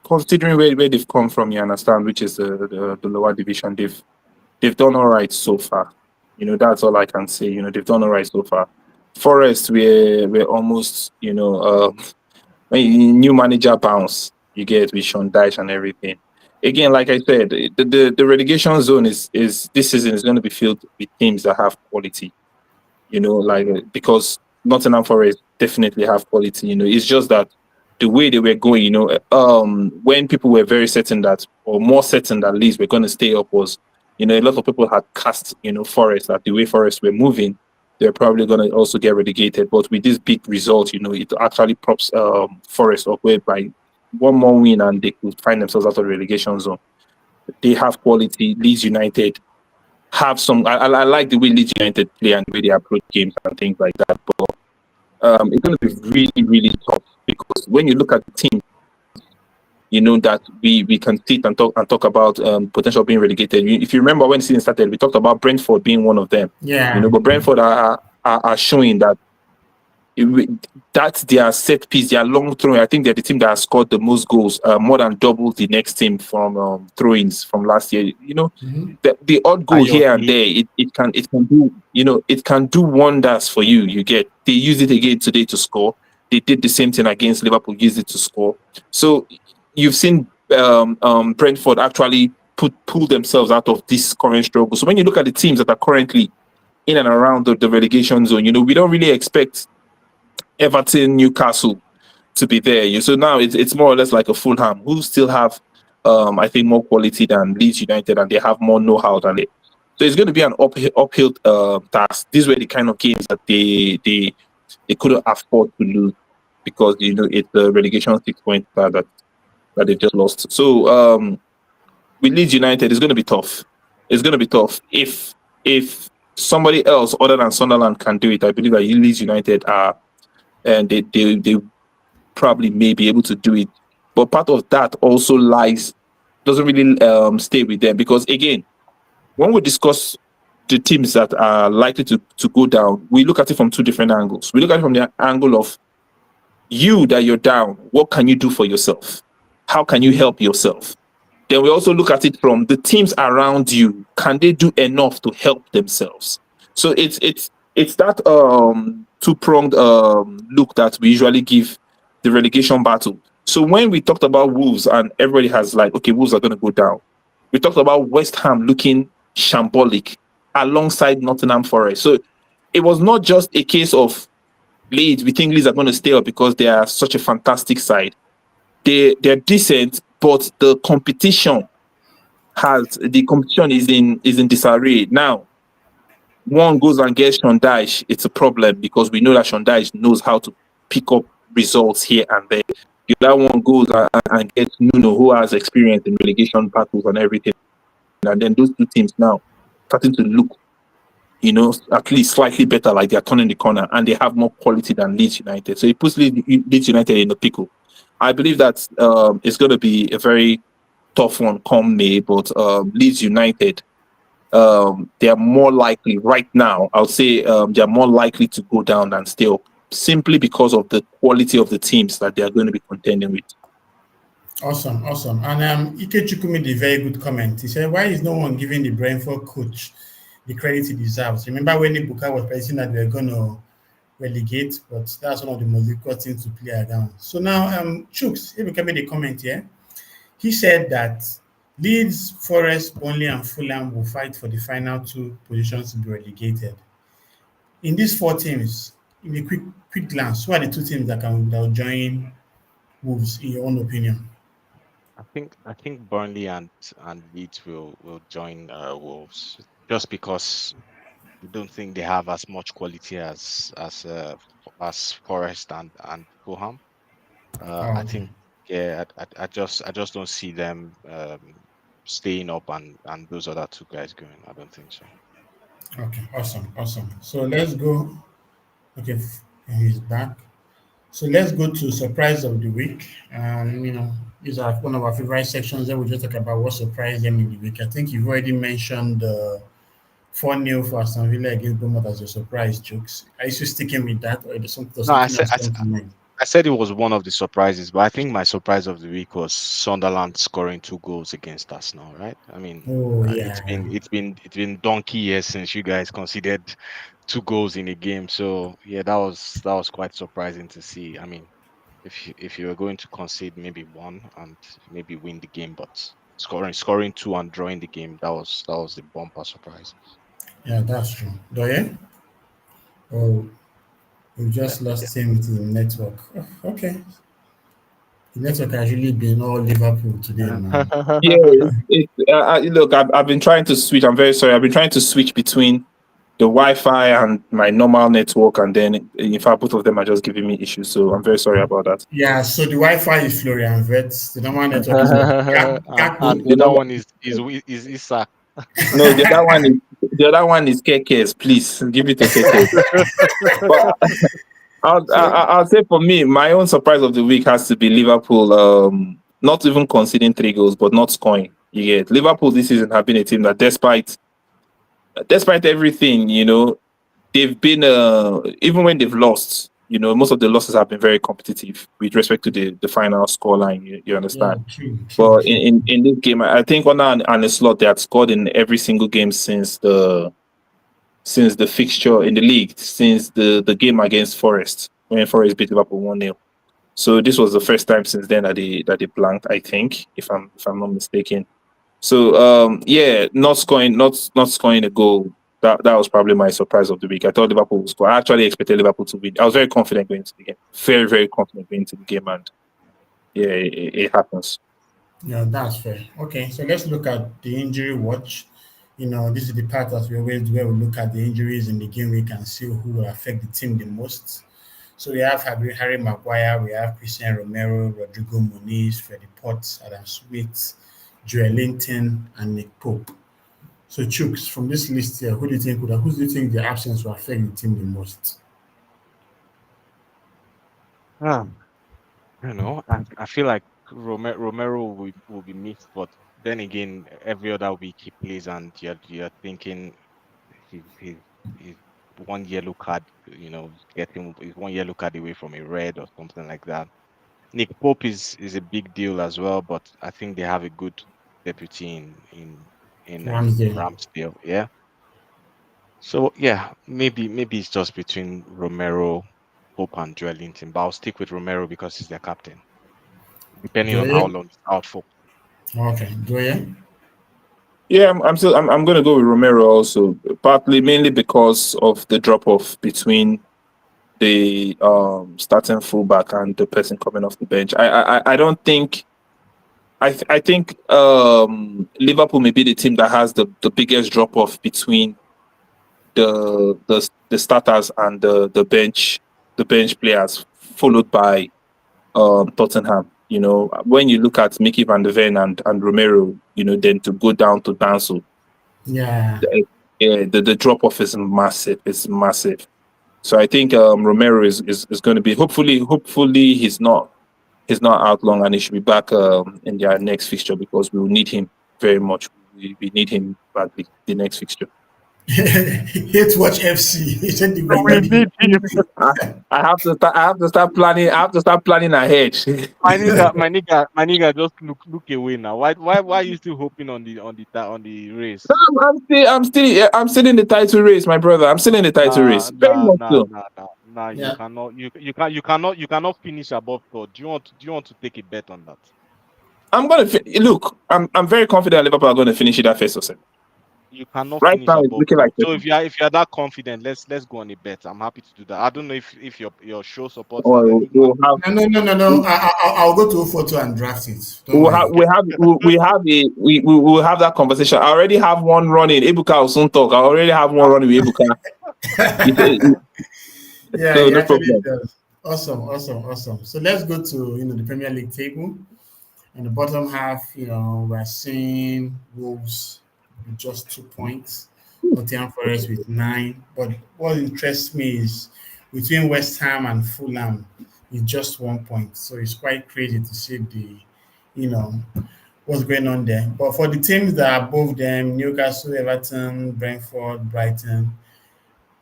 Speaker 3: considering where they've come from, you understand, which is the lower division, they've done all right so far. You know, that's all I can say. You know, they've done all right so far. Forest, we're almost, you know, new manager bounce you get with Sean Dyche and everything. Again, like I said, the relegation zone is this season is going to be filled with teams that have quality. You know, like because Nottingham Forest definitely have quality. You know, it's just that the way they were going, you know, when people were very certain that, or more certain that Leeds were going to stay up, was, you know, a lot of people had cast, you know, Forest, that the way Forest were moving, they're probably going to also get relegated. But with this big result, you know, it actually props Forest up, whereby one more win and they could find themselves out of the relegation zone. They have quality. Leeds United, have some. I like the way Leeds United play and the way they approach games and things like that. But it's going to be really, really tough because when you look at the team, you know that we can sit and talk about potential being relegated. If you remember when the season started, we talked about Brentford being one of them.
Speaker 1: Yeah.
Speaker 3: But Brentford are showing that that's their set piece, their long throwing. I think they're the team that has scored the most goals, more than double the next team from throw-ins from last year. The odd goal here and there, it can do it can do wonders for you. You get they used it again today to score. They did the same thing against Liverpool, used it to score. So you've seen Brentford actually pull themselves out of this current struggle. So when you look at the teams that are currently in and around the relegation zone, we don't really expect Everton, Newcastle to be there. So now it's more or less like a Fulham who still have, I think, more quality than Leeds United, and they have more know-how than it. So it's going to be an uphill task. These were the kind of games that they couldn't afford to lose because it's the relegation 6 points that they just lost. So with Leeds United, it's going to be tough. It's going to be tough. If somebody else other than Sunderland can do it, I believe that Leeds United are. And they probably may be able to do it. But part of that also doesn't really stay with them because, again, when we discuss the teams that are likely to go down, we look at it from two different angles. We look at it from the angle of you that you're down. What can you do for yourself? How can you help yourself? Then we also look at it from the teams around you. Can they do enough to help themselves? So it's that two-pronged look that we usually give the relegation battle. So when we talked about Wolves and everybody has okay, Wolves are going to go down. We talked about West Ham looking shambolic alongside Nottingham Forest. So it was not just a case of Leeds. We think Leeds are going to stay up because they are such a fantastic side. They're decent, but the competition is in disarray now. One goes and gets Shondaish, it's a problem because we know that Shondaish knows how to pick up results here and there. The other one goes and gets Nuno, who has experience in relegation battles and everything. And then those two teams now starting to look, at least slightly better, like they're turning the corner, and they have more quality than Leeds United. So it puts Leeds United in the pickle. I believe that it's going to be a very tough one come May, but Leeds United, they are more likely right now. I would say they are more likely to go down than stay up, simply because of the quality of the teams that they are going to be contending with.
Speaker 1: Awesome. And Ikechukwu made a very good comment. He said, "Why is no one giving the Brentford coach the credit he deserves?" Remember when Ibuka was predicting that they were going to relegate, but that's one of the most difficult things to play around. So now, Chooks, Ibuka made a comment here. He said that Leeds, Forest, Burnley, and Fulham will fight for the final two positions to be relegated. In these four teams, in a quick glance, who are the two teams that will join Wolves, in your own opinion?
Speaker 4: I think Burnley and Leeds will join Wolves just because I don't think they have as much quality as Forest and Fulham. I think I just don't see them staying up and those other two guys going. I don't think so.
Speaker 1: Okay, awesome. So let's go. Okay, he's back. So let's go to surprise of the week. These are one of our favorite sections that we just talk about what surprised them in the week. I think you've already mentioned the 4-0 for Aston Villa against Bournemouth as a surprise, Jokes. Are you still sticking with that, or is something
Speaker 4: No,
Speaker 1: else come to mind?
Speaker 4: I said it was one of the surprises, but I think my surprise of the week was Sunderland scoring 2 goals against Arsenal. Right? I mean, it's been donkey years since you guys conceded 2 goals in a game. So yeah, that was quite surprising to see. I mean, if you were going to concede maybe 1 and maybe win the game, but scoring 2 and drawing the game, that was the bumper surprise.
Speaker 1: Yeah, that's true. Doye? Oh, we just lost him to the network. Oh, okay. The network has really been all Liverpool today, man.
Speaker 3: Yeah, look, I've been trying to switch. I'm very sorry. I've been trying to switch between the Wi-Fi and my normal network, and then in fact, both of them are just giving me issues. So I'm very sorry about that.
Speaker 1: Yeah, so the Wi-Fi is Florian Wirtz. The normal network is
Speaker 4: And the other one is Issa.
Speaker 3: No, the other one is Kekes. Please give it to Kekes. But I'll say for me, my own surprise of the week has to be Liverpool. Not even conceding 3 goals, but not scoring. You get Liverpool this season have been a team that, despite everything, they've been even when they've lost. Most of the losses have been very competitive with respect to the final scoreline. You
Speaker 1: Yeah,
Speaker 3: understand?
Speaker 1: true, true,
Speaker 3: But
Speaker 1: true.
Speaker 3: in this game, I think on a slot they had scored in every single game since the fixture in the league, since the game against Forest when Forest beat Liverpool 1-0. So this was the first time since then that they blanked, I think, if I'm not mistaken. So yeah, not scoring a goal. That was probably my surprise of the week. I thought Liverpool would score. I actually expected Liverpool to win. I was very confident going into the game. Very, very confident going into the game, and yeah, it happens.
Speaker 1: Yeah, that's fair. Okay, so let's look at the injury watch. This is the part that we always do where we look at the injuries in the game week and see who will affect the team the most. So we have Harry Maguire, we have Christian Romero, Rodrigo Muniz, Freddie Potts, Adam Smith, Joel Linton, and Nick Pope. So Chooks, from this list here, who do you think the absence will affect the team the most?
Speaker 4: Um, I don't know. I feel like Romero will be missed, but then again, every other week he plays, and you're thinking he's one yellow card, getting is one yellow card away from a red or something like that. Nick Pope is a big deal as well, but I think they have a good deputy in
Speaker 1: Ramsdale.
Speaker 4: Ramsdale. Yeah. So yeah, maybe it's just between Romero, Pope, and Joel Linton, but I'll stick with Romero because he's their captain, depending on how
Speaker 1: Doye?
Speaker 4: long he's out for.
Speaker 1: Okay, Doye?
Speaker 3: Yeah, I'm going to go with Romero also, partly mainly because of the drop off between the starting fullback and the person coming off the bench. I don't think I think Liverpool may be the team that has the biggest drop off between the starters and the bench players, followed by Tottenham. When you look at Mickey van der Ven and Romero, then to go down to Danso,
Speaker 1: Yeah.
Speaker 3: yeah, the drop off is massive. It's massive. So I think Romero is going to be, hopefully he's not out long, and he should be back in their next fixture, because we will need him very much. We need him badly the next fixture.
Speaker 1: Hate watch FC. He said the way
Speaker 4: We need him.
Speaker 3: I have to start planning. I have to start planning ahead.
Speaker 4: My nigga, just look away now. Why are you still hoping on the race?
Speaker 3: I'm still in the title race, my brother. I'm still in the title
Speaker 4: Nah,
Speaker 3: race. Very
Speaker 4: nah,
Speaker 3: much
Speaker 4: nah,
Speaker 3: so.
Speaker 4: nah, nah, nah. You
Speaker 1: Yeah.
Speaker 4: cannot. You cannot finish above third. Do you want to take a bet on that?
Speaker 3: I'm gonna look. I'm very confident Liverpool are going to finish it at first or second.
Speaker 4: You cannot
Speaker 3: Right
Speaker 4: finish
Speaker 3: now, it's
Speaker 4: above
Speaker 3: looking
Speaker 4: third.
Speaker 3: like
Speaker 4: So
Speaker 3: second.
Speaker 4: if you're that confident, let's go on a bet. I'm happy to do that. I don't know if your show supports that
Speaker 3: Or
Speaker 4: anymore.
Speaker 1: No. I'll go to photo and draft it. Don't
Speaker 3: we'll have
Speaker 1: worry.
Speaker 3: we will have that conversation. I already have one running. Ibuka will soon talk. I already have one running with Ibuka. He said-
Speaker 1: Yeah,
Speaker 3: So
Speaker 1: he
Speaker 3: no
Speaker 1: actually
Speaker 3: problem.
Speaker 1: does. Awesome. So let's go to the Premier League table. In the bottom half, we're seeing Wolves with just 2 points, Nottingham Forest with 9. But what interests me is between West Ham and Fulham with just 1 point. So it's quite crazy to see you know, what's going on there. But for the teams that are above them, Newcastle, Everton, Brentford, Brighton,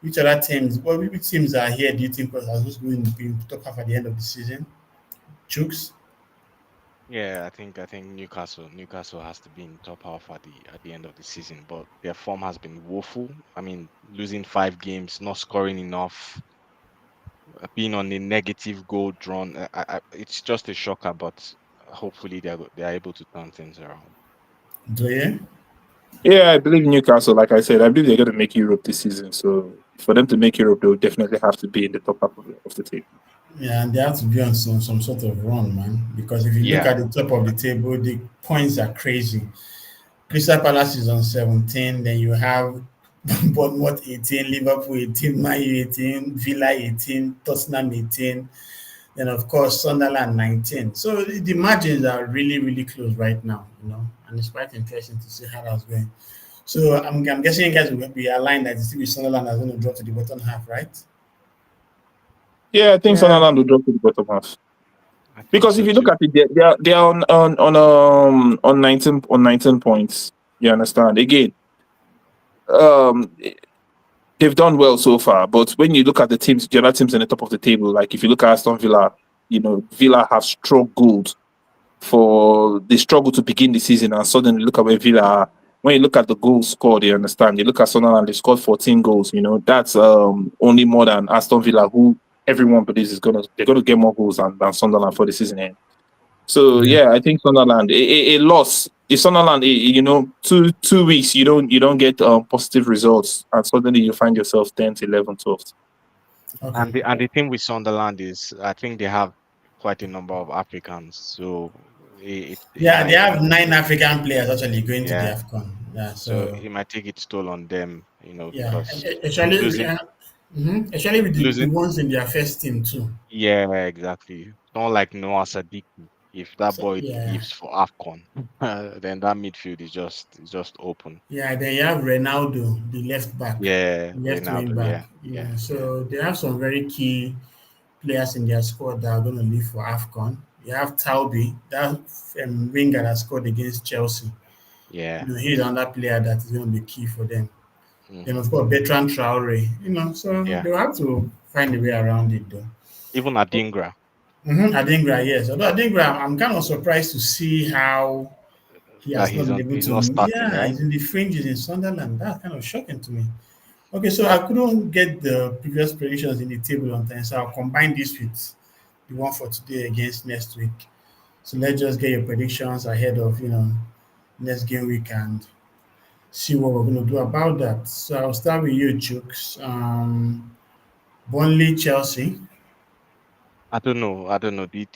Speaker 1: which teams are here do you think are supposed to be in top half at the end of the season? Chooks?
Speaker 4: Yeah, I think Newcastle has to be in top half at the end of the season, but their form has been woeful. I mean, losing 5 games, not scoring enough, being on a negative goal drawn. It's just a shocker, but hopefully they're able to turn things around.
Speaker 1: Doye?
Speaker 3: Yeah, I believe Newcastle. Like I said, I believe they're going to make Europe this season. So for them to make Europe, they will definitely have to be in the top half of the table.
Speaker 1: Yeah, and they have to be on some sort of run, man. Because if you look
Speaker 4: Yeah,
Speaker 1: at the top of the table, the points are crazy. Crystal Palace is on 17. Then you have Bournemouth 18, Liverpool 18, Man U 18, Villa 18, Tottenham 18. Then of course Sunderland 19. So the margins are really, really close right now, and it's quite interesting to see how that's going. So I'm guessing you guys will be aligned that the Sunderland is going to drop to the bottom half, right?
Speaker 3: Yeah, I think
Speaker 4: Yeah,
Speaker 3: Sunderland will drop to the bottom half.
Speaker 4: I think
Speaker 3: Because if
Speaker 4: so
Speaker 3: you look
Speaker 4: too.
Speaker 3: at it, they are on 19 points. You understand? Again, um, they've done well so far. But when you look at the other teams in the top of the table, like if you look at Aston Villa, Villa have struggled they struggle to begin the season, and suddenly look at where Villa are. When you look at the goals scored, you understand. You look at Sunderland, they scored 14 goals. That's only more than Aston Villa, who everyone believes they're gonna get more goals than Sunderland for the season end. So
Speaker 1: Yeah.
Speaker 3: yeah, I think Sunderland a loss. If Sunderland, 2 weeks you don't get positive results, and suddenly you find yourself 10th, 11th, 12th.
Speaker 1: Okay.
Speaker 4: And the thing with Sunderland is, I think they have quite a number of Africans. So he
Speaker 1: Yeah, they
Speaker 4: might,
Speaker 1: have 9 African players actually going to the
Speaker 4: yeah.
Speaker 1: AFCON. Yeah,
Speaker 4: So
Speaker 1: so
Speaker 4: it might take its toll on them,
Speaker 1: yeah,
Speaker 4: because
Speaker 1: actually,
Speaker 4: losing
Speaker 1: actually with the
Speaker 4: losing.
Speaker 1: ones in their first team too.
Speaker 4: Yeah, exactly. Not like Noah Sadiki. If that
Speaker 1: So,
Speaker 4: boy
Speaker 1: yeah,
Speaker 4: leaves for AFCON, then that midfield is just open.
Speaker 1: yeah. Then you have Ronaldo, the left back,
Speaker 4: Yeah,
Speaker 1: left wing
Speaker 4: Ronaldo.
Speaker 1: back.
Speaker 4: Yeah, yeah, yeah,
Speaker 1: So they have some very key players in their squad that are going to leave for AFCON. You have Taubi, that winger that scored against Chelsea.
Speaker 4: yeah.
Speaker 1: He's another player that is going to be key for them. Then
Speaker 4: Hmm.
Speaker 1: of course Bertrand Traore. So
Speaker 4: Yeah.
Speaker 1: they'll have to find a way around it though.
Speaker 4: Even Adingra.
Speaker 1: Adingra, yes. Although Adingra, I'm kind of surprised to see how he
Speaker 4: That
Speaker 1: has not been able
Speaker 4: he's
Speaker 1: to.
Speaker 4: not starting,
Speaker 1: Yeah,
Speaker 4: right?
Speaker 1: he's in the fringes in Sunderland. That's kind of shocking to me. Okay, so I couldn't get the previous predictions in the table on time, so I'll combine this with the one for today against next week. So let's just get your predictions ahead of next game week and see what we're going to do about that. So I'll start with you, Chooks. Burnley, Chelsea.
Speaker 4: I don't know. I don't know. The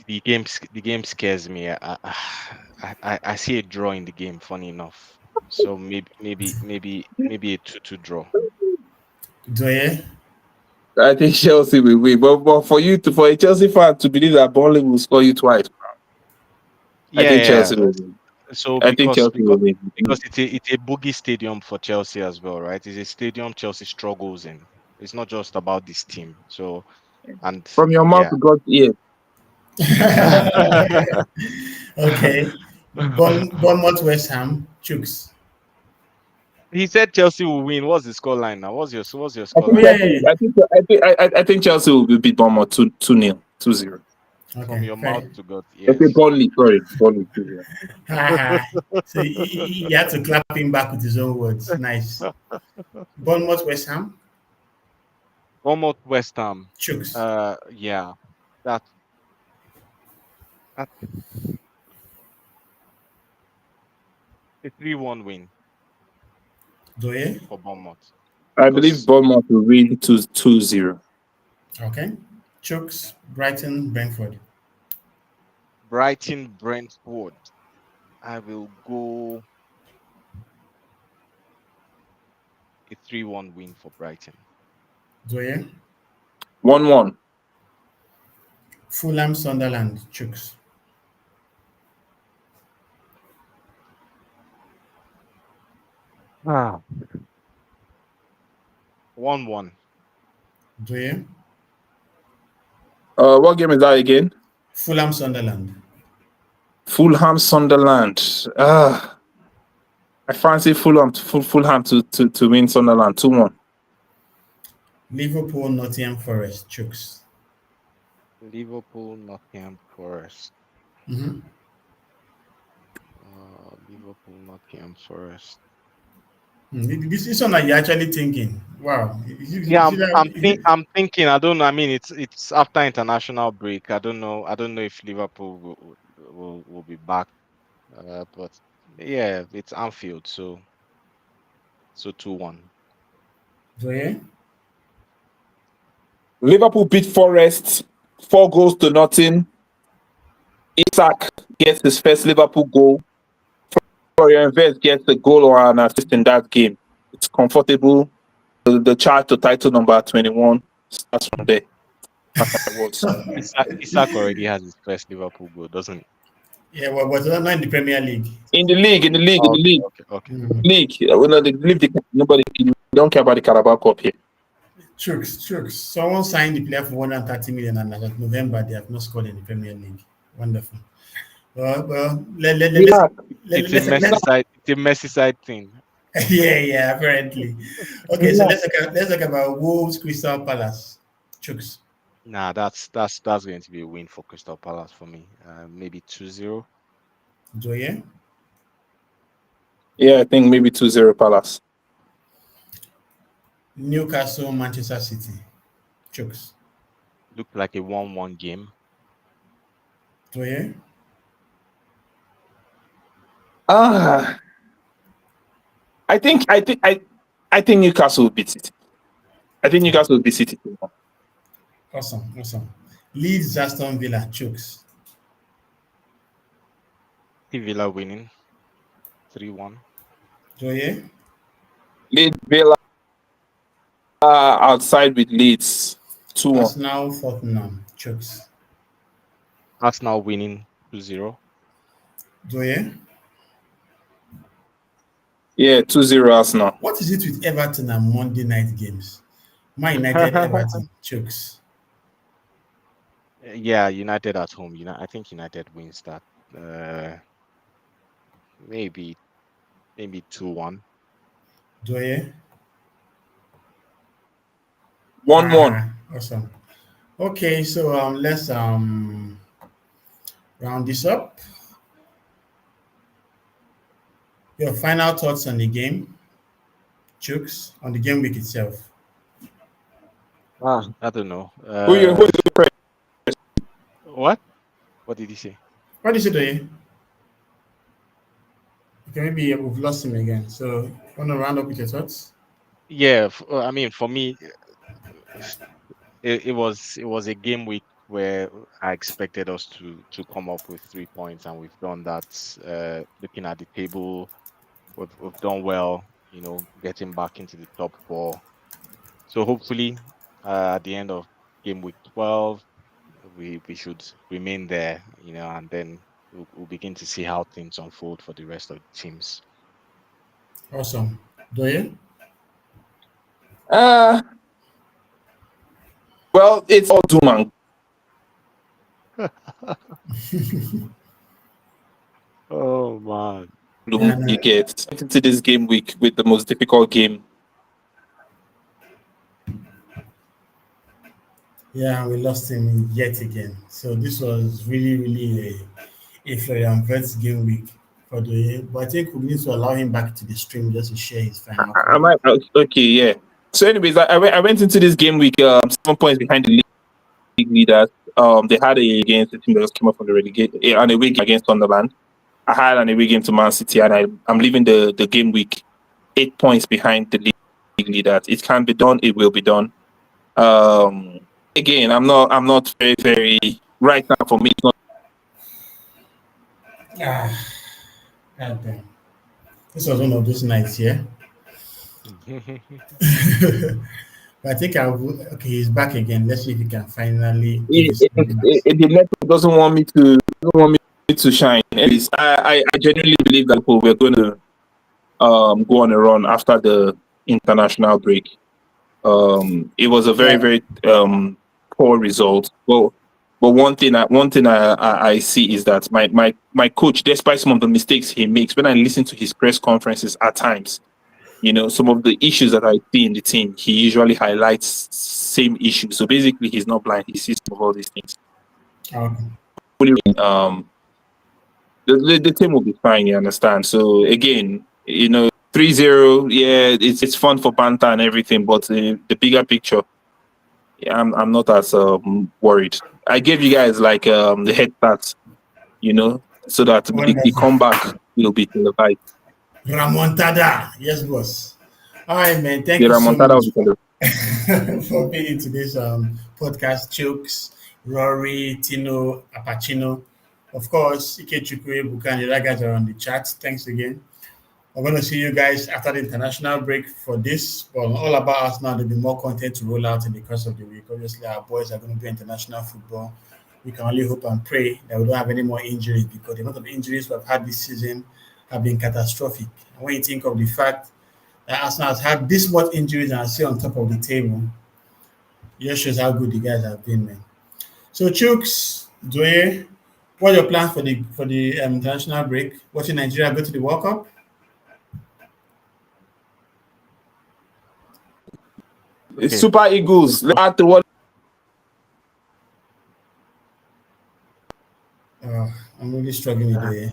Speaker 4: game scares me. I see a draw in the game. Funny enough. So maybe a 2-2 draw.
Speaker 1: Doye.
Speaker 3: I think Chelsea will win. But for a Chelsea fan to believe that Burnley will score you twice, I
Speaker 4: Yeah,
Speaker 3: think
Speaker 4: yeah.
Speaker 3: Chelsea will win.
Speaker 4: So
Speaker 3: I think
Speaker 4: because
Speaker 3: Chelsea will win.
Speaker 4: it's a boogie stadium for Chelsea as well, right? It's a stadium Chelsea struggles in. It's not just about this team. So and
Speaker 3: From your mouth
Speaker 4: yeah.
Speaker 3: to God's ear.
Speaker 1: Okay. Bournemouth, West Ham, Chooks.
Speaker 4: He said Chelsea will win. What's the scoreline now? What's your
Speaker 3: I
Speaker 1: Oh
Speaker 3: think
Speaker 1: yeah,
Speaker 4: scoreline?
Speaker 1: yeah,
Speaker 3: I think I think I think Chelsea will beat Bournemouth 2-0, 2-0.
Speaker 1: yeah.
Speaker 4: From
Speaker 1: Okay,
Speaker 4: your mouth
Speaker 1: fair.
Speaker 4: to God's
Speaker 3: I say
Speaker 4: ears.
Speaker 3: Burnley, sorry, Burnley 2-0.
Speaker 1: So you had to clap him back with his own words. Nice. Bournemouth, West Ham,
Speaker 4: Bournemouth, West Ham.
Speaker 1: Chooks.
Speaker 4: Yeah, that that's a 3-1 win
Speaker 1: Doye.
Speaker 4: for Bournemouth
Speaker 3: I believe
Speaker 4: because
Speaker 3: Bournemouth will win 2-0.
Speaker 1: Okay. Chooks, Brighton, Brentford.
Speaker 4: Brighton, Brentford. I will go a 3-1 win for Brighton.
Speaker 1: Doye.
Speaker 3: 1-1.
Speaker 1: Fulham, Sunderland, Chooks.
Speaker 4: Ah. 1-1.
Speaker 1: Doye.
Speaker 3: What game is that again?
Speaker 1: Fulham, Sunderland.
Speaker 3: Fulham, Sunderland. I fancy Fulham to win Sunderland 2-1.
Speaker 1: Liverpool, Nottingham Forest, Chooks.
Speaker 4: Liverpool, Nottingham Forest.
Speaker 1: Mm-hmm.
Speaker 4: Liverpool, Nottingham Forest.
Speaker 1: This one are you actually thinking? Wow.
Speaker 4: Yeah,
Speaker 1: Is it,
Speaker 4: I'm thinking. I don't know. I mean, it's after international break. I don't know. I don't know if Liverpool will be back. But yeah, it's Anfield, so 2-1.
Speaker 1: Doye?
Speaker 3: Liverpool beat Forest 4-0. Isak gets his first Liverpool goal. Florian Wirtz gets a goal or an assist in that game. It's comfortable. The charge to title number 21 starts from there. That's my words.
Speaker 4: Isak already has his first Liverpool goal, doesn't he?
Speaker 1: Yeah, well, but not in the Premier League.
Speaker 3: In the league, in the league, in the
Speaker 4: Okay,
Speaker 3: league,
Speaker 4: okay.
Speaker 3: league. Nobody don't care about the Carabao Cup here.
Speaker 1: Chooks. Someone signed the player for 130 million, and as of November, they have not scored in the Premier League. Wonderful. Well,
Speaker 3: Relax.
Speaker 4: It's a messy side thing.
Speaker 1: yeah, apparently. Okay, so
Speaker 3: Relax.
Speaker 1: let's talk about Wolves Crystal Palace. Chooks.
Speaker 4: Nah, that's going to be a win for Crystal Palace for me. Maybe 2-0.
Speaker 1: Joye.
Speaker 3: Yeah, I think maybe 2-0 Palace.
Speaker 1: Newcastle Manchester City. Chooks.
Speaker 4: Looked like a 1-1 game.
Speaker 1: Joye.
Speaker 3: I think Newcastle will beat City. I think Newcastle will beat City.
Speaker 1: Awesome. Leeds Aston Villa. Chooks.
Speaker 4: Villa winning 3-1.
Speaker 1: Joye.
Speaker 3: Leeds Villa outside with Leeds 2-1.
Speaker 1: Arsenal Tottenham. Chooks.
Speaker 4: Arsenal winning 2-0.
Speaker 1: Joye.
Speaker 3: Yeah, 2-0 Arsenal.
Speaker 1: What is it with Everton and Monday night games? Man United, Everton, Chooks.
Speaker 4: Yeah, United at home. I think United wins that. Maybe 2-1.
Speaker 1: Joye.
Speaker 3: 1-1.
Speaker 1: Awesome. Okay, so let's round this up. Your final thoughts on the game, Chooks, on the game week itself.
Speaker 4: I don't know.
Speaker 3: Who is the press?
Speaker 4: What? What did he say?
Speaker 1: What did you say? Okay, maybe we've lost him again. So, want to round up with your thoughts?
Speaker 4: Yeah, I mean, for me, it was a game week where I expected us to come up with 3 points, and we've done that. Looking at the table, we've done well. Getting back into the top 4. So hopefully, at the end of game week 12, we should remain there. And then we'll begin to see how things unfold for the rest of the teams.
Speaker 1: Awesome. Doye?
Speaker 3: Well, it's all doom and
Speaker 4: Oh man.
Speaker 3: gloom. You get into this game week with the most difficult game.
Speaker 1: Yeah, we lost him yet again. So this was really a Florian Wirtz game week for Doye. But I think we need to allow him back to the stream just to share his final.
Speaker 3: Okay, yeah. So, anyways, I went into this game week 7 points behind the league leaders. They had against the team that just came up from the relegation, and a away game against Sunderland. I had an away game to Man City, and I'm leaving the game week 8 points behind the league leaders. It can be done. It will be done. Again, I'm not very right now. For me, it's not.
Speaker 1: God damn. This was one of those nights, yeah. But I think okay, he's back again. Let's see if he can finally.
Speaker 3: The network doesn't want me to shine. Anyways, I genuinely believe that we're going to go on a run after the international break. It was a very poor result. But one thing I see is that my coach, despite some of the mistakes he makes, when I listen to his press conferences at times, some of the issues that I see in the team, he usually highlights same issues. So basically, he's not blind; he sees some of all these things.
Speaker 1: Okay.
Speaker 3: The team will be fine. You understand? So again, 3-0. Yeah, it's fun for banter and everything, but the bigger picture, yeah, I'm not as worried. I gave you guys like the head stats, so that the comeback will be televised.
Speaker 1: Ramontada, yes, boss. All right, man. Thank you so much for being in today's podcast. Chooks, Rory, Tino, Apachino, of course, Ikechukwu, Bukan, the other guys are on the chat. Thanks again. We're going to see you guys after the international break for this. But all about us now, there'll be more content to roll out in the course of the week. Obviously, our boys are going to do international football. we can only hope and pray that we don't have any more injuries, because the amount of injuries we've had this season have been catastrophic. And when you think of the fact that Arsenal has had this much injuries and are still on top of the table, it just shows how good the guys have been, man. So Chooks, Doye, what are your plans for the international break? Watching Nigeria go to the World Cup?
Speaker 3: It's Super Eagles. Let's add to what.
Speaker 1: I'm really struggling with Doye.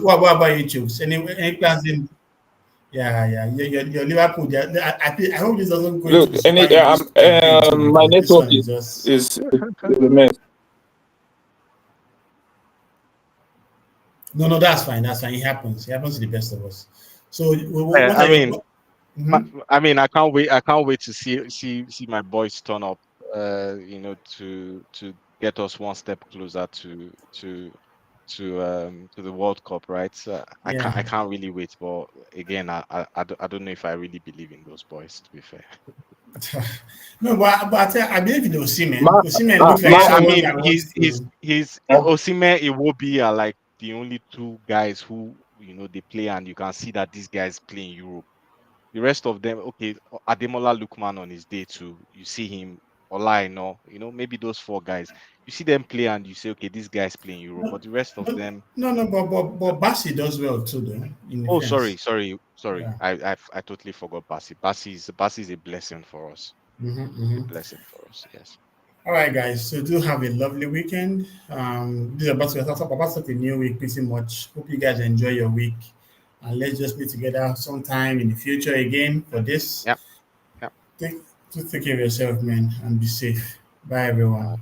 Speaker 1: What about you, Chooks? Any plans in? Yeah. Your Liverpool. I hope this doesn't go into
Speaker 3: Look,
Speaker 1: the Super Eagles campaign too,
Speaker 3: my
Speaker 1: because this
Speaker 3: network
Speaker 1: one is just.
Speaker 3: is a mess.
Speaker 1: No, that's fine. That's fine. It happens. It happens to the best of us. So,
Speaker 4: Yeah,
Speaker 1: what are you?
Speaker 4: I mean, I can't wait. I can't wait to see my boys turn up. To get us one step closer to the World Cup, right? So
Speaker 1: Yeah.
Speaker 4: I can't really wait. But again, I don't know if I really believe in those boys. To be fair.
Speaker 1: No, but I believe in Osimhen.
Speaker 3: Ma-
Speaker 1: Osimhen looks like
Speaker 4: Yeah, I
Speaker 1: someone
Speaker 4: mean,
Speaker 1: that wants to.
Speaker 4: he's Osimhen, Iwobi are like the only two guys who they play, and you can see that these guys play in Europe. The rest of them, okay, Ademola Lookman on his day too. You see him, Olaino, maybe those four guys. You see them play, and you say, okay, these guys play in Europe. But the rest of them,
Speaker 1: No, but Bassi does well too, though. In
Speaker 4: oh,
Speaker 1: defense.
Speaker 4: sorry.
Speaker 1: Yeah.
Speaker 4: I totally forgot Bassi. Bassi is a blessing for us. A
Speaker 1: Mm-hmm.
Speaker 4: blessing for us. Yes.
Speaker 1: All right, guys. So do have a lovely weekend. This is about to start a new week, pretty much. Hope you guys enjoy your week, and let's just be together sometime in the future again for this.
Speaker 4: Yep. Yep.
Speaker 1: Take care of yourself, man, and be safe. Bye, everyone.